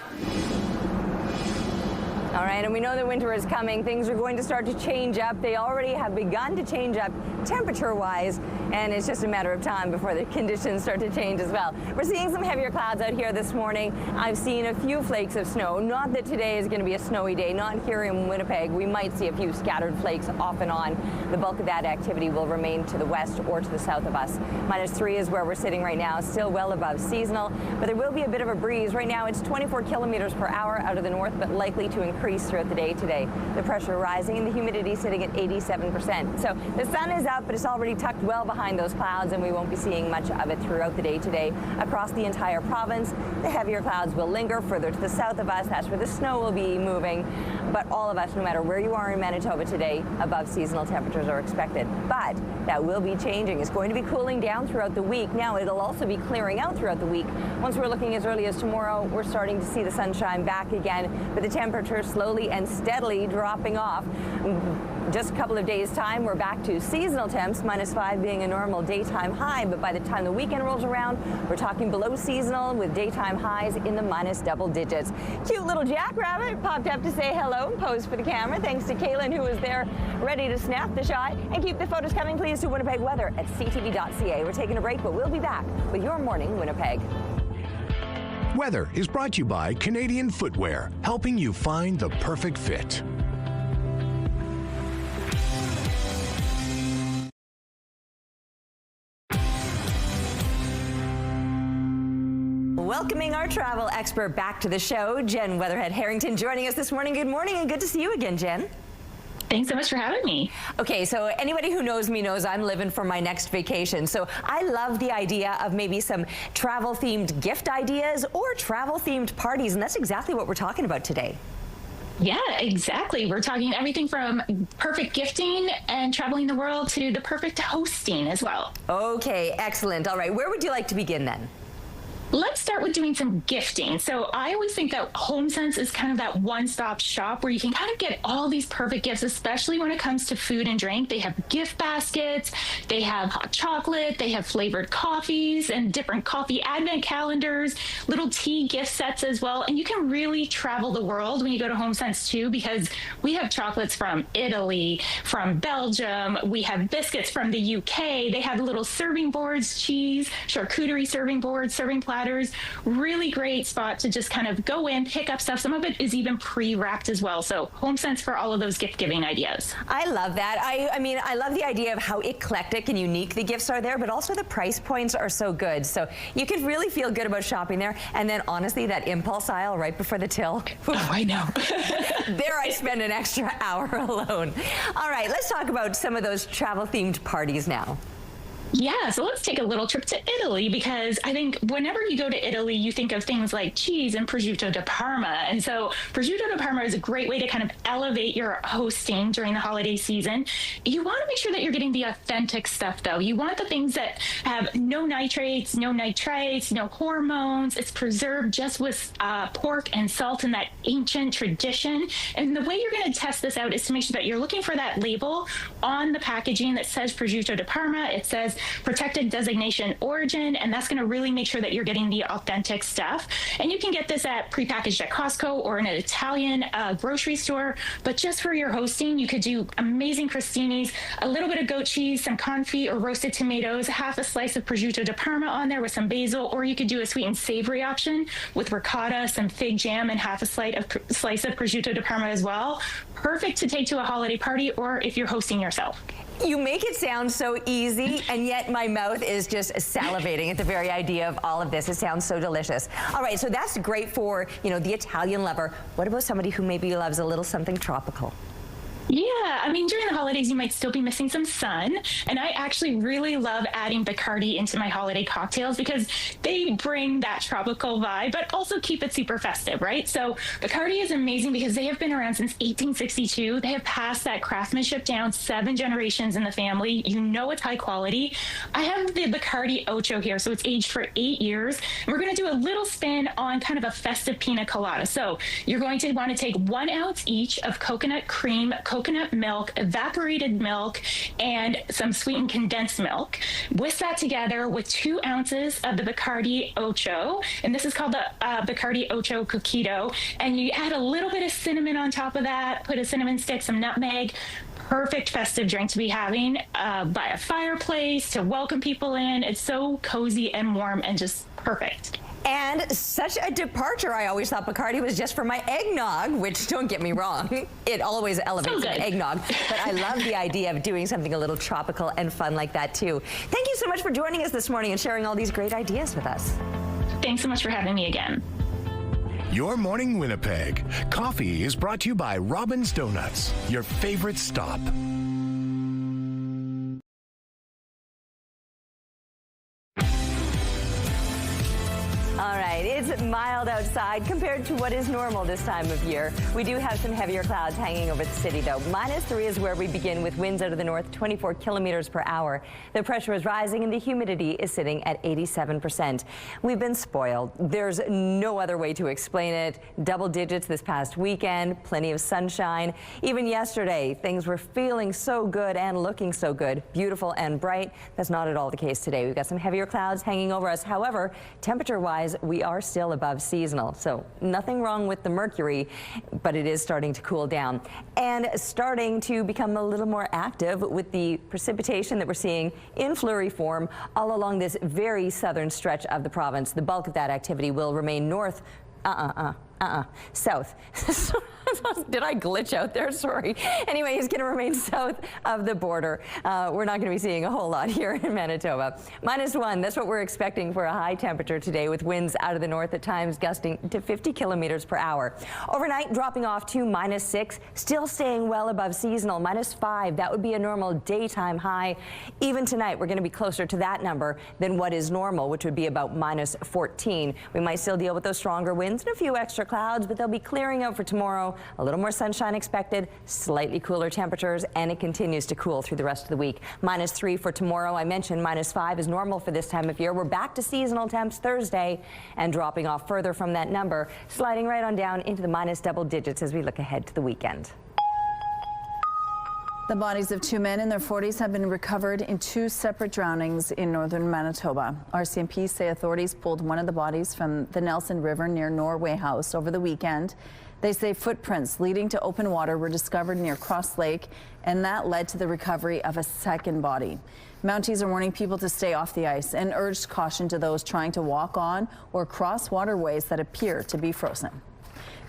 All right, and we know that winter is coming. Things are going to start to change up. They already have begun to change up temperature-wise, and it's just a matter of time before the conditions start to change as well. We're seeing some heavier clouds out here this morning. I've seen a few flakes of snow. Not that today is going to be a snowy day. Not here in Winnipeg. We might see a few scattered flakes off and on. The bulk of that activity will remain to the west or to the south of us. -3 is where we're sitting right now, still well above seasonal, but there will be a bit of a breeze. Right now it's 24 kilometers per hour out of the north, but likely to increase throughout the day today. The pressure rising and the humidity sitting at 87%. So the sun is up, but it's already tucked well behind those clouds, and we won't be seeing much of it throughout the day today across the entire province. The heavier clouds will linger further to the south of us. That's where the snow will be moving. But all of us, no matter where you are in Manitoba today, above seasonal temperatures are expected. But that will be changing. It's going to be cooling down throughout the week. Now it'll also be clearing out throughout the week. Once we're looking as early as tomorrow, we're starting to see the sunshine back again, but the temperature slowly and steadily dropping off. Just a couple of days' time, we're back to seasonal temps, -5 being a normal daytime high, but by the time the weekend rolls around, we're talking below seasonal with daytime highs in the minus double digits. Cute little jackrabbit popped up to say hello and pose for the camera. Thanks to Kaylin, who was there ready to snap the shot. And keep the photos coming, please, to Winnipeg Weather at ctv.ca. We're taking a break, but we'll be back with Your Morning Winnipeg. Weather is brought to you by Canadian Footwear, helping you find the perfect fit. Welcoming our travel expert back to the show, Jen Weatherhead Harrington, joining us this morning. Good morning, and good to see you again, Jen. Thanks so much for having me. Okay, so anybody who knows me knows I'm living for my next vacation. So I love the idea of maybe some travel-themed gift ideas or travel-themed parties, and that's exactly what we're talking about today. Yeah, exactly. We're talking everything from perfect gifting and traveling the world to the perfect hosting as well. Okay, excellent. All right, where would you like to begin then? Let's start with doing some gifting. So I always think that HomeSense is kind of that one-stop shop where you can kind of get all these perfect gifts, especially when it comes to food and drink. They have gift baskets, they have hot chocolate, they have flavored coffees and different coffee advent calendars, little tea gift sets as well. And you can really travel the world when you go to HomeSense too, because we have chocolates from Italy, from Belgium, we have biscuits from the UK, they have little serving boards, cheese, charcuterie serving boards, serving platters. Really great spot to just kind of go in, pick up stuff. Some of it is even pre-wrapped as well. So HomeSense for all of those gift giving ideas. I love that. I mean, I love the idea of how eclectic and unique the gifts are there, but also the price points are so good. So you could really feel good about shopping there. And then honestly, that impulse aisle right before the till. Oh, I know. There I spend an extra hour alone. All right, let's talk about some of those travel themed parties now. Yeah, so let's take a little trip to Italy, because I think whenever you go to Italy, you think of things like cheese and prosciutto di Parma. And so prosciutto di Parma is a great way to kind of elevate your hosting during the holiday season. You want to make sure that you're getting the authentic stuff, though. You want the things that have no nitrates, no nitrites, no hormones. It's preserved just with pork and salt and that ancient tradition. And the way you're going to test this out is to make sure that you're looking for that label on the packaging that says prosciutto di Parma. It says protected designation origin, and that's going to really make sure that you're getting the authentic stuff. And you can get this at prepackaged at Costco or in an Italian grocery store. But just for your hosting, you could do amazing crostinis, a little bit of goat cheese, some confit or roasted tomatoes, half a slice of prosciutto di Parma on there with some basil, or you could do a sweet and savory option with ricotta, some fig jam, and half a slice of prosciutto di Parma as well. Perfect to take to a holiday party or if you're hosting yourself. You make it sound so easy, and yet my mouth is just salivating at the very idea of all of this. It sounds so delicious. All right, so that's great for, you know, the Italian lover. What about somebody who maybe loves a little something tropical? Yeah, I mean, during the holidays, you might still be missing some sun. And I actually really love adding Bacardi into my holiday cocktails because they bring that tropical vibe, but also keep it super festive, right? So Bacardi is amazing because they have been around since 1862. They have passed that craftsmanship down 7 generations in the family. You know it's high quality. I have the Bacardi Ocho here, so it's aged for 8 years. And we're going to do a little spin on kind of a festive pina colada. So you're going to want to take 1 ounce each of coconut cream, coconut milk, evaporated milk, and some sweetened condensed milk. Whisk that together with 2 ounces of the Bacardi Ocho, and this is called the Bacardi Ocho Coquito. And you add a little bit of cinnamon on top of that, put a cinnamon stick, some nutmeg. Perfect festive drink to be having by a fireplace to welcome people in. It's so cozy and warm and just perfect. And such a departure. I always thought Bacardi was just for my eggnog, which, don't get me wrong, it always elevates an eggnog. But I love the idea of doing something a little tropical and fun like that, too. Thank you so much for joining us this morning and sharing all these great ideas with us. Thanks so much for having me again. Your Morning Winnipeg. Coffee is brought to you by Robin's Donuts, your favorite stop. All right, it's mild outside compared to what is normal this time of year. We do have some heavier clouds hanging over the city, though. -3 is where we begin with winds out of the north, 24 kilometers per hour. The pressure is rising and the humidity is sitting at 87%. We've been spoiled. There's no other way to explain it. Double digits this past weekend, plenty of sunshine. Even yesterday, things were feeling so good and looking so good, beautiful and bright. That's not at all the case today. We've got some heavier clouds hanging over us. However, temperature-wise, we are still above seasonal, so nothing wrong with the mercury, but it is starting to cool down and starting to become a little more active with the precipitation that we're seeing in flurry form all along this very southern stretch of the province. The bulk of that activity will remain north, south. Did I glitch out there? Sorry. Anyway, he's going to remain south of the border. We're not going to be seeing a whole lot here in Manitoba. -1, that's what we're expecting for a high temperature today, with winds out of the north at times gusting to 50 kilometers per hour. Overnight, dropping off to -6, still staying well above seasonal. -5, that would be a normal daytime high. Even tonight, we're going to be closer to that number than what is normal, which would be about -14. We might still deal with those stronger winds and a few extra clouds, but they'll be clearing out for tomorrow. A little more sunshine expected, slightly cooler temperatures, and it continues to cool through the rest of the week. -3 for tomorrow. I mentioned -5 is normal for this time of year. We're back to seasonal temps Thursday and dropping off further from that number, sliding right on down into the minus double digits as we look ahead to the weekend. The bodies of 2 men in their 40s have been recovered in 2 separate drownings in northern Manitoba. RCMP say authorities pulled one of the bodies from the Nelson River near Norway House over the weekend. They say footprints leading to open water were discovered near Cross Lake, and that led to the recovery of a second body. Mounties are warning people to stay off the ice and urged caution to those trying to walk on or cross waterways that appear to be frozen.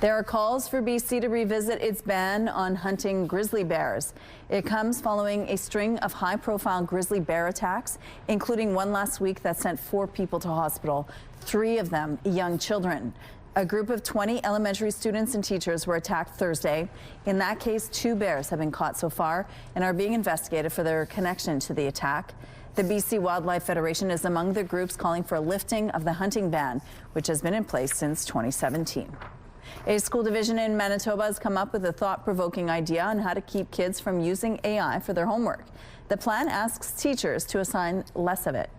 There are calls for BC to revisit its ban on hunting grizzly bears. It comes following a string of high-profile grizzly bear attacks, including one last week that sent 4 people to hospital, 3 of them young children. A group of 20 elementary students and teachers were attacked Thursday. In that case, 2 bears have been caught so far and are being investigated for their connection to the attack. The BC Wildlife Federation is among the groups calling for a lifting of the hunting ban, which has been in place since 2017. A school division in Manitoba has come up with a thought-provoking idea on how to keep kids from using AI for their homework. The plan asks teachers to assign less of it.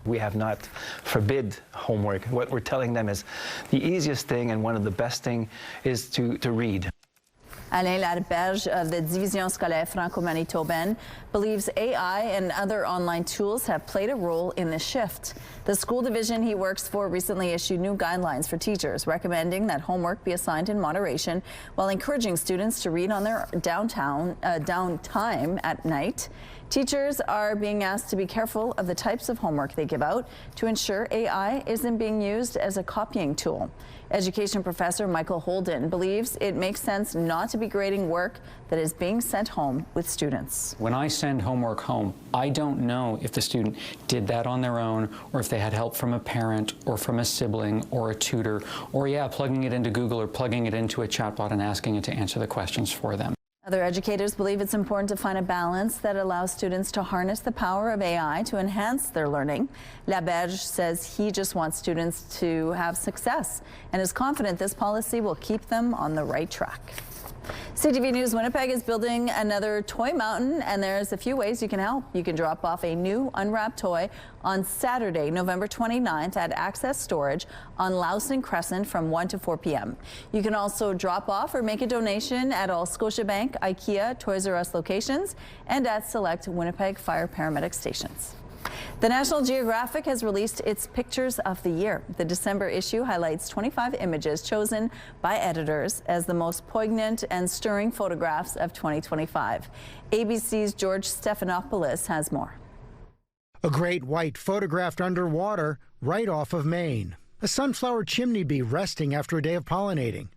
We have not forbid homework. What we're telling them is the easiest thing and one of the best thing is to read. Alain Laberge of the Division Scolaire Franco-Manitobaine believes AI and other online tools have played a role in this shift. The school division he works for recently issued new guidelines for teachers recommending that homework be assigned in moderation while encouraging students to read on their downtime at night. Teachers are being asked to be careful of the types of homework they give out to ensure AI isn't being used as a copying tool. Education professor Michael Holden believes it makes sense not to be grading work that is being sent home with students. When I send homework home, I don't know if the student did that on their own or if they had help from a parent or from a sibling or a tutor or, plugging it into Google or plugging it into a chatbot and asking it to answer the questions for them. Other educators believe it's important to find a balance that allows students to harness the power of AI to enhance their learning. Laberge says he just wants students to have success and is confident this policy will keep them on the right track. CTV News Winnipeg is building another toy mountain, and there's a few ways you can help. You can drop off a new unwrapped toy on Saturday, November 29th at Access Storage on Lowson Crescent from 1 to 4 p.m. You can also drop off or make a donation at all Scotiabank, IKEA, Toys R Us locations and at select Winnipeg Fire Paramedic stations. The National Geographic has released its Pictures of the Year. The December issue highlights 25 images chosen by editors as the most poignant and stirring photographs of 2025. ABC's George Stephanopoulos has more. A great white photographed underwater right off of Maine. A sunflower chimney bee resting after a day of pollinating.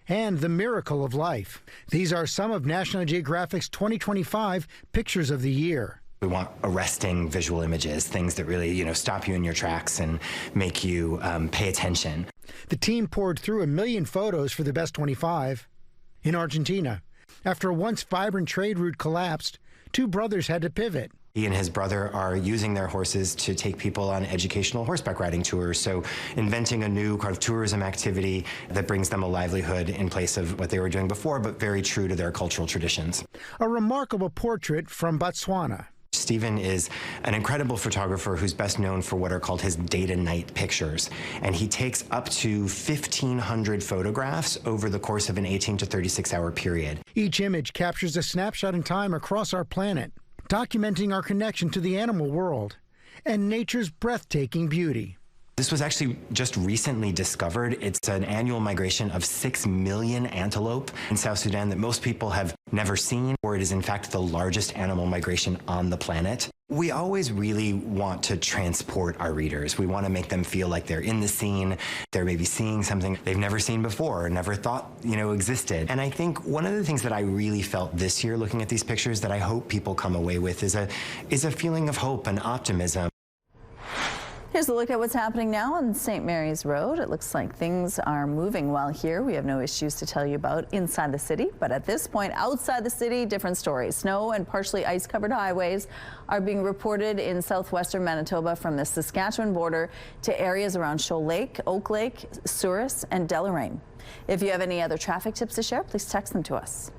And the miracle of life. These are some of National Geographic's 2025 Pictures of the Year. We want arresting visual images, things that really, stop you in your tracks and make you pay attention. The team poured through 1 million photos for the best 25. In Argentina, after a once vibrant trade route collapsed, 2 brothers had to pivot. He and his brother are using their horses to take people on educational horseback riding tours, so inventing a new kind of tourism activity that brings them a livelihood in place of what they were doing before, but very true to their cultural traditions. A remarkable portrait from Botswana. Stephen is an incredible photographer who's best known for what are called his day-to-night pictures. And he takes up to 1,500 photographs over the course of an 18 to 36-hour period. Each image captures a snapshot in time across our planet, documenting our connection to the animal world and nature's breathtaking beauty. This was actually just recently discovered. It's an annual migration of 6 million antelope in South Sudan that most people have never seen, or it is in fact the largest animal migration on the planet. We always really want to transport our readers. We want to make them feel like they're in the scene. They're maybe seeing something they've never seen before or never thought, existed. And I think one of the things that I really felt this year looking at these pictures that I hope people come away with is a feeling of hope and optimism. Here's a look at what's happening now on St. Mary's Road. It looks like things are moving well here. We have no issues to tell you about inside the city, but at this point outside the city, different stories. Snow and partially ice-covered highways are being reported in southwestern Manitoba from the Saskatchewan border to areas around Shoal Lake, Oak Lake, Souris, and Deloraine. If you have any other traffic tips to share, please text them to us.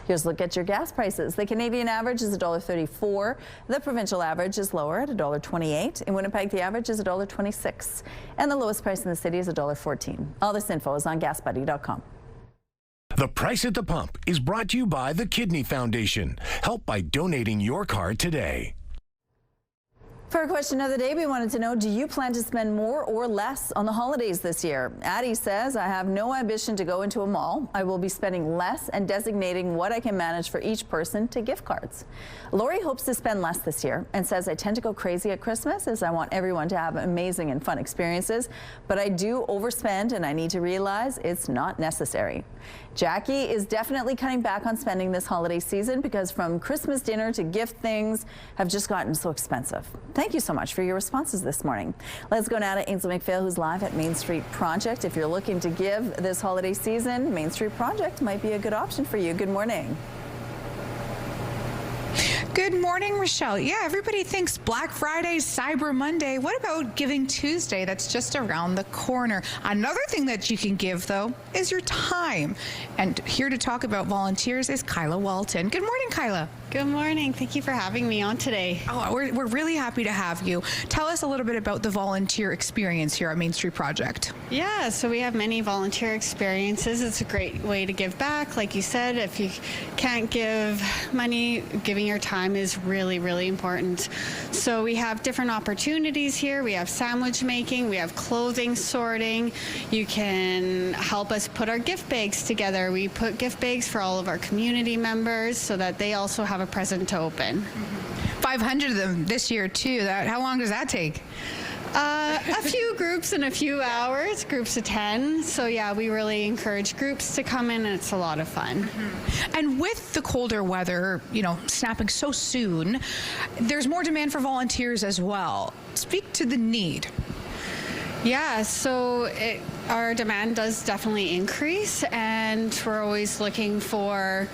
Here's a look at your gas prices. The Canadian average is $1.34. The provincial average is lower at $1.28. In Winnipeg, the average is $1.26. And the lowest price in the city is $1.14. All this info is on GasBuddy.com. The Price at the Pump is brought to you by the Kidney Foundation. Help by donating your card today. For our question of the day, we wanted to know, do you plan to spend more or less on the holidays this year? Addie says, I have no ambition to go into a mall. I will be spending less and designating what I can manage for each person to gift cards. Lori hopes to spend less this year and says, I tend to go crazy at Christmas as I want everyone to have amazing and fun experiences, but I do overspend and I need to realize it's not necessary. Jackie is definitely cutting back on spending this holiday season because from Christmas dinner to gift things have just gotten so expensive. Thank you so much for your responses this morning. Let's go now to Ainsley McPhail, who's live at Main Street Project. If you're looking to give this holiday season, Main Street Project might be a good option for you. Good morning. Good morning, Rochelle. Yeah, everybody thinks Black Friday, Cyber Monday. What about Giving Tuesday? That's just around the corner. Another thing that you can give, though, is your time. And here to talk about volunteers is Kyla Walton. Good morning, Kyla. Good morning. Thank you for having me on today. Oh, we're really happy to have you. Tell us a little bit about the volunteer experience here at Main Street Project. Yeah, so we have many volunteer experiences. It's a great way to give back. Like you said, if you can't give money, giving your time is really, really important. So we have different opportunities here. We have sandwich making, we have clothing sorting. You can help us put our gift bags together. We put gift bags for all of our community members so that they also have a present to open. 500 of them this year too. How long does that take? A few groups in a few hours, groups of 10. So yeah, we really encourage groups to come in, and it's a lot of fun. And with the colder weather, snapping so soon, there's more demand for volunteers as well. Speak to the need. Yeah, so our demand does definitely increase, and we're always looking for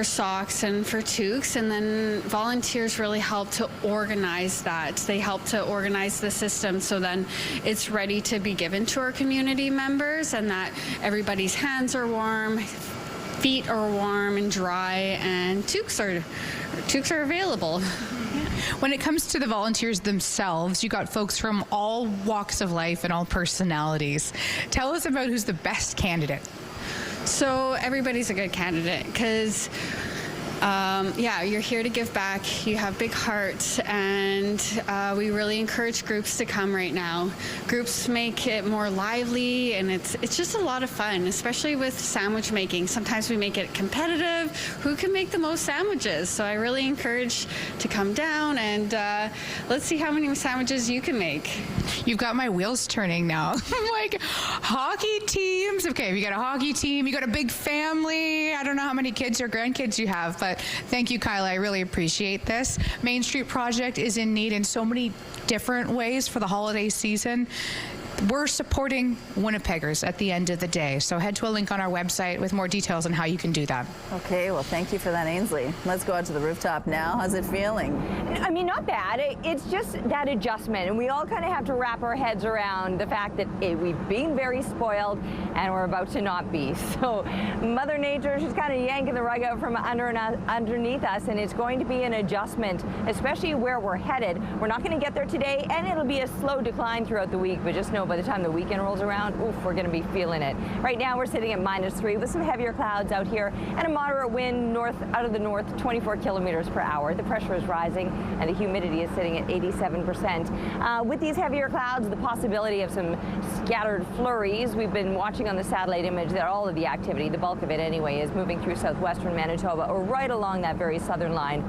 socks and for toques, and then volunteers really help to organize that. They help to organize the system so then it's ready to be given to our community members, and that everybody's hands are warm, feet are warm and dry, and toques are available. When it comes to the volunteers themselves, you got folks from all walks of life and all personalities. Tell us about who's the best candidate. So everybody's a good candidate because you're here to give back. You have big hearts, and we really encourage groups to come right now. Groups make it more lively, and it's just a lot of fun, especially with sandwich making. Sometimes we make it competitive. Who can make the most sandwiches? So I really encourage to come down, and let's see how many sandwiches you can make. You've got my wheels turning now. I'm like, hockey teams. Okay, you got a hockey team. You got a big family. I don't know how many kids or grandkids you have, but thank you, Kyla. I really appreciate this. Main Street Project is in need in so many different ways for the holiday season. We're supporting Winnipeggers at the end of the day. So head to a link on our website with more details on how you can do that. Okay, well, thank you for that, Ainsley. Let's go out to the rooftop now. How's it feeling? I mean, not bad. It's just that adjustment, and we all kind of have to wrap our heads around the fact that we've been very spoiled and we're about to not be. So Mother Nature, she's kind of yanking the rug out from underneath us, and it's going to be an adjustment, especially where we're headed. We're not going to get there today, and it'll be a slow decline throughout the week, but just know by the time the weekend rolls around, we're going to be feeling it. Right now, we're sitting at -3 with some heavier clouds out here and a moderate wind out of the north, 24 kilometers per hour. The pressure is rising, and the humidity is sitting at 87%. With these heavier clouds, the possibility of some scattered flurries. We've been watching on the satellite image that all of the activity, the bulk of it anyway, is moving through southwestern Manitoba, or right along that very southern line,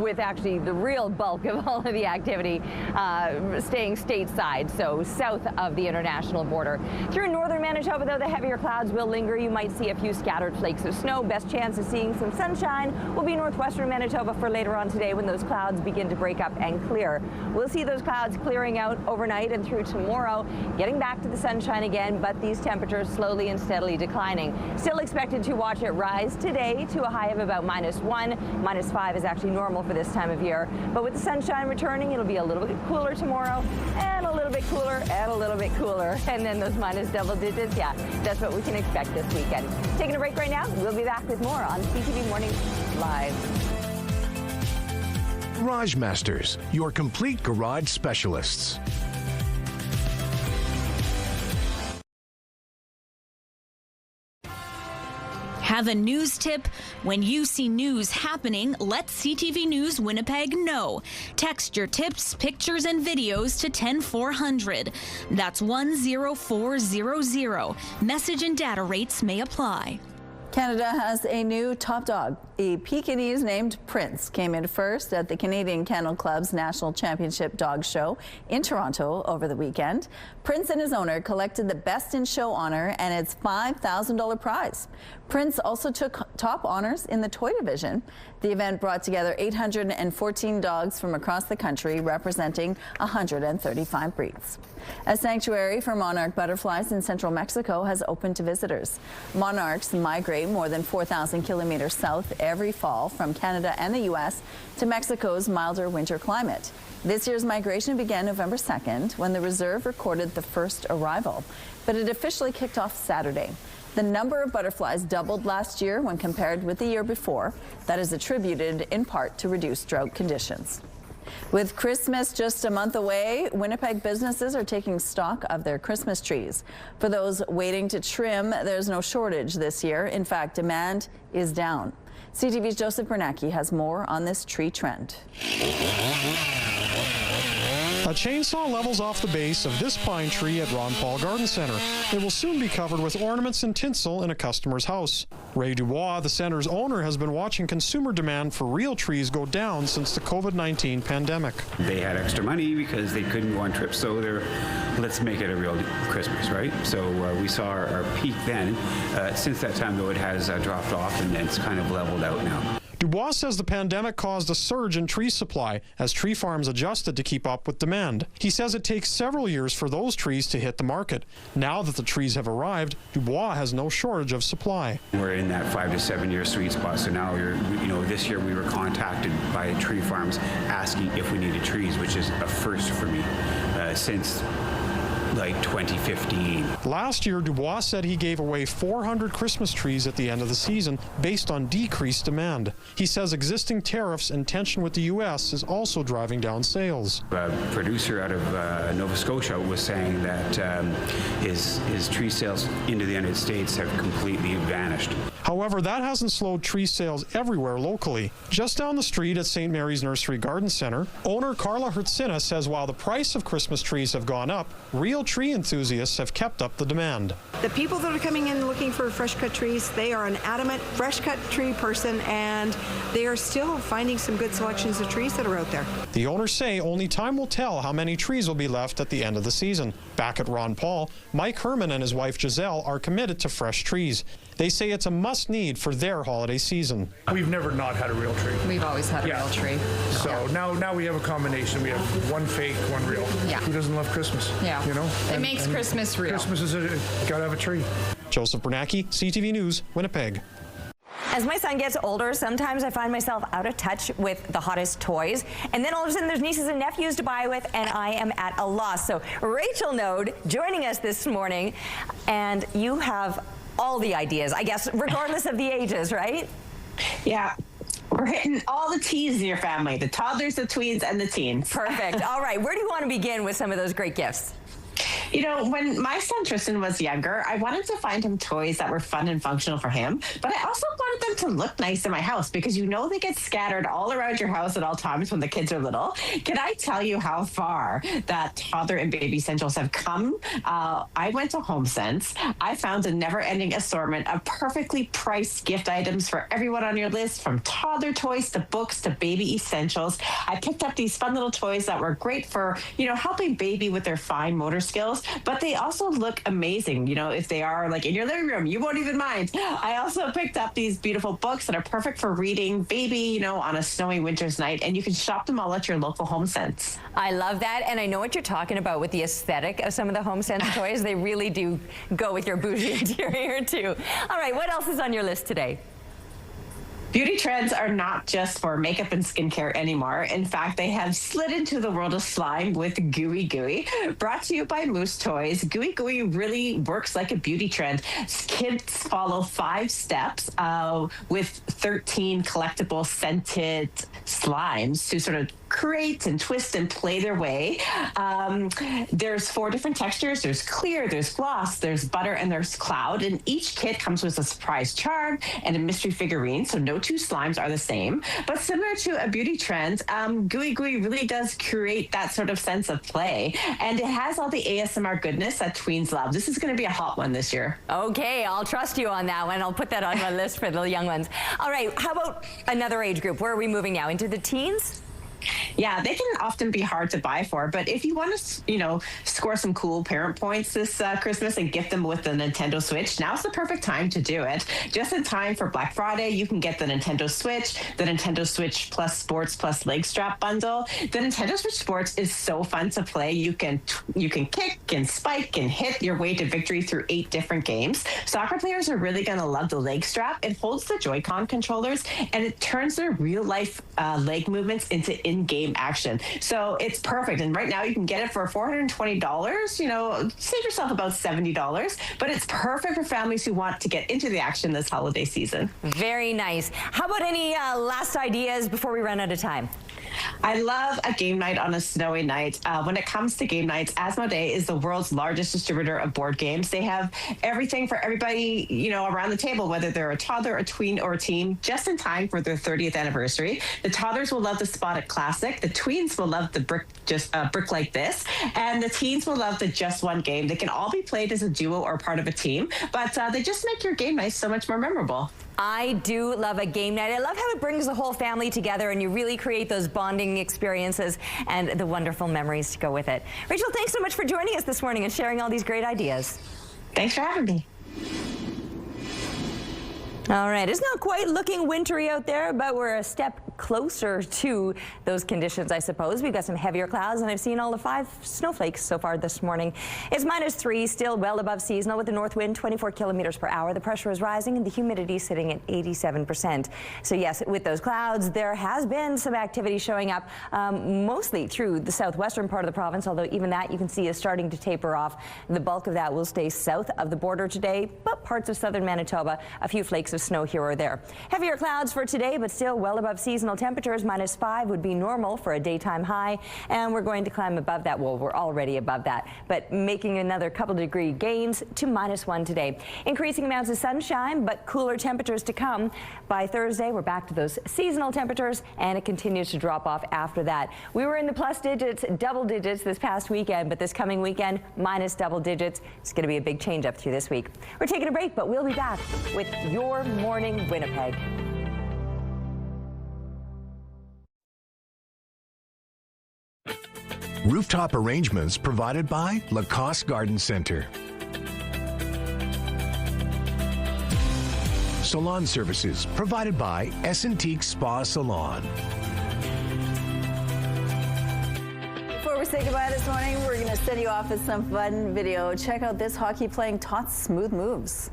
with actually the real bulk of all of the activity staying stateside, so south of the international border. Through northern Manitoba, though, the heavier clouds will linger. You might see a few scattered flakes of snow. Best chance of seeing some sunshine will be northwestern Manitoba for later on today when those clouds begin to break up and clear. We'll see those clouds clearing out overnight and through tomorrow, getting back to the sunshine again, but these temperatures slowly and steadily declining. Still expected to watch it rise today to a high of about -1. -5 is actually normal for this time of year. But with the sunshine returning, it'll be a little bit cooler tomorrow, and a little bit cooler, and a little bit cooler. And then those minus double digits, yeah, that's what we can expect this weekend. Taking a break right now. We'll be back with more on CTV Morning Live. Garage Masters, your complete garage specialists. Have a news tip? When you see news happening, let CTV News Winnipeg know. Text your tips, pictures, and videos to 10400. That's 10400. Message and data rates may apply. Canada has a new top dog. A Pekingese named Prince came in first at the Canadian Kennel Club's National Championship Dog Show in Toronto over the weekend. Prince and his owner collected the Best in Show honor and its $5,000 prize. Prince also took top honors in the toy division. The event brought together 814 dogs from across the country, representing 135 breeds. A sanctuary for monarch butterflies in central Mexico has opened to visitors. Monarchs migrate more than 4,000 kilometers south every fall from Canada and the U.S. to Mexico's milder winter climate. This year's migration began November 2nd when the reserve recorded the first arrival, but it officially kicked off Saturday. The number of butterflies doubled last year when compared with the year before. That is attributed in part to reduced drought conditions. With Christmas just a month away, Winnipeg businesses are taking stock of their Christmas trees. For those waiting to trim, there's no shortage this year. In fact, demand is down. CTV's Joseph Bernacki has more on this tree trend. A chainsaw levels off the base of this pine tree at Ron Paul Garden Center. It will soon be covered with ornaments and tinsel in a customer's house. Ray Dubois, the center's owner, has been watching consumer demand for real trees go down since the COVID-19 pandemic. They had extra money because they couldn't go on trips, so let's make it a real Christmas, right? So we saw our peak then. Since that time, though, it has dropped off and it's kind of leveled out now. Dubois says the pandemic caused a surge in tree supply as tree farms adjusted to keep up with demand. He says it takes several years for those trees to hit the market. Now that the trees have arrived, Dubois has no shortage of supply. We're in that 5 to 7 year sweet spot. So now this year we were contacted by tree farms asking if we needed trees, which is a first for me since like 2015. Last year, Dubois said he gave away 400 Christmas trees at the end of the season based on decreased demand. He says existing tariffs and tension with the U.S. is also driving down sales. A producer out of Nova Scotia was saying that his tree sales into the United States have completely vanished. However, that hasn't slowed tree sales everywhere locally. Just down the street at St. Mary's Nursery Garden Center, owner Carla Hertzina says while the price of Christmas trees have gone up, real tree enthusiasts have kept up the demand. The people that are coming in looking for fresh cut trees, they are an adamant fresh cut tree person, and they are still finding some good selections of trees that are out there. The owners say only time will tell how many trees will be left at the end of the season. Back at Ron Paul, Mike Herman and his wife Giselle are committed to fresh trees. They say it's a must-need for their holiday season. We've never not had a real tree. We've always had a real tree. So now we have a combination. We have one fake, one real. Yeah. Who doesn't love Christmas? Yeah. You know? It makes Christmas real. Christmas is gotta have a tree. Joseph Bernacki, CTV News, Winnipeg. As my son gets older, sometimes I find myself out of touch with the hottest toys. And then all of a sudden there's nieces and nephews to buy with, and I am at a loss. So Rachel Node joining us this morning, and you have all the ideas, I guess, regardless of the ages, right? Yeah. We're hitting all the T's in your family, the toddlers, the tweens, and the teens. Perfect. All right. Where do you want to begin with some of those great gifts? You know, when my son Tristan was younger, I wanted to find him toys that were fun and functional for him, but I also wanted them to look nice in my house because you know they get scattered all around your house at all times when the kids are little. Can I tell you how far that toddler and baby essentials have come? I went to HomeSense. I found a never-ending assortment of perfectly priced gift items for everyone on your list, from toddler toys to books to baby essentials. I picked up these fun little toys that were great for, helping baby with their fine motor skills, but they also look amazing. If they are like in your living room, you won't even mind. I also picked up these beautiful books that are perfect for reading baby, on a snowy winter's night, and you can shop them all at your local HomeSense. I love that, and I know what you're talking about with the aesthetic of some of the HomeSense toys. They really do go with your bougie interior too. All right, what else is on your list today? Beauty trends are not just for makeup and skincare anymore. In fact, they have slid into the world of slime with Gooey Gooey. Brought to you by Moose Toys, Gooey Gooey really works like a beauty trend. Kids follow 5 steps with 13 collectible scented slimes to sort of create and twist and play their way. There's 4 different textures. There's clear, there's gloss, there's butter, and there's cloud. And each kit comes with a surprise charm and a mystery figurine, so no 2 slimes are the same. But similar to a beauty trend, Gooey Gooey really does create that sort of sense of play. And it has all the ASMR goodness that tweens love. This is going to be a hot one this year. Okay, I'll trust you on that one. I'll put that on my list for the young ones. All right, how about another age group? Where are we moving now? Into the teens? Yeah, they can often be hard to buy for, but if you want to, score some cool parent points this Christmas and gift them with the Nintendo Switch, now's the perfect time to do it. Just in time for Black Friday, you can get the Nintendo Switch, the Nintendo Switch Plus Sports Plus Leg Strap bundle. The Nintendo Switch Sports is so fun to play. You can kick and spike and hit your way to victory through 8 different games. Soccer players are really going to love the leg strap. It holds the Joy-Con controllers and it turns their real life leg movements into in-game action. So it's perfect. And right now you can get it for $420, save yourself about $70, but it's perfect for families who want to get into the action this holiday season. Very nice. How about any last ideas before we run out of time? I love a game night on a snowy night. When it comes to game nights, Asmodee is the world's largest distributor of board games. They have everything for everybody, around the table, whether they're a toddler, a tween, or a teen, just in time for their 30th anniversary. The toddlers will love the Spotted Classic. The tweens will love the Brick Like This. And the teens will love the Just One game. They can all be played as a duo or part of a team, but they just make your game night so much more memorable. I do love a game night. I love how it brings the whole family together and you really create those bonding experiences and the wonderful memories to go with it. Rachel, thanks so much for joining us this morning and sharing all these great ideas. Thanks for having me. All right, it's not quite looking wintry out there, but we're a step closer to those conditions, I suppose. We've got some heavier clouds, and I've seen all of 5 snowflakes so far this morning. It's -3, still well above seasonal with the north wind 24 kilometers per hour. The pressure is rising and the humidity sitting at 87%. So yes, with those clouds, there has been some activity showing up, mostly through the southwestern part of the province, although even that you can see is starting to taper off. The bulk of that will stay south of the border today, but parts of southern Manitoba, a few flakes of snow here or there. Heavier clouds for today, but still well above seasonal temperatures. -5 would be normal for a daytime high, and we're going to climb above that. Well, we're already above that, but making another couple degree gains to -1 today. Increasing amounts of sunshine, but cooler temperatures to come. By Thursday, we're back to those seasonal temperatures, and it continues to drop off after that. We were in the plus digits, double digits this past weekend, but this coming weekend, minus double digits. It's going to be a big change up through this week. We're taking a break, but we'll be back with Your Morning Winnipeg. Rooftop arrangements provided by Lacoste Garden Center. Salon services provided by Essentique Spa Salon. Before we say goodbye this morning, we're going to send you off with some fun video. Check out this hockey playing Tots smooth moves.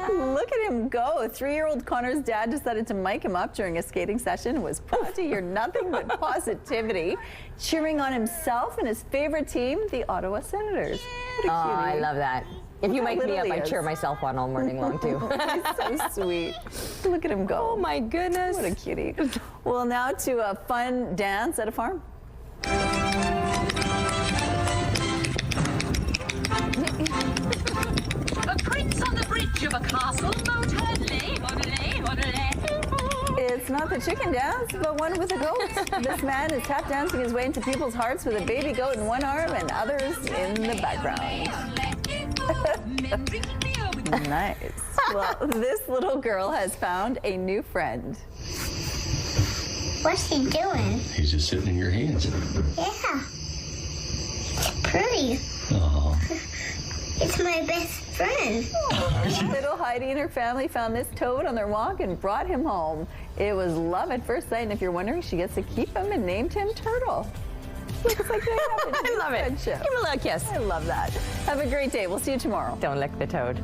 Look at him go. 3-year-old Connor's dad decided to mic him up during a skating session and was proud to hear nothing but positivity, cheering on himself and his favorite team, the Ottawa Senators. What a cutie. I love that. If you mic me up, I cheer myself on all morning long, too. He's so sweet. Look at him go. Oh, my goodness. What a cutie. Well, now to a fun dance at a farm. A prince on the bridge of a castle, It's not the chicken dance, but one with a goat. This man is tap dancing his way into people's hearts with a baby goat in one arm and others in the background. Nice. Well, this little girl has found a new friend. What's he doing? He's just sitting in your hands. Yeah. Pretty. Oh. It's my best friend. Little Heidi and her family found this toad on their walk and brought him home. It was love at first sight, and if you're wondering, she gets to keep him and named him Turtle. Looks like they have a I love it. friendship. Give him a little kiss. I love that. Have a great day. We'll see you tomorrow. Don't lick the toad.